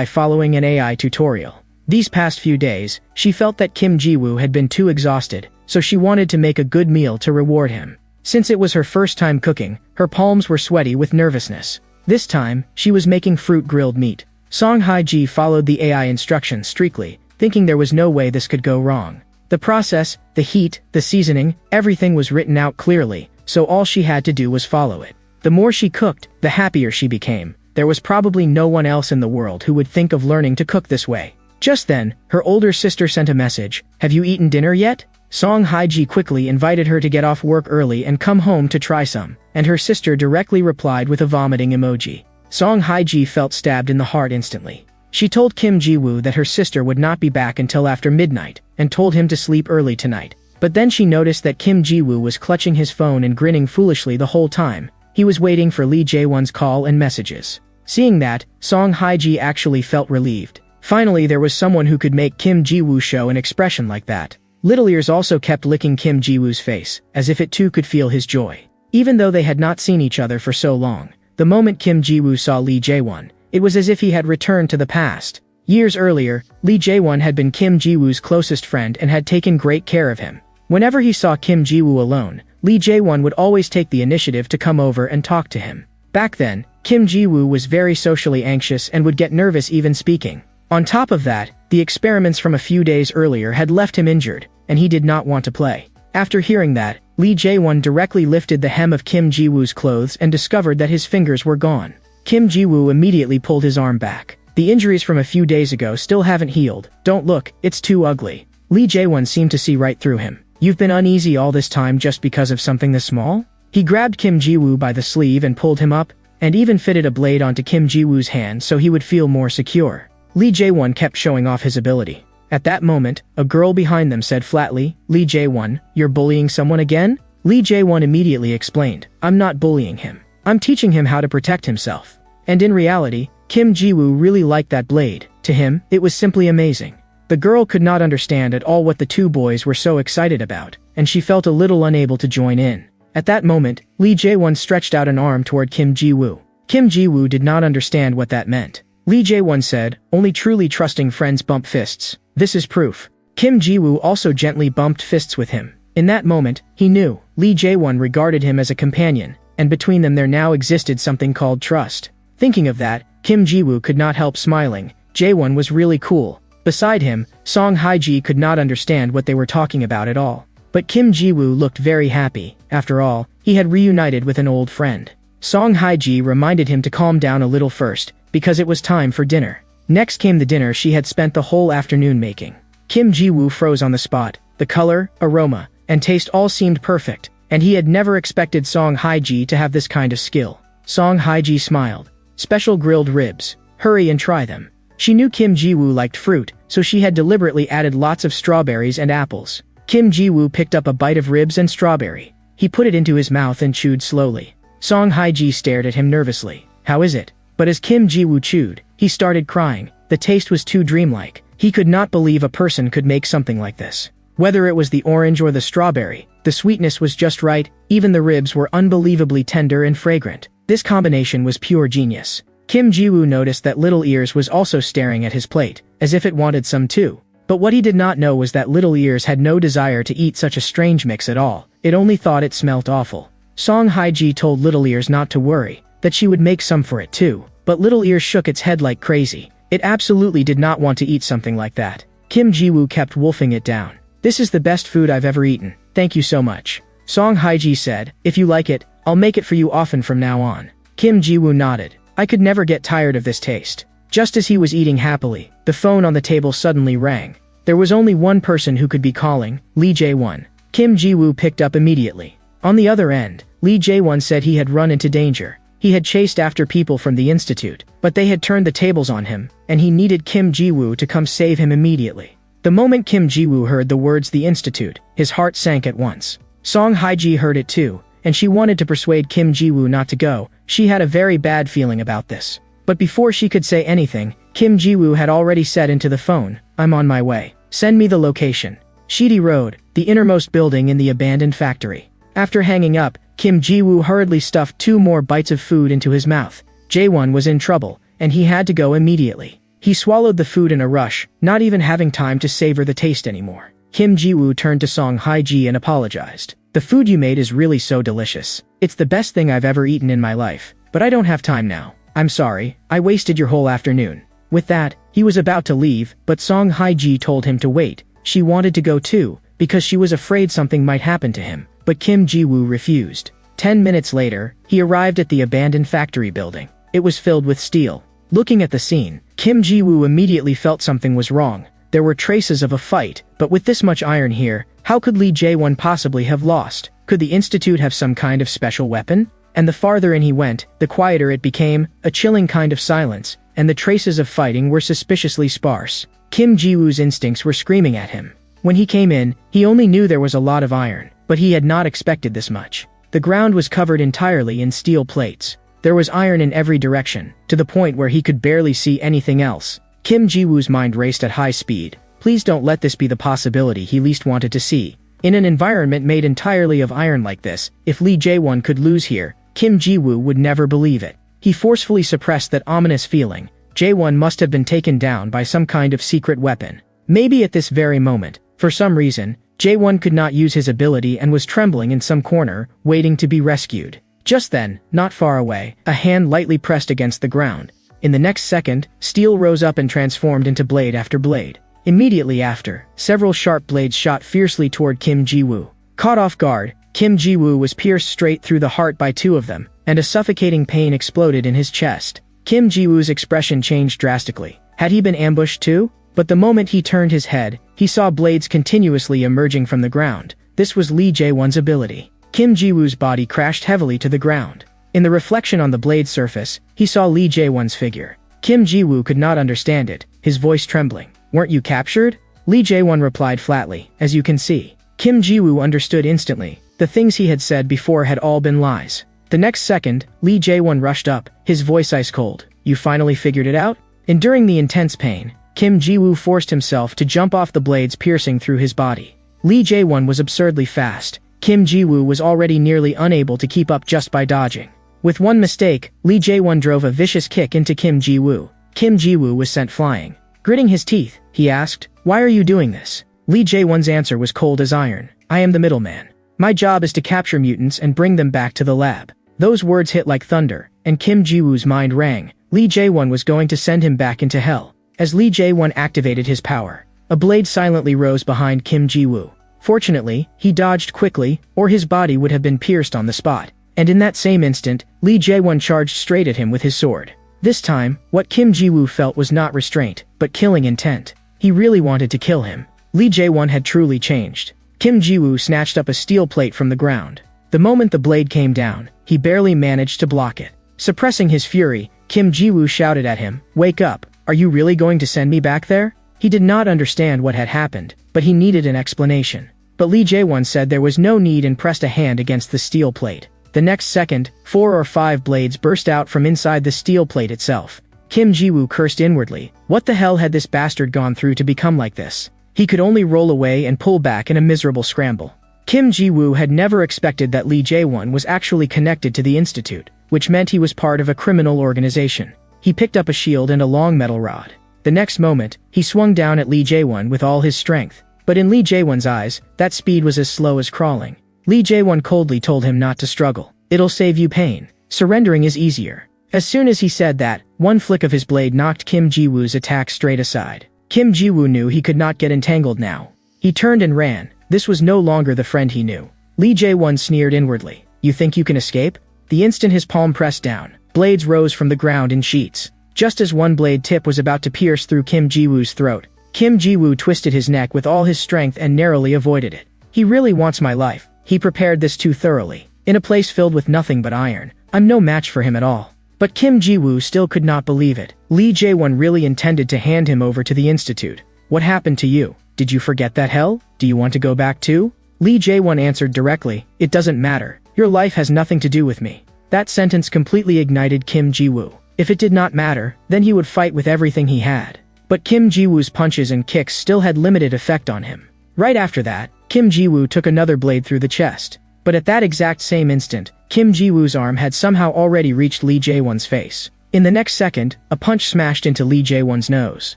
Speaker 1: following an AI tutorial. These past few days, she felt that Kim Ji-woo had been too exhausted, so she wanted to make a good meal to reward him. Since it was her first time cooking, her palms were sweaty with nervousness. This time, she was making fruit grilled meat. Song Hae-ji followed the AI instructions strictly, thinking there was no way this could go wrong. The process, the heat, the seasoning, everything was written out clearly, so all she had to do was follow it. The more she cooked, the happier she became. There was probably no one else in the world who would think of learning to cook this way. Just then, her older sister sent a message. Have you eaten dinner yet? Song Hae-ji quickly invited her to get off work early and come home to try some, and her sister directly replied with a vomiting emoji. Song Hae-ji felt stabbed in the heart instantly. She told Kim Ji-woo that her sister would not be back until after midnight, and told him to sleep early tonight. But then she noticed that Kim Ji-woo was clutching his phone and grinning foolishly the whole time. He was waiting for Lee Jae-won's call and messages. Seeing that, Song Hae-ji actually felt relieved. Finally, there was someone who could make Kim Ji-woo show an expression like that. Little Ears also kept licking Kim Ji-woo's face, as if it too could feel his joy. Even though they had not seen each other for so long, the moment Kim Ji-woo saw Lee Jae-won, it was as if he had returned to the past. Years earlier, Lee Jae-won had been Kim Ji-woo's closest friend and had taken great care of him. Whenever he saw Kim Ji-woo alone, Lee Jae-won would always take the initiative to come over and talk to him. Back then, Kim Ji-woo was very socially anxious and would get nervous even speaking. On top of that, the experiments from a few days earlier had left him injured, and he did not want to play. After hearing that, Lee Jae-won directly lifted the hem of Kim Ji-woo's clothes and discovered that his fingers were gone. Kim Ji-woo immediately pulled his arm back. The injuries from a few days ago still haven't healed. Don't look, it's too ugly. Lee Jae-won seemed to see right through him. You've been uneasy all this time just because of something this small? He grabbed Kim Ji-woo by the sleeve and pulled him up, and even fitted a blade onto Kim Ji-woo's hand so he would feel more secure. Lee Jae-won kept showing off his ability. At that moment, a girl behind them said flatly, Lee Jae-won, you're bullying someone again? Lee Jae-won immediately explained, I'm not bullying him. I'm teaching him how to protect himself. And in reality, Kim Ji-woo really liked that blade. To him, it was simply amazing. The girl could not understand at all what the two boys were so excited about, and she felt a little unable to join in. At that moment, Lee Jae-won stretched out an arm toward Kim Ji-woo. Kim Ji-woo did not understand what that meant. Lee Jae-won said, only truly trusting friends bump fists. This is proof. Kim Ji-woo also gently bumped fists with him. In that moment, he knew, Lee Jae-won regarded him as a companion, and between them there now existed something called trust. Thinking of that, Kim Ji-woo could not help smiling. Jae-won was really cool. Beside him, Song Hae-ji could not understand what they were talking about at all. But Kim Ji-woo looked very happy. After all, he had reunited with an old friend. Song Hae-ji reminded him to calm down a little first, because it was time for dinner. Next came the dinner she had spent the whole afternoon making. Kim Ji-woo froze on the spot. The color, aroma, and taste all seemed perfect, and he had never expected Song Haiji to have this kind of skill. Song Haiji smiled. Special grilled ribs. Hurry and try them. She knew Kim Ji-woo liked fruit, so she had deliberately added lots of strawberries and apples. Kim Ji-woo picked up a bite of ribs and strawberry. He put it into his mouth and chewed slowly. Song Haiji stared at him nervously. How is it? But as Kim Ji-woo chewed, he started crying. The taste was too dreamlike. He could not believe a person could make something like this. Whether it was the orange or the strawberry, the sweetness was just right, even the ribs were unbelievably tender and fragrant. This combination was pure genius. Kim Ji-woo noticed that Little Ears was also staring at his plate, as if it wanted some too. But what he did not know was that Little Ears had no desire to eat such a strange mix at all. It only thought it smelt awful. Song Haiji told Little Ears not to worry, that she would make some for it too. But Little Ears shook its head like crazy. It absolutely did not want to eat something like that. Kim Ji-woo kept wolfing it down. This is the best food I've ever eaten. Thank you so much. Song Haiji said, if you like it, I'll make it for you often from now on. Kim Ji-woo nodded. I could never get tired of this taste. Just as he was eating happily, the phone on the table suddenly rang. There was only one person who could be calling, Lee Jae-won. Kim Ji-woo picked up immediately. On the other end, Lee Jae-won said he had run into danger. He had chased after people from the institute, but they had turned the tables on him, and he needed Kim Ji-woo to come save him immediately. The moment Kim Ji-woo heard the words the institute, his heart sank at once. Song Haiji heard it too, and she wanted to persuade Kim Ji-woo not to go. She had a very bad feeling about this. But before she could say anything, Kim Ji-woo had already said into the phone, I'm on my way. Send me the location. Shidi Road, the innermost building in the abandoned factory. After hanging up, Kim Ji-woo hurriedly stuffed 2 more bites of food into his mouth. Jae-won was in trouble, and he had to go immediately. He swallowed the food in a rush, not even having time to savor the taste anymore. Kim Ji-woo turned to Song Haiji and apologized. The food you made is really so delicious. It's the best thing I've ever eaten in my life, but I don't have time now. I'm sorry, I wasted your whole afternoon. With that, he was about to leave, but Song Haiji told him to wait. She wanted to go too, because she was afraid something might happen to him, but Kim Ji-woo refused. 10 minutes later, he arrived at the abandoned factory building. It was filled with steel. Looking at the scene, Kim Ji-woo immediately felt something was wrong. There were traces of a fight, but with this much iron here, how could Lee Jae-won possibly have lost? Could the institute have some kind of special weapon? And the farther in he went, the quieter it became, a chilling kind of silence, and the traces of fighting were suspiciously sparse. Kim Ji-woo's instincts were screaming at him. When he came in, he only knew there was a lot of iron, but he had not expected this much. The ground was covered entirely in steel plates. There was iron in every direction, to the point where he could barely see anything else. Kim Ji-woo's mind raced at high speed. Please don't let this be the possibility he least wanted to see. In an environment made entirely of iron like this, if Lee Jae-won could lose here, Kim Ji-woo would never believe it. He forcefully suppressed that ominous feeling. Jae-won must have been taken down by some kind of secret weapon. Maybe at this very moment, for some reason, Jae-won could not use his ability and was trembling in some corner, waiting to be rescued. Just then, not far away, a hand lightly pressed against the ground. In the next second, steel rose up and transformed into blade after blade. Immediately after, several sharp blades shot fiercely toward Kim Ji-woo. Caught off guard, Kim Ji-woo was pierced straight through the heart by 2 of them, and a suffocating pain exploded in his chest. Kim Ji-woo's expression changed drastically. Had he been ambushed too? But the moment he turned his head, he saw blades continuously emerging from the ground. This was Lee Jae-won's ability. Kim Ji-woo's body crashed heavily to the ground. In the reflection on the blade's surface, he saw Lee Jae-won's figure. Kim Ji-woo could not understand it, his voice trembling. Weren't you captured? Lee Jae-won replied flatly, as you can see. Kim Ji-woo understood instantly. The things he had said before had all been lies. The next second, Lee Jae-won rushed up, his voice ice cold. You finally figured it out? Enduring the intense pain, Kim Ji-woo forced himself to jump off the blades piercing through his body. Lee Jae-won was absurdly fast. Kim Ji-woo was already nearly unable to keep up just by dodging. With one mistake, Lee Jae-won drove a vicious kick into Kim Ji-woo. Kim Ji-woo was sent flying. Gritting his teeth, he asked, why are you doing this? Lee Jae-won's answer was cold as iron. I am the middleman. My job is to capture mutants and bring them back to the lab. Those words hit like thunder, and Kim Ji-woo's mind rang. Lee Jae-won was going to send him back into hell. As Lee Jae-won activated his power, a blade silently rose behind Kim Ji-woo. Fortunately, he dodged quickly, or his body would have been pierced on the spot. And in that same instant, Lee Jae-won charged straight at him with his sword. This time, what Kim Ji-woo felt was not restraint, but killing intent. He really wanted to kill him. Lee Jae-won had truly changed. Kim Ji-woo snatched up a steel plate from the ground. The moment the blade came down, he barely managed to block it. Suppressing his fury, Kim Ji-woo shouted at him, "Wake up, are you really going to send me back there?" He did not understand what had happened, but he needed an explanation. But Lee Jae-won said there was no need and pressed a hand against the steel plate. The next second, 4 or 5 blades burst out from inside the steel plate itself. Kim Ji-woo cursed inwardly. What the hell had this bastard gone through to become like this? He could only roll away and pull back in a miserable scramble. Kim Ji-woo had never expected that Lee Jae-won was actually connected to the institute, which meant he was part of a criminal organization. He picked up a shield and a long metal rod. The next moment, he swung down at Lee Jae-won with all his strength. But in Lee Jae-won's eyes, that speed was as slow as crawling. Lee Jae-won coldly told him not to struggle. It'll save you pain. Surrendering is easier. As soon as he said that, one flick of his blade knocked Kim Ji-woo's attack straight aside. Kim Ji-woo knew he could not get entangled now. He turned and ran. This was no longer the friend he knew. Lee Jae-won sneered inwardly. You think you can escape? The instant his palm pressed down, blades rose from the ground in sheets. Just as one blade tip was about to pierce through Kim Ji-woo's throat, Kim Ji-woo twisted his neck with all his strength and narrowly avoided it. He really wants my life. He prepared this too thoroughly. In a place filled with nothing but iron, I'm no match for him at all. But Kim Ji-woo still could not believe it. Lee Jae-won really intended to hand him over to the institute. What happened to you? Did you forget that hell? Do you want to go back too? Lee Jae-won answered directly, it doesn't matter. Your life has nothing to do with me. That sentence completely ignited Kim Ji-woo. If it did not matter, then he would fight with everything he had. But Kim Ji-woo's punches and kicks still had limited effect on him. Right after that, Kim Ji-woo took another blade through the chest. But at that exact same instant, Kim Ji-woo's arm had somehow already reached Lee Jae-won's face. In the next second, a punch smashed into Lee Jae-won's nose.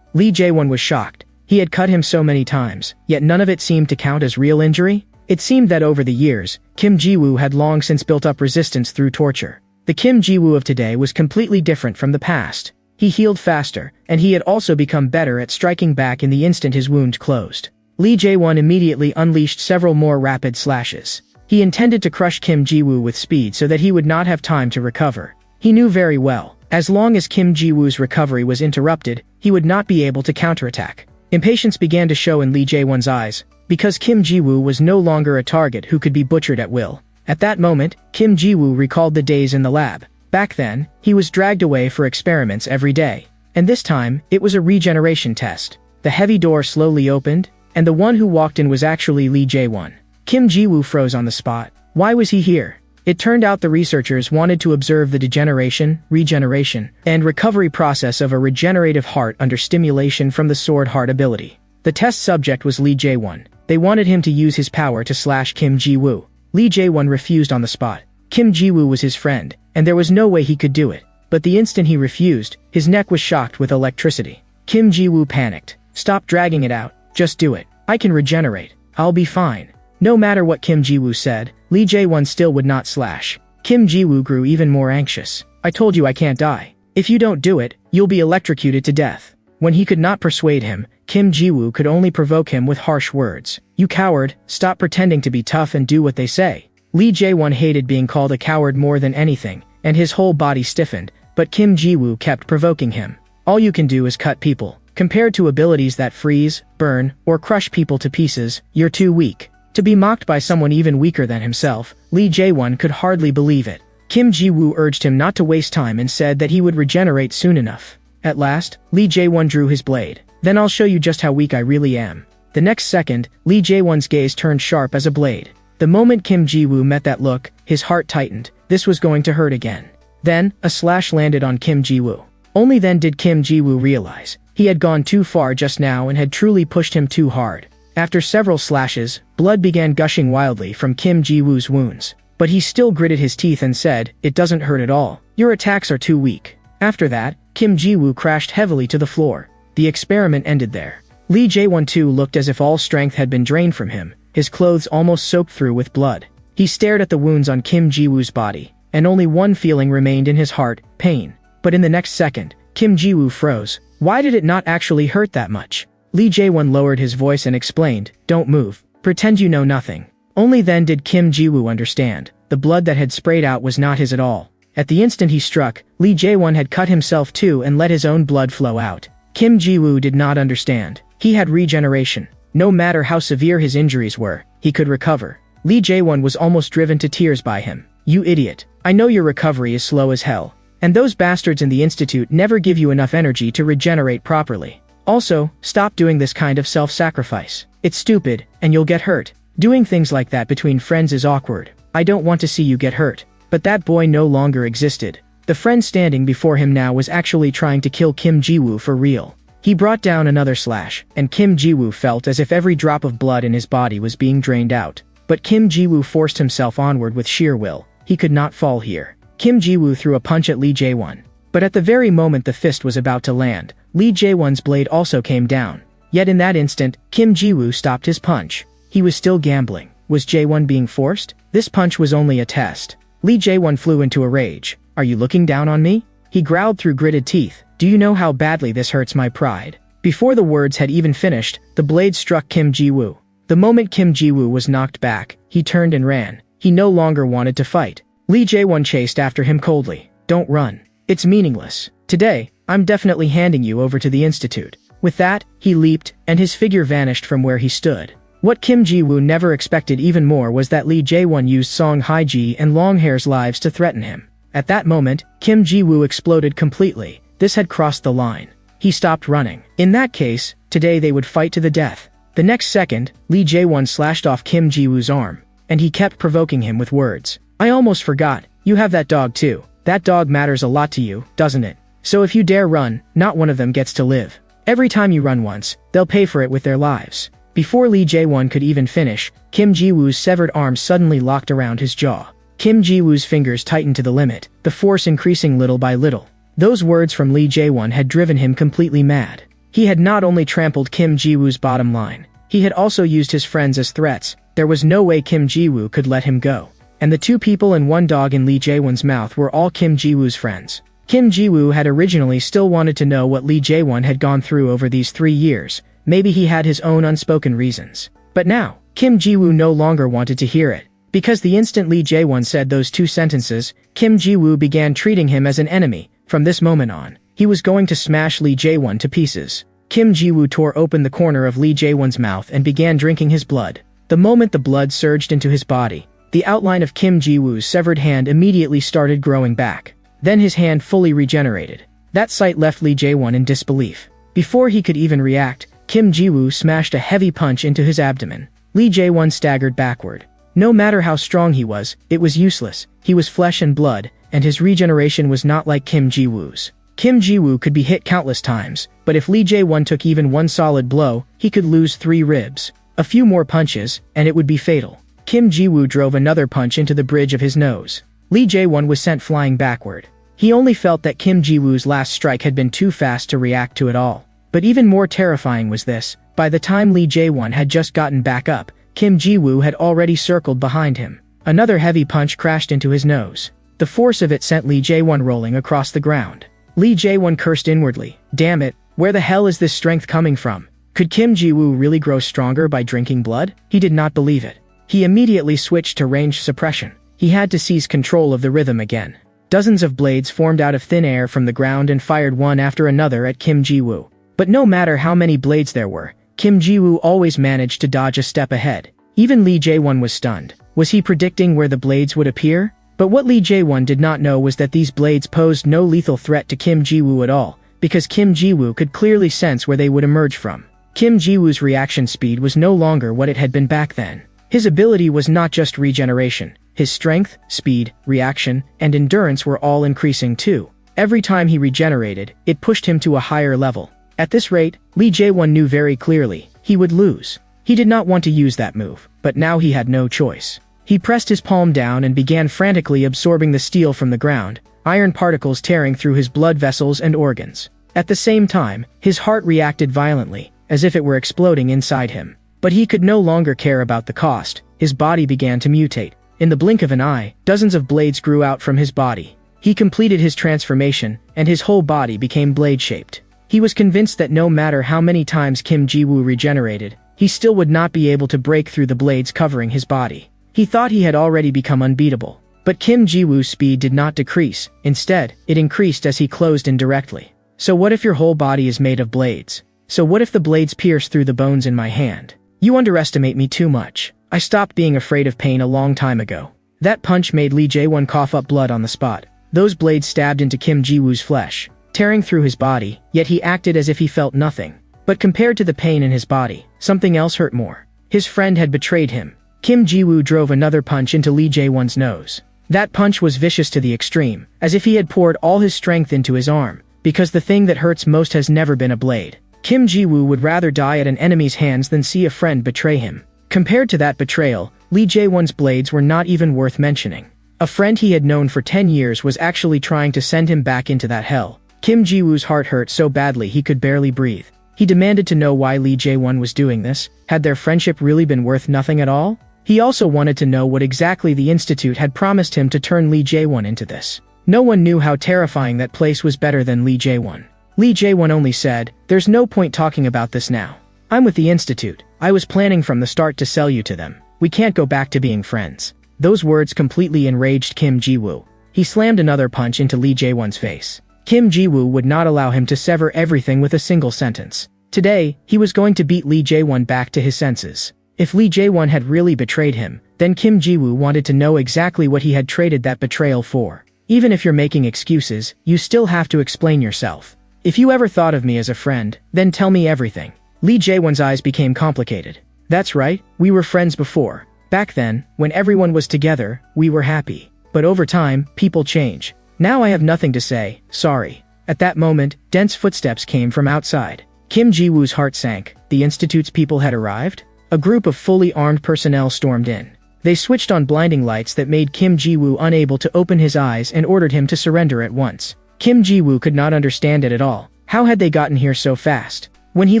Speaker 1: Lee Jae-won was shocked. He had cut him so many times, yet none of it seemed to count as real injury. It seemed that over the years, Kim Ji-woo had long since built up resistance through torture. The Kim Ji-woo of today was completely different from the past. He healed faster, and he had also become better at striking back in the instant his wound closed. Lee Jae-won immediately unleashed several more rapid slashes. He intended to crush Kim Ji-woo with speed so that he would not have time to recover. He knew very well, as long as Kim Ji-woo's recovery was interrupted, he would not be able to counterattack. Impatience began to show in Lee Jae-won's eyes, because Kim Ji-woo was no longer a target who could be butchered at will. At that moment, Kim Ji-woo recalled the days in the lab. Back then, he was dragged away for experiments every day. And this time, it was a regeneration test. The heavy door slowly opened, and the one who walked in was actually Lee Jae-won. Kim Ji-woo froze on the spot. Why was he here? It turned out the researchers wanted to observe the degeneration, regeneration, and recovery process of a regenerative heart under stimulation from the sword heart ability. The test subject was Lee Jae-won. They wanted him to use his power to slash Kim Ji-woo. Lee Jae-won refused on the spot. Kim Ji-woo was his friend, and there was no way he could do it. But the instant he refused, his neck was shocked with electricity. Kim Ji-woo panicked. Stop dragging it out. Just do it. I can regenerate. I'll be fine. No matter what Kim Ji-woo said, Lee Jae-won still would not slash. Kim Ji-woo grew even more anxious. I told you I can't die. If you don't do it, you'll be electrocuted to death. When he could not persuade him, Kim Ji-woo could only provoke him with harsh words. You coward, stop pretending to be tough and do what they say. Lee Jae-won hated being called a coward more than anything, and his whole body stiffened, but Kim Ji-woo kept provoking him. All you can do is cut people. Compared to abilities that freeze, burn, or crush people to pieces, you're too weak. To be mocked by someone even weaker than himself, Lee Jae-won could hardly believe it. Kim Ji-woo urged him not to waste time and said that he would regenerate soon enough. At last, Lee Jae-won drew his blade. Then I'll show you just how weak I really am. The next second, Lee Jae-won's gaze turned sharp as a blade. The moment Kim Ji-woo met that look, his heart tightened. This was going to hurt again. Then, a slash landed on Kim Ji-woo. Only then did Kim Ji-woo realize he had gone too far just now and had truly pushed him too hard. After several slashes, blood began gushing wildly from Kim Ji-woo's wounds. But he still gritted his teeth and said, it doesn't hurt at all. Your attacks are too weak. After that, Kim Ji-woo crashed heavily to the floor. The experiment ended there. Lee Jae-won too looked as if all strength had been drained from him, his clothes almost soaked through with blood. He stared at the wounds on Kim Ji-woo's body, and only one feeling remained in his heart, pain. But in the next second, Kim Ji-woo froze. Why did it not actually hurt that much? Lee Jae-won lowered his voice and explained, don't move. Pretend you know nothing. Only then did Kim Ji-woo understand. The blood that had sprayed out was not his at all. At the instant he struck, Lee Jae-won had cut himself too and let his own blood flow out. Kim Ji-woo did not understand. He had regeneration. No matter how severe his injuries were, he could recover. Lee Jae-won was almost driven to tears by him. "You idiot. I know your recovery is slow as hell. And those bastards in the institute never give you enough energy to regenerate properly. Also, stop doing this kind of self-sacrifice. It's stupid, and you'll get hurt. Doing things like that between friends is awkward. I don't want to see you get hurt." But that boy no longer existed. The friend standing before him now was actually trying to kill Kim Ji-woo for real. He brought down another slash, and Kim Ji-woo felt as if every drop of blood in his body was being drained out. But Kim Ji-woo forced himself onward with sheer will. He could not fall here. Kim Ji-woo threw a punch at Lee Jae-won. But at the very moment the fist was about to land, Lee Jae-won's blade also came down. Yet in that instant, Kim Ji-woo stopped his punch. He was still gambling. Was Jae-won being forced? This punch was only a test. Lee Jae-won flew into a rage. "Are you looking down on me?" He growled through gritted teeth. "Do you know how badly this hurts my pride?" Before the words had even finished, the blade struck Kim Ji-woo. The moment Kim Ji-woo was knocked back, he turned and ran. He no longer wanted to fight. Lee Jae-won chased after him coldly. "Don't run. It's meaningless. Today, I'm definitely handing you over to the institute." With that, he leaped, and his figure vanished from where he stood. What Kim Ji-woo never expected even more was that Lee Jae-won used Song Hae-ji and Longhair's lives to threaten him. At that moment, Kim Ji-woo exploded completely. This had crossed the line. He stopped running. In that case, today they would fight to the death. The next second, Lee Jae-won slashed off Kim Ji-woo's arm, and he kept provoking him with words. "I almost forgot. You have that dog too. That dog matters a lot to you, doesn't it? So if you dare run, not one of them gets to live. Every time you run once, they'll pay for it with their lives." Before Lee Jae-won could even finish, Kim Ji-woo's severed arm suddenly locked around his jaw. Kim Ji-woo's fingers tightened to the limit, the force increasing little by little. Those words from Lee Jae-won had driven him completely mad. He had not only trampled Kim Ji-woo's bottom line, he had also used his friends as threats. There was no way Kim Ji-woo could let him go. And the 2 people and 1 dog in Lee Jae-won's mouth were all Kim Ji-woo's friends. Kim Ji-woo had originally still wanted to know what Lee Jae-won had gone through over these 3 years. Maybe he had his own unspoken reasons. But now, Kim Ji-woo no longer wanted to hear it. Because the instant Lee Jae-won said those 2 sentences, Kim Ji-woo began treating him as an enemy. From this moment on, he was going to smash Lee Jae-won to pieces. Kim Ji-woo tore open the corner of Lee Jae-won's mouth and began drinking his blood. The moment the blood surged into his body, the outline of Kim Ji-woo's severed hand immediately started growing back. Then his hand fully regenerated. That sight left Lee Jae-won in disbelief. Before he could even react, Kim Ji-woo smashed a heavy punch into his abdomen. Lee Jae-won staggered backward. No matter how strong he was, it was useless. He was flesh and blood, and his regeneration was not like Kim Ji-woo's. Kim Ji-woo could be hit countless times, but if Lee Jae-won took even 1 solid blow, he could lose 3 ribs. A few more punches, and it would be fatal. Kim Ji-woo drove another punch into the bridge of his nose. Lee Jae-won was sent flying backward. He only felt that Kim Ji-woo's last strike had been too fast to react to it all. But even more terrifying was this. By the time Lee Jae-won had just gotten back up, Kim Ji-woo had already circled behind him. Another heavy punch crashed into his nose. The force of it sent Lee Jae-won rolling across the ground. Lee Jae-won cursed inwardly. Damn it, where the hell is this strength coming from? Could Kim Ji-woo really grow stronger by drinking blood? He did not believe it. He immediately switched to range suppression. He had to seize control of the rhythm again. Dozens of blades formed out of thin air from the ground and fired one after another at Kim Ji-woo. But no matter how many blades there were, Kim Ji-woo always managed to dodge a step ahead. Even Lee Jae-won was stunned. Was he predicting where the blades would appear? But what Lee Jae-won did not know was that these blades posed no lethal threat to Kim Ji-woo at all, because Kim Ji-woo could clearly sense where they would emerge from. Kim Ji-woo's reaction speed was no longer what it had been back then. His ability was not just regeneration. His strength, speed, reaction, and endurance were all increasing too. Every time he regenerated, it pushed him to a higher level. At this rate, Lee Jae-won knew very clearly, he would lose. He did not want to use that move, but now he had no choice. He pressed his palm down and began frantically absorbing the steel from the ground, iron particles tearing through his blood vessels and organs. At the same time, his heart reacted violently, as if it were exploding inside him. But he could no longer care about the cost. His body began to mutate. In the blink of an eye, dozens of blades grew out from his body. He completed his transformation, and his whole body became blade-shaped. He was convinced that no matter how many times Kim Ji-woo regenerated, he still would not be able to break through the blades covering his body. He thought he had already become unbeatable. But Kim Ji-woo's speed did not decrease. Instead, it increased as he closed indirectly. So what if your whole body is made of blades? So what if the blades pierce through the bones in my hand? You underestimate me too much. I stopped being afraid of pain a long time ago. That punch made Lee Jae-won cough up blood on the spot. Those blades stabbed into Kim Ji-woo's flesh, tearing through his body, yet he acted as if he felt nothing. But compared to the pain in his body, something else hurt more. His friend had betrayed him. Kim Ji-woo drove another punch into Lee Jae-won's nose. That punch was vicious to the extreme, as if he had poured all his strength into his arm, because the thing that hurts most has never been a blade. Kim Ji-woo would rather die at an enemy's hands than see a friend betray him. Compared to that betrayal, Lee Jae-won's blades were not even worth mentioning. A friend he had known for 10 years was actually trying to send him back into that hell. Kim Ji-woo's heart hurt so badly he could barely breathe. He demanded to know why Lee Jae-won was doing this. Had their friendship really been worth nothing at all? He also wanted to know what exactly the Institute had promised him to turn Lee Jae-won into this. No one knew how terrifying that place was better than Lee Jae-won. Lee Jae-won only said, "There's no point talking about this now. I'm with the Institute. I was planning from the start to sell you to them. We can't go back to being friends." Those words completely enraged Kim Ji-woo. He slammed another punch into Lee Jae-won's face. Kim Ji-woo would not allow him to sever everything with a single sentence. Today, he was going to beat Lee Jae-won back to his senses. If Lee Jae-won had really betrayed him, then Kim Ji-woo wanted to know exactly what he had traded that betrayal for. Even if you're making excuses, you still have to explain yourself. If you ever thought of me as a friend, then tell me everything. Lee Jae-won's eyes became complicated. That's right, we were friends before. Back then, when everyone was together, we were happy. But over time, people change. Now I have nothing to say, sorry. At that moment, dense footsteps came from outside. Kim Ji-woo's heart sank. The Institute's people had arrived? A group of fully armed personnel stormed in. They switched on blinding lights that made Kim Ji-woo unable to open his eyes and ordered him to surrender at once. Kim Ji-woo could not understand it at all. How had they gotten here so fast? When he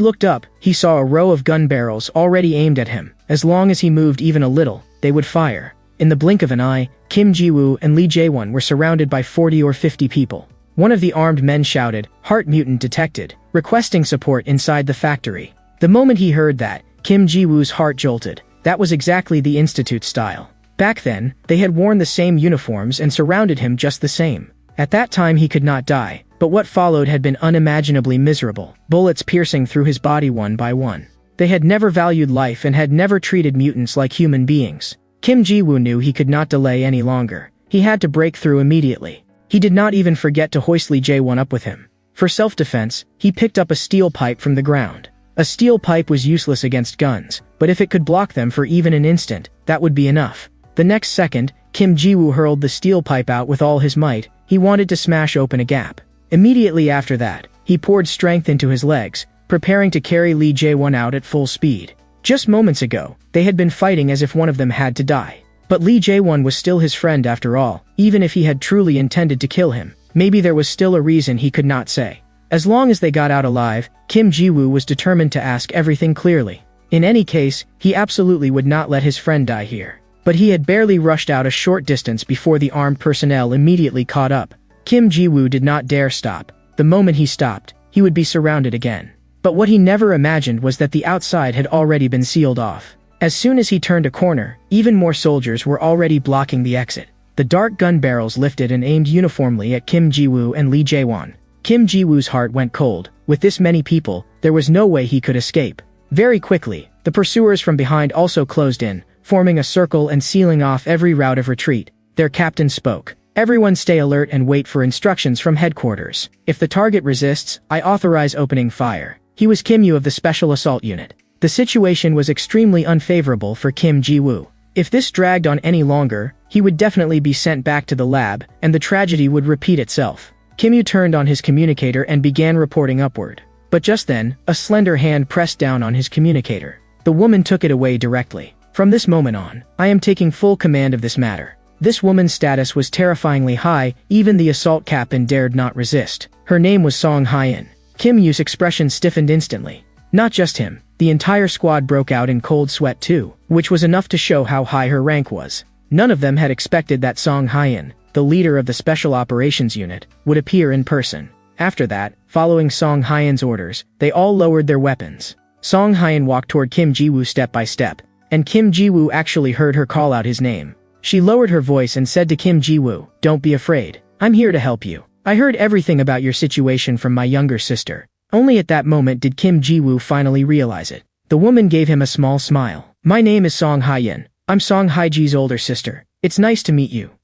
Speaker 1: looked up, he saw a row of gun barrels already aimed at him. As long as he moved even a little, they would fire. In the blink of an eye, Kim Ji-woo and Lee Jae-won were surrounded by 40 or 50 people. One of the armed men shouted, "Heart mutant detected," requesting support inside the factory. The moment he heard that, Kim Ji-woo's heart jolted. That was exactly the Institute style. Back then, they had worn the same uniforms and surrounded him just the same. At that time he could not die, but what followed had been unimaginably miserable, bullets piercing through his body one by one. They had never valued life and had never treated mutants like human beings. Kim Ji-woo knew he could not delay any longer. He had to break through immediately. He did not even forget to hoist Lee Jae-won up with him. For self-defense, he picked up a steel pipe from the ground. A steel pipe was useless against guns, but if it could block them for even an instant, that would be enough. The next second, Kim Ji-woo hurled the steel pipe out with all his might. He wanted to smash open a gap. Immediately after that, he poured strength into his legs, preparing to carry Lee Jae-won out at full speed. Just moments ago, they had been fighting as if one of them had to die. But Lee Jae-won was still his friend after all, even if he had truly intended to kill him. Maybe there was still a reason he could not say. As long as they got out alive, Kim Ji-woo was determined to ask everything clearly. In any case, he absolutely would not let his friend die here. But he had barely rushed out a short distance before the armed personnel immediately caught up. Kim Ji-woo did not dare stop. The moment he stopped, he would be surrounded again. But what he never imagined was that the outside had already been sealed off. As soon as he turned a corner, even more soldiers were already blocking the exit. The dark gun barrels lifted and aimed uniformly at Kim Ji-woo and Lee Jae-won. Kim Ji-woo's heart went cold. With this many people, there was no way he could escape. Very quickly, the pursuers from behind also closed in, forming a circle and sealing off every route of retreat. Their captain spoke. "Everyone stay alert and wait for instructions from headquarters. If the target resists, I authorize opening fire." He was Kim Yu of the Special Assault Unit. The situation was extremely unfavorable for Kim Ji-woo. If this dragged on any longer, he would definitely be sent back to the lab, and the tragedy would repeat itself. Kim Yu turned on his communicator and began reporting upward. But just then, a slender hand pressed down on his communicator. The woman took it away directly. "From this moment on, I am taking full command of this matter." This woman's status was terrifyingly high, even the assault captain dared not resist. Her name was Song Hyeon. Kim Yu's expression stiffened instantly. Not just him, the entire squad broke out in cold sweat too, which was enough to show how high her rank was. None of them had expected that Song Hyeon, the leader of the Special Operations Unit, would appear in person. After that, following Song Hyeon's orders, they all lowered their weapons. Song Hyeon walked toward Kim Ji-woo step by step, and Kim Ji-woo actually heard her call out his name. She lowered her voice and said to Kim Ji-woo, "Don't be afraid. I'm here to help you. I heard everything about your situation from my younger sister." Only at that moment did Kim Ji-woo finally realize it. The woman gave him a small smile. My name is Song Haiyan. I'm Song Haiji's older sister. It's nice to meet you.